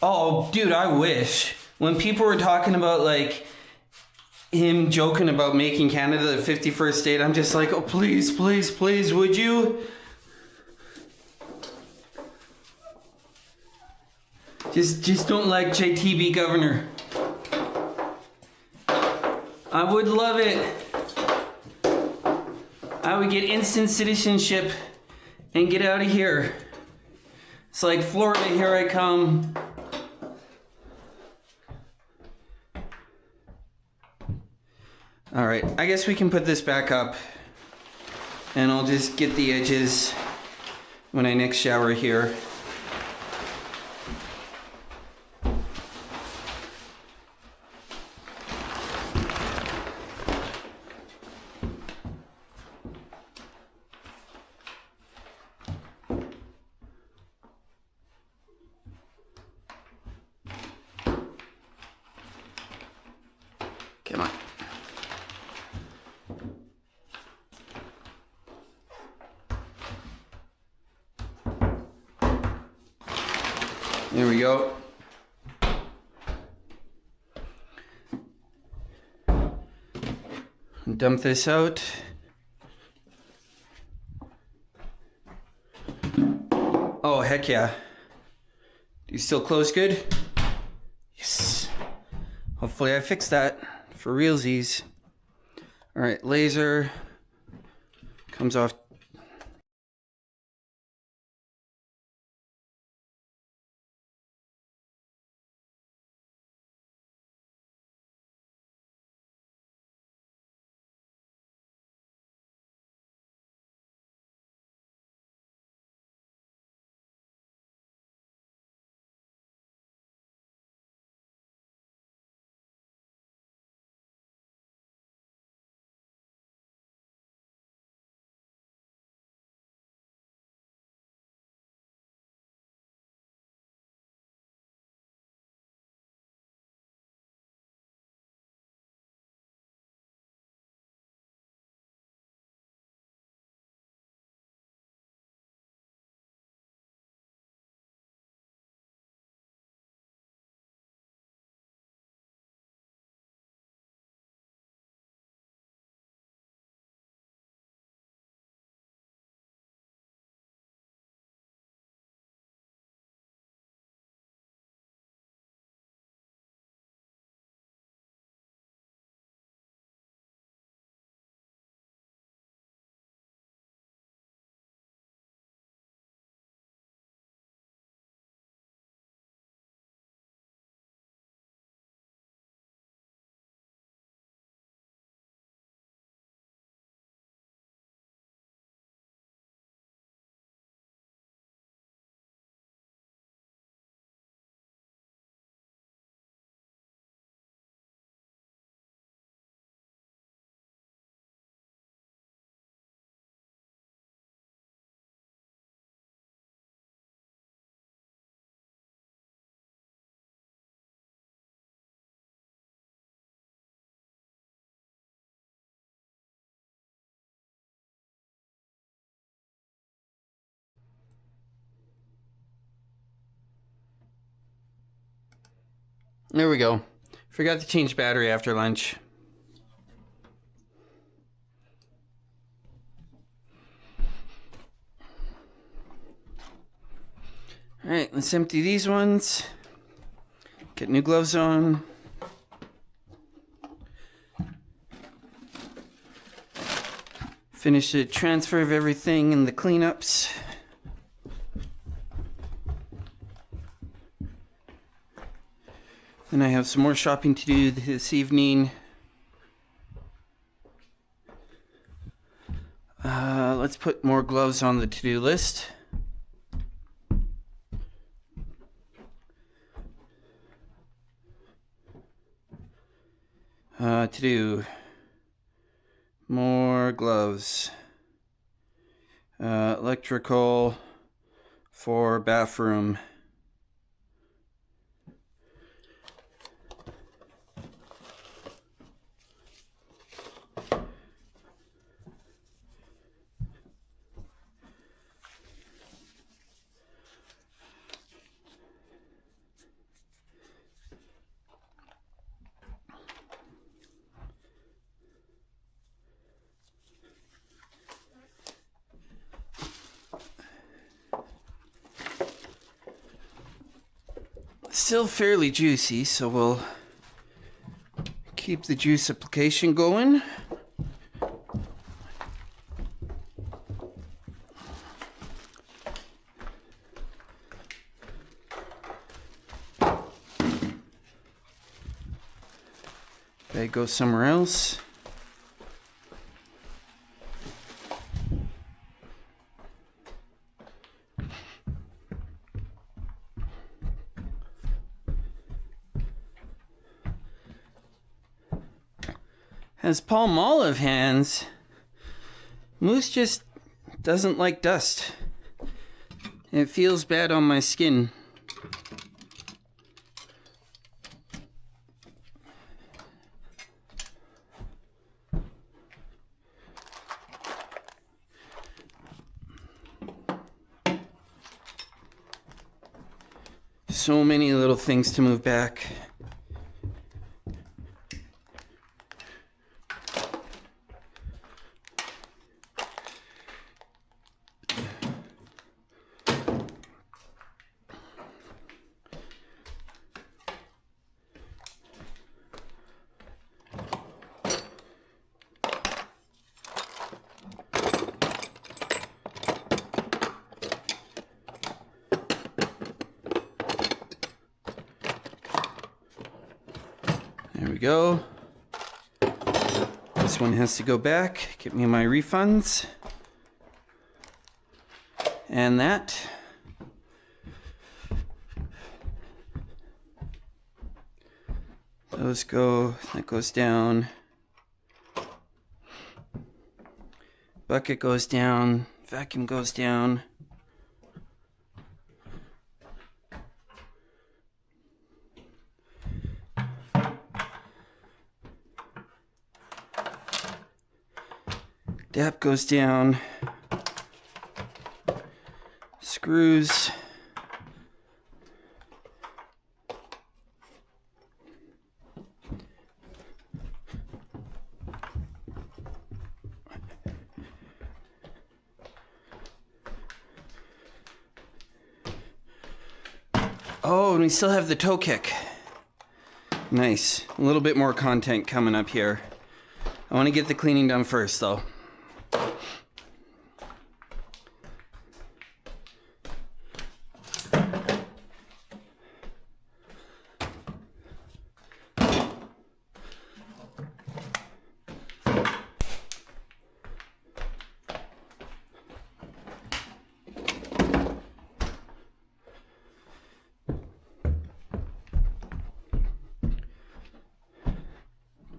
Oh, dude, I wish. When people were talking about, like, him joking about making Canada the 51st state, I'm just like, oh, please, please, please, would you? Just don't let JT be governor. I would love it. I would get instant citizenship and get out of here. It's like Florida, here I come. All right, I guess we can put this back up, and I'll just get the edges when I next shower here. Come on. There we go. Dump this out. Oh, heck yeah. Do you still close good? Yes. Hopefully I fixed that for realsies. All right, laser comes off. There we go. Forgot to change battery after lunch. All right, let's empty these ones. Get new gloves on. Finish the transfer of everything and the cleanups. Then I have some more shopping to do this evening. Let's put more gloves on the to-do list. To do more gloves. Electrical for bathroom. Still fairly juicy, so we'll keep the juice application going. They go somewhere else. Has Palmolive hands. Moose just doesn't like dust. It feels bad on my skin. So many little things to move back. There we go. This one has to go back. Get me my refunds. And that. Those go, that goes down. Bucket goes down. Vacuum goes down. Dap goes down. Screws. Oh, and we still have the toe kick. Nice. A little bit more content coming up here. I want to get the cleaning done first, though.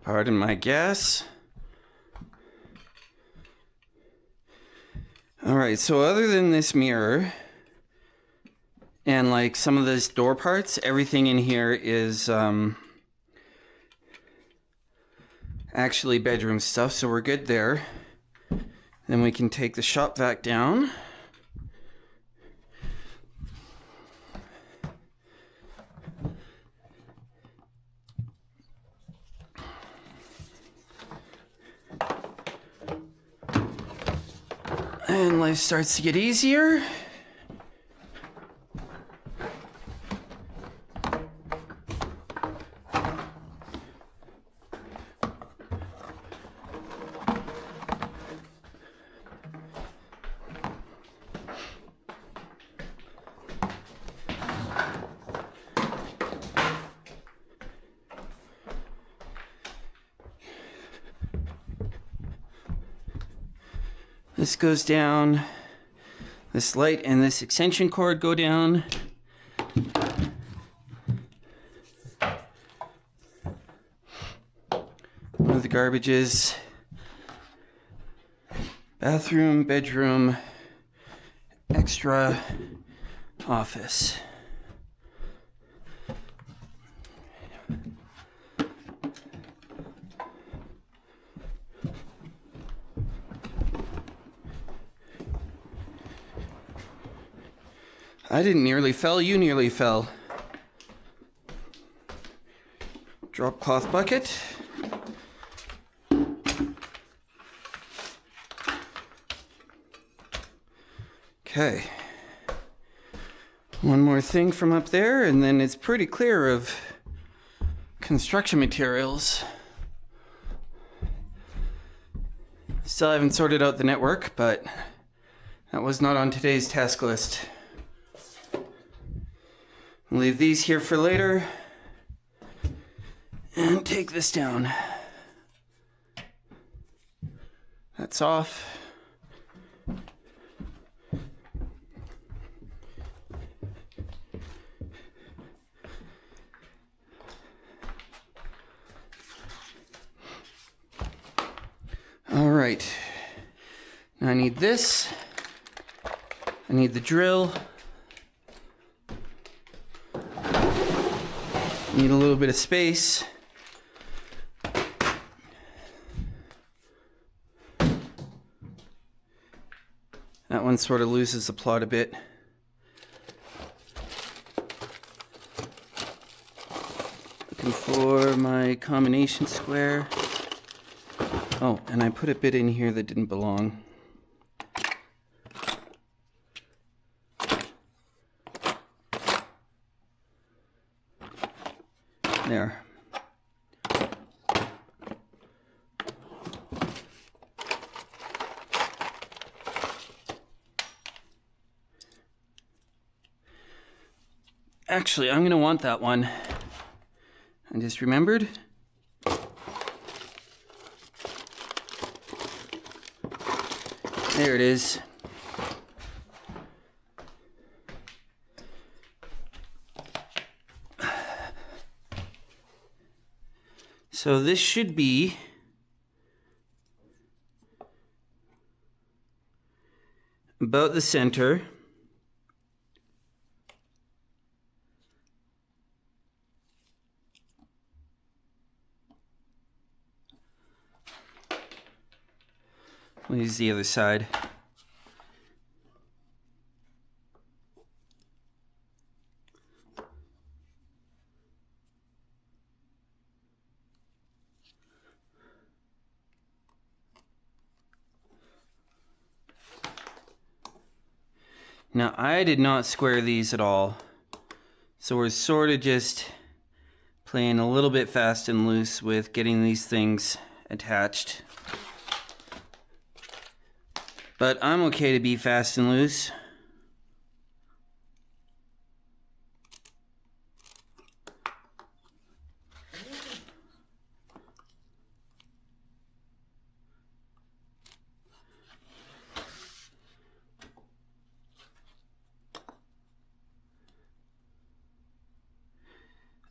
Pardon my gas. Alright, so other than this mirror and like some of those door parts, everything in here is actually bedroom stuff, so we're good there. Then we can take the shop vac down. And life starts to get easier. This goes down. This light and this extension cord go down. One of the garbages. Bathroom, bedroom, extra office. I didn't nearly fell, you nearly fell. Drop cloth bucket. Okay. One more thing from up there, and then it's pretty clear of construction materials. Still haven't sorted out the network, but that was not on today's task list. Leave these here for later and take this down. That's off. All right. Now I need this. I need the drill. Need a little bit of space. That one sort of loses the plot a bit. Looking for my combination square. Oh, and I put a bit in here that didn't belong. There. Actually, I'm going to want that one. I just remembered. There it is. So this should be about the center. We'll use the other side. Now, I did not square these at all, so we're sort of just playing a little bit fast and loose with getting these things attached. But I'm okay to be fast and loose.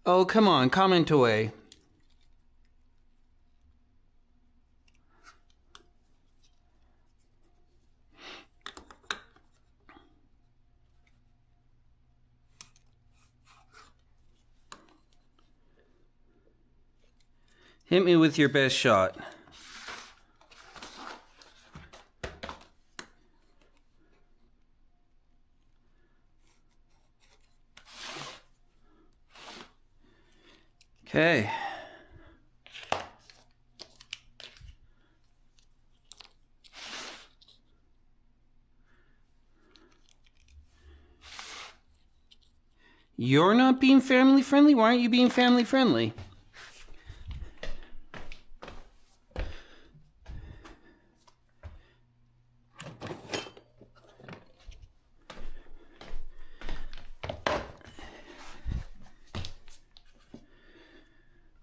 Oh, come on, comment away. Hit me with your best shot. Okay. You're not being family friendly? Why aren't you being family friendly?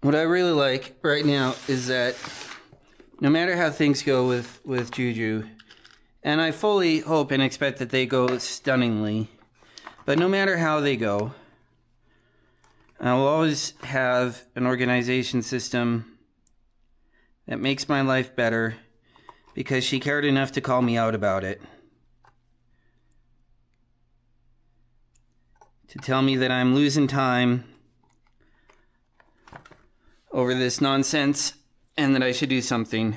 What I really like right now is that no matter how things go with Juju, and I fully hope and expect that they go stunningly, but no matter how they go, I will always have an organization system that makes my life better because she cared enough to call me out about it. To tell me that I'm losing time over this nonsense and that I should do something.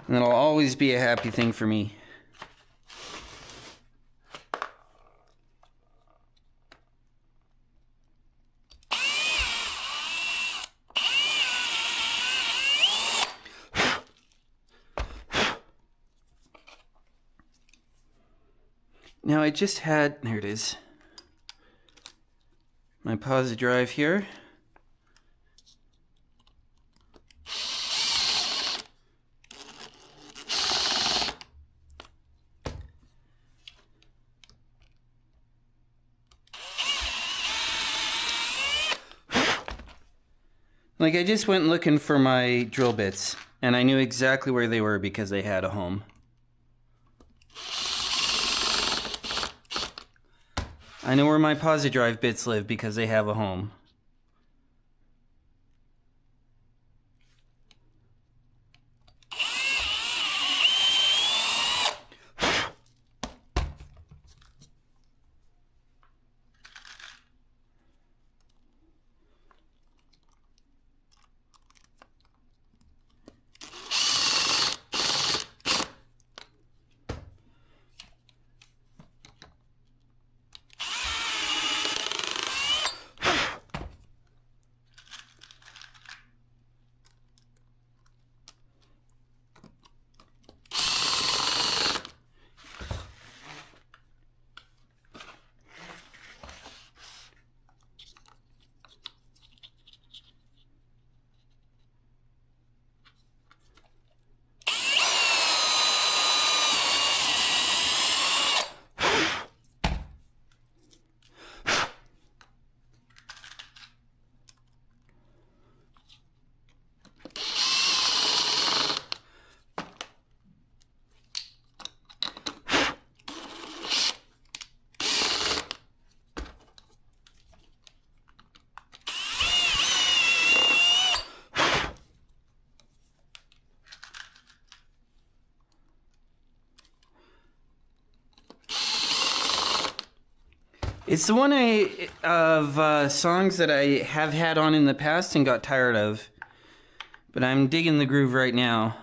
And that'll always be a happy thing for me. Now I just had, there it is, my positive drive here. Like, I just went looking for my drill bits, and I knew exactly where they were because they had a home. I know where my Posi-Drive bits live because they have a home. It's the one of songs that I have had on in the past and got tired of. But I'm digging the groove right now.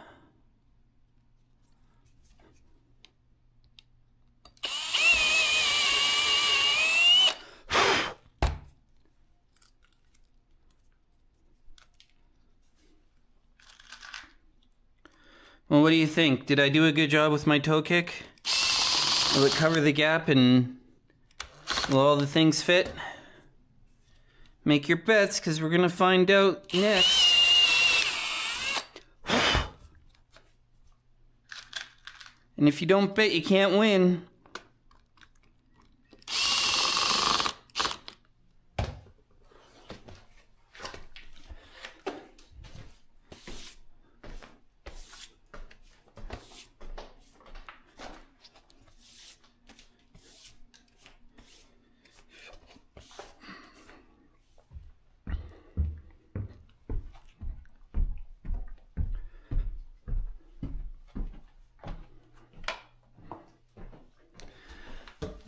Well, what do you think? Did I do a good job with my toe kick? Will it cover the gap and will all the things fit? Make your bets, because we're going to find out next. And if you don't bet, you can't win.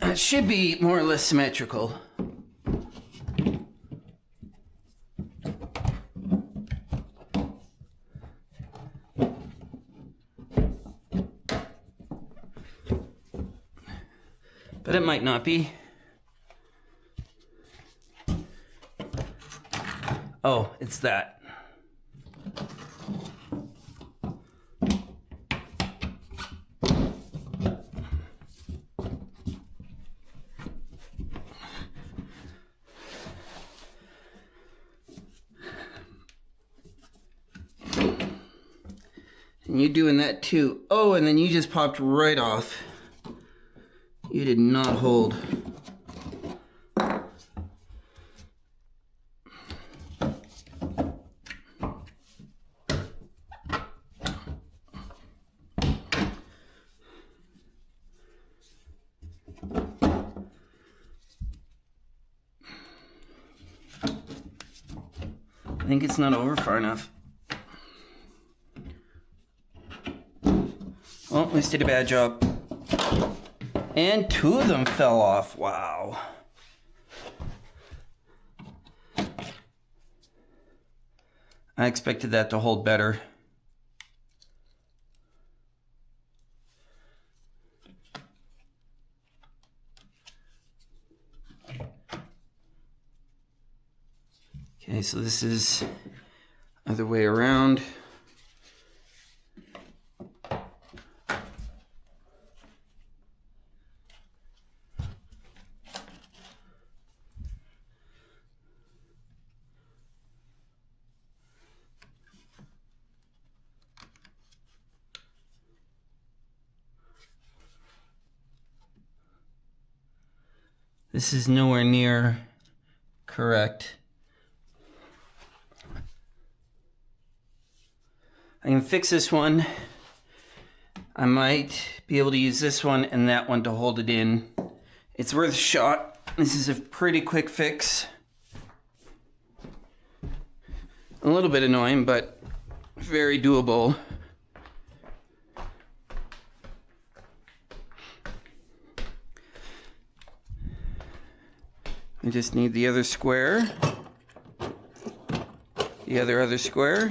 It should be more or less symmetrical. But it might not be. Oh, it's that. And you doing that too. Oh, and then you just popped right off. You did not hold. I think it's not over far enough. Well, at least did a bad job. And two of them fell off. Wow. I expected that to hold better. Okay, so this is other way around. This is nowhere near correct. I can fix this one. I might be able to use this one and that one to hold it in. It's worth a shot. This is a pretty quick fix. A little bit annoying, but very doable. I just need the other square. The other square.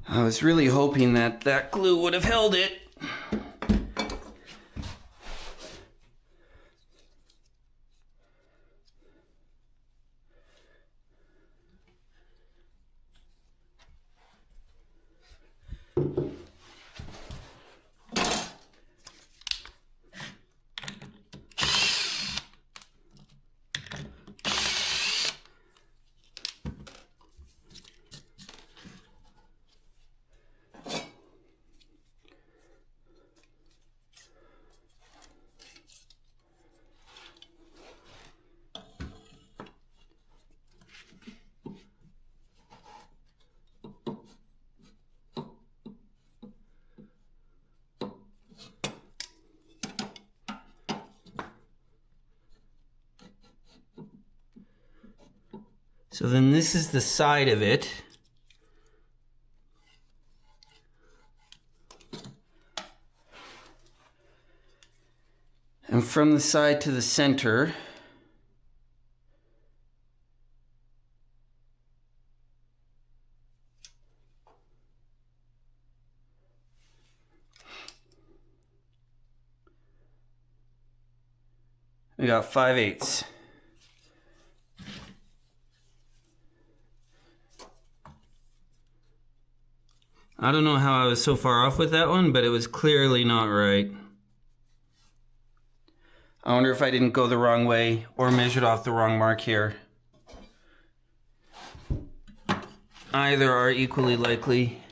I was really hoping that that glue would have held it. So then this is the side of it. And from the side to the center, we got 5/8. I don't know how I was so far off with that one, but it was clearly not right. I wonder if I didn't go the wrong way or measured off the wrong mark here. Either are equally likely.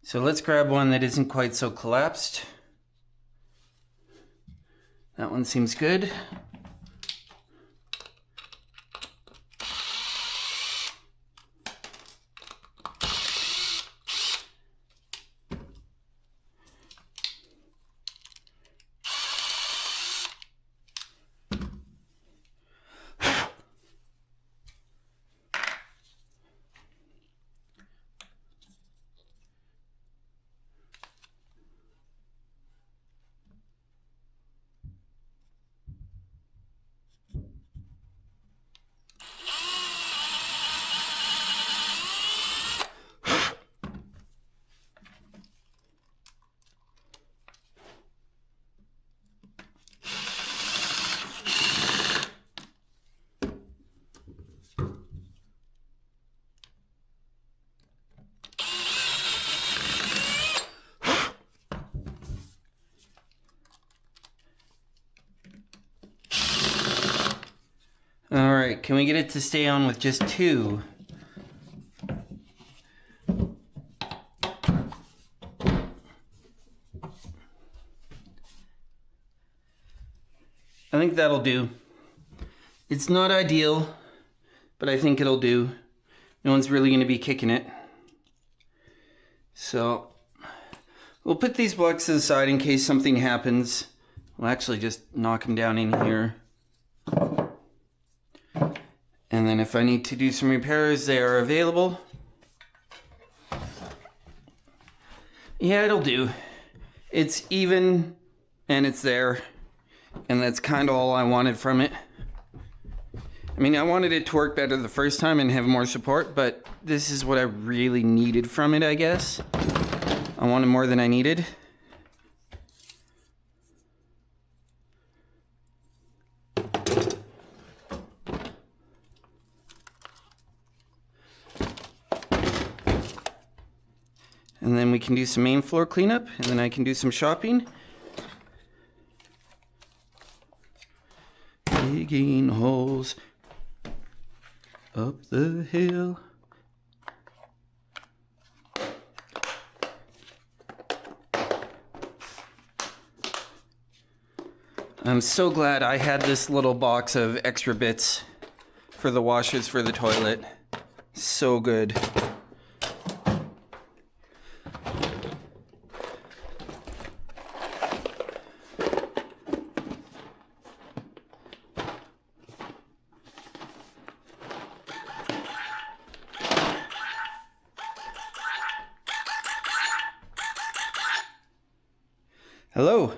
So let's grab one that isn't quite so collapsed. That one seems good. All right, can we get it to stay on with just 2? I think that'll do. It's not ideal, but I think it'll do. No one's really going to be kicking it. So we'll put these blocks to the side in case something happens. We'll actually just knock them down in here. And then if I need to do some repairs, they are available. Yeah, it'll do. It's even and it's there. And that's kind of all I wanted from it. I mean, I wanted it to work better the first time and have more support, but this is what I really needed from it, I guess. I wanted more than I needed. And then we can do some main floor cleanup, and then I can do some shopping. Digging holes. Up the hill. I'm so glad I had this little box of extra bits for the washers for the toilet. So good. Hello.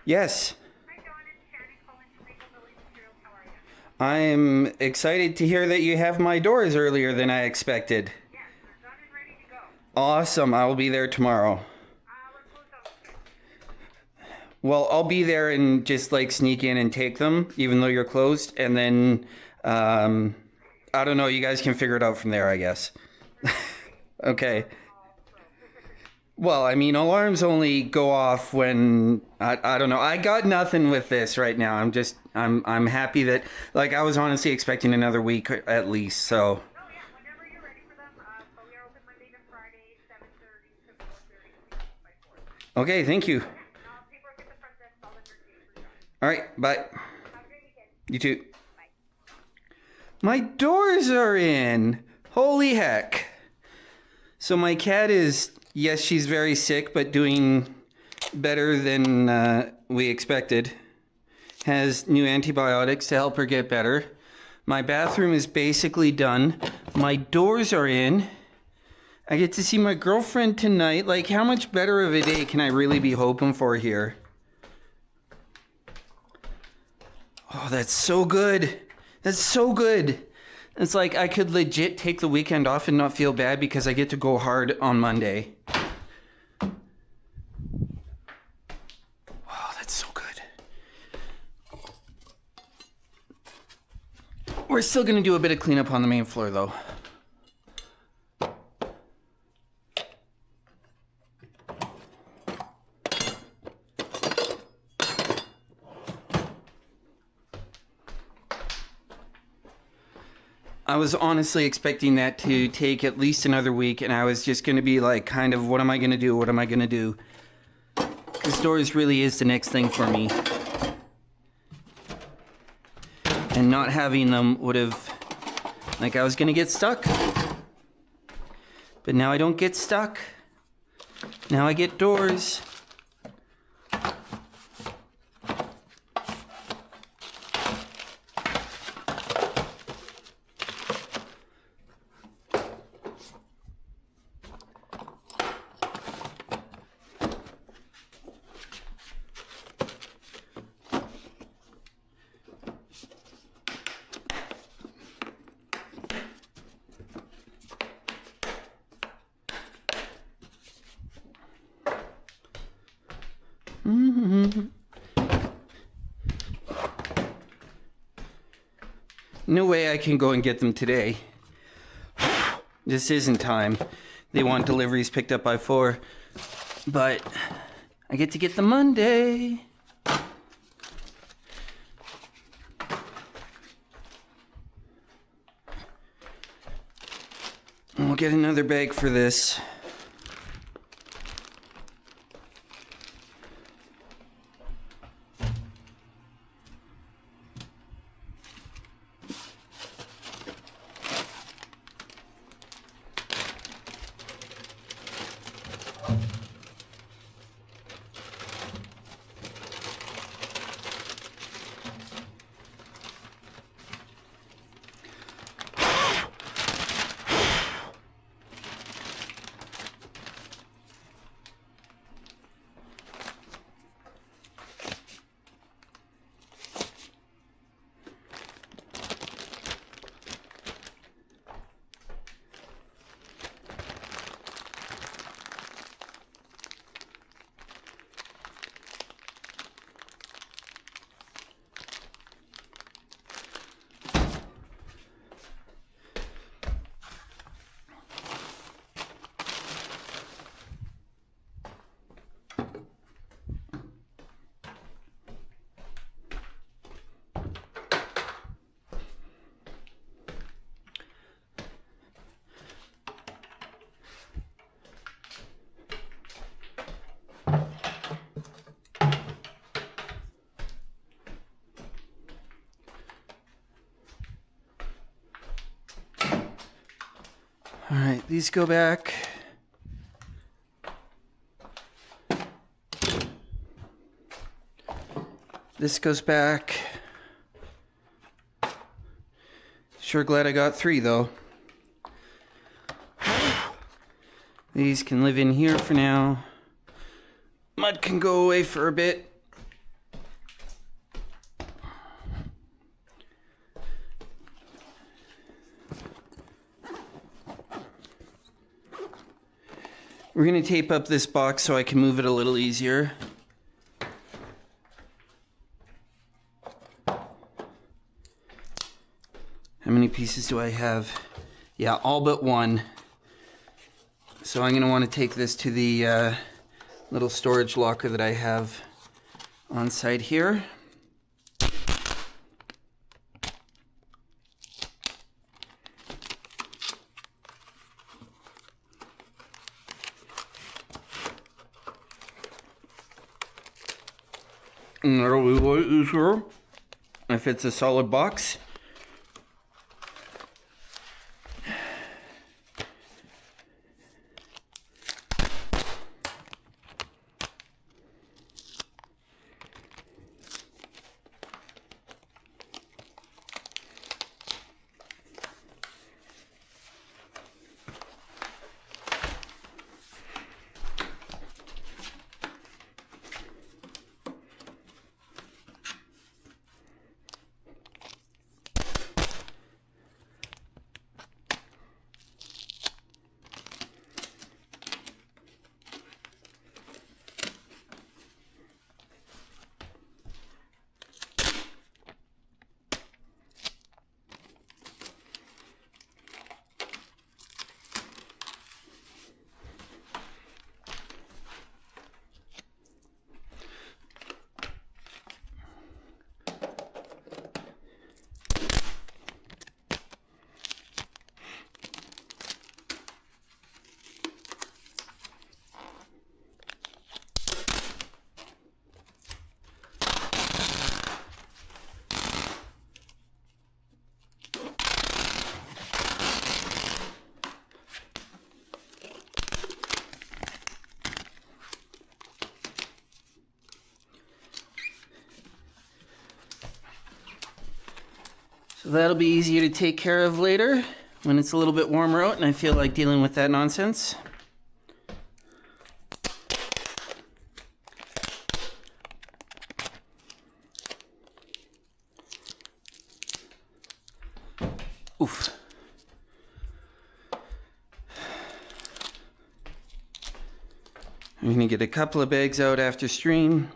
Yes. Hi, Dawn. It's Shannon calling from Renovation Materials. How are you? I'm excited to hear that you have my doors earlier than I expected. Yes, they're done and ready to go. Awesome. I will be there tomorrow. We're closed on Thursday. Well, I'll be there and just like sneak in and take them, even though you're closed. And then, I don't know. You guys can figure it out from there, I guess. Okay. Well, I mean, alarms only go off when I don't know. I got nothing with this right now. I'm happy that, like, I was honestly expecting another week at least. So. Oh yeah, whenever you're ready for them. But we are open Monday to Friday, 7:30 to 4:30 by 4. Okay, thank you. Paperwork at the front desk. All under date for John. All right, bye. Have a great weekend. You too. Bye. My doors are in. Holy heck. So my cat is, yes, she's very sick, but doing better than we expected. Has new antibiotics to help her get better. My bathroom is basically done. My doors are in. I get to see my girlfriend tonight. Like, how much better of a day can I really be hoping for here? Oh, that's so good. That's so good. It's like I could legit take the weekend off and not feel bad because I get to go hard on Monday. Oh, that's so good. We're still going to do a bit of cleanup on the main floor, though. I was honestly expecting that to take at least another week, and I was just going to be like, kind of, what am I going to do? What am I going to do? Because doors really is the next thing for me. And not having them would have, like, I was going to get stuck. But now I don't get stuck. Now I get doors. No way I can go and get them today. This isn't time. They want deliveries picked up by 4. But I get to get them Monday. And we'll get another bag for this. These go back. This goes back. Sure glad I got 3 though. These can live in here for now. Mud can go away for a bit. We're going to tape up this box so I can move it a little easier. How many pieces do I have? Yeah, all but 1. So I'm going to want to take this to the little storage locker that I have on site here. And that'll be a lot easier if it's a solid box. So that'll be easier to take care of later when it's a little bit warmer out and I feel like dealing with that nonsense. Oof. I'm gonna get a couple of bags out after stream.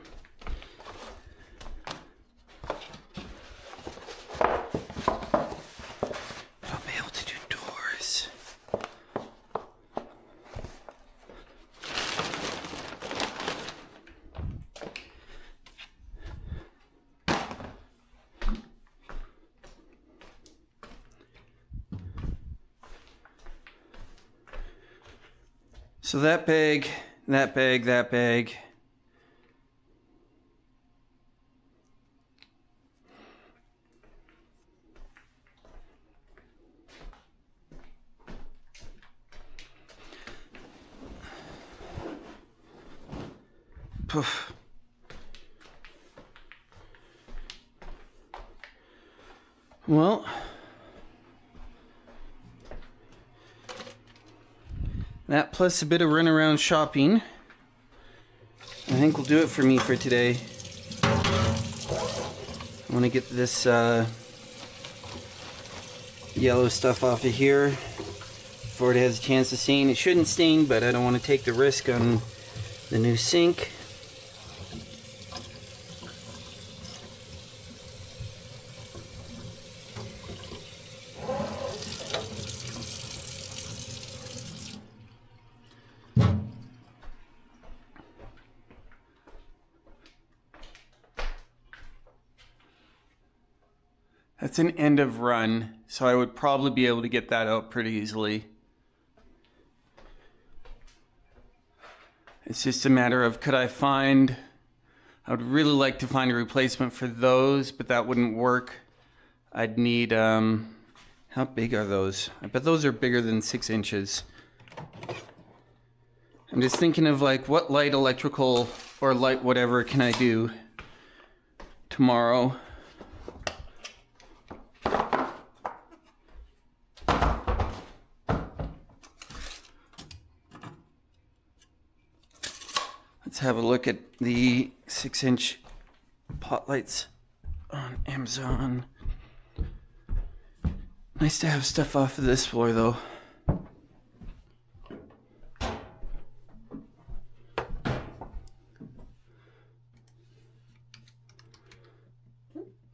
So that bag, that bag, that bag. Poof. Well, that plus a bit of run around shopping, I think will do it for me for today. I want to get this yellow stuff off of here before it has a chance of staining. It shouldn't stain, but I don't want to take the risk on the new sink. That's an end of run, so I would probably be able to get that out pretty easily. It's just a matter of I would really like to find a replacement for those, but that wouldn't work. I'd need, how big are those? I bet those are bigger than 6 inches. I'm just thinking of like what light electrical or light whatever can I do tomorrow. Let's have a look at the 6-inch pot lights on Amazon. Nice to have stuff off of this floor though.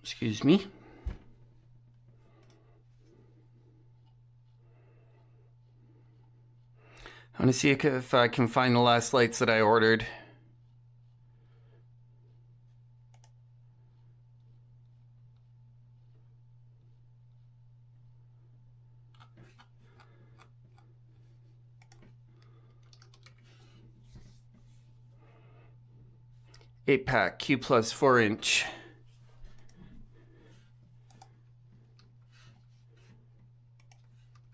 Excuse me. I want to see if I can find the last lights that I ordered. Eight-pack Q plus 4-inch.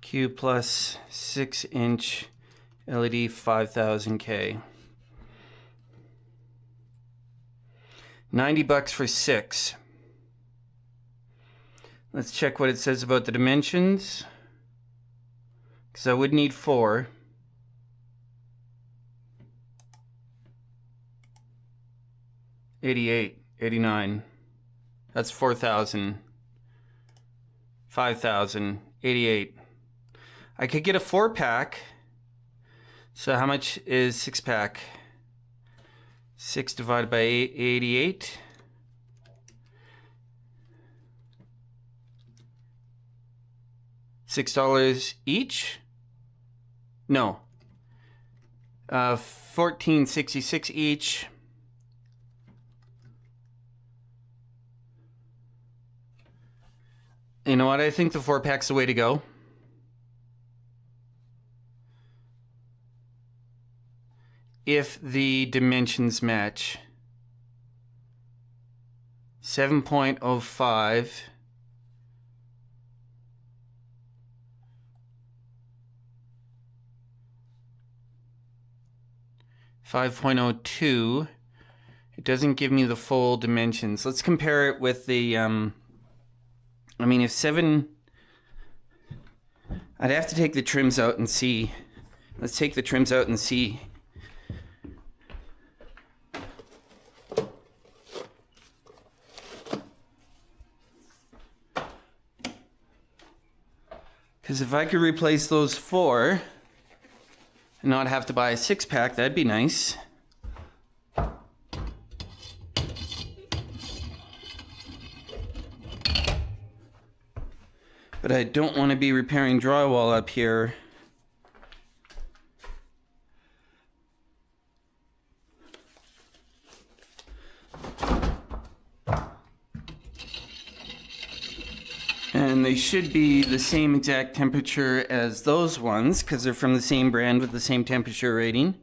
Q plus 6-inch LED 5000K. $90 for 6. Let's check what it says about the dimensions, because I would need 4. $88, $89. That's 4,000. 5,000, 88. I could get a 4-pack. So how much is 6-pack? 6 divided by 8, 88. $6 each? No. $14.66 each. You know what? I think the 4-pack's the way to go. If the dimensions match. 7.05. 5.02. It doesn't give me the full dimensions. Let's compare it with the I mean, if 7, I'd have to take the trims out and see. Let's take the trims out and see. Because if I could replace those 4 and not have to buy a 6-pack, that'd be nice. But I don't want to be repairing drywall up here. And they should be the same exact temperature as those ones because they're from the same brand with the same temperature rating.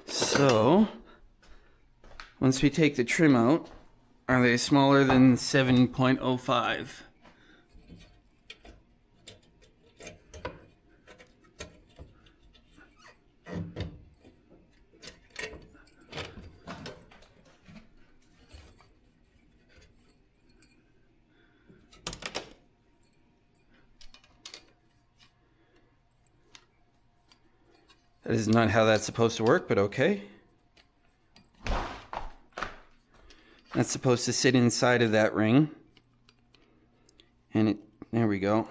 So, once we take the trim out, are they smaller than 7.05? That is not how that's supposed to work, but okay. That's supposed to sit inside of that ring. And it, there we go.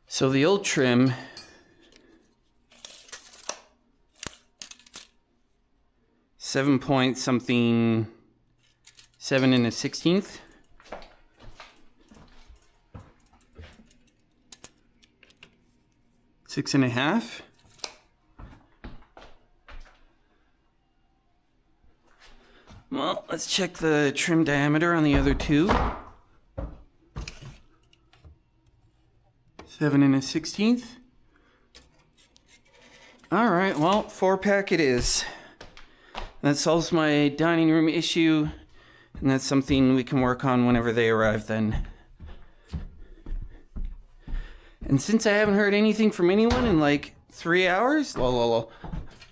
So the old trim, seven point something, 7 1/16. Six and a half. Well, let's check the trim diameter on the other two. 7 1/16. All right, well, 4-pack it is. That solves my dining room issue, and that's something we can work on whenever they arrive then. And since I haven't heard anything from anyone in like 3 hours,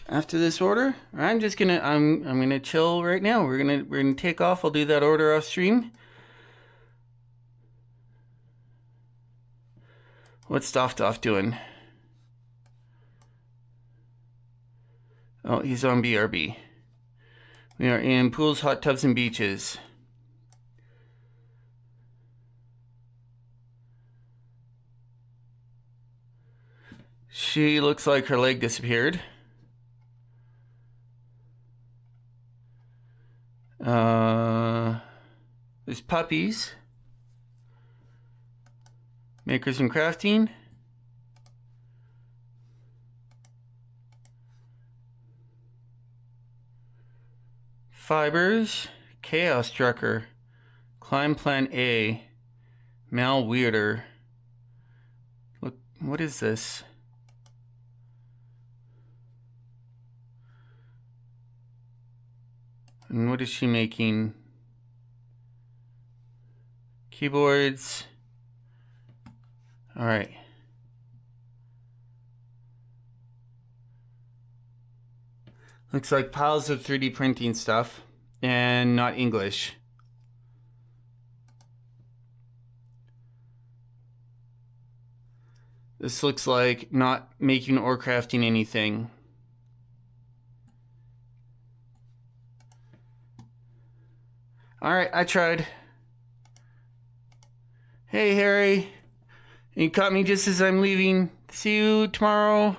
after this order, I'm gonna chill right now. We're gonna take off. I'll do that order off stream. What's Doftoff doing? Oh, he's on BRB. We are in pools, hot tubs, and beaches. She looks like her leg disappeared. There's puppies. Makers and crafting. Fibers. Chaos Trucker. Climb Plan A. Mal Weirder. Look, what is this? And what is she making? Keyboards. All right. Looks like piles of 3D printing stuff and not English. This looks like not making or crafting anything. All right, I tried. Hey, Harry. You caught me just as I'm leaving. See you tomorrow.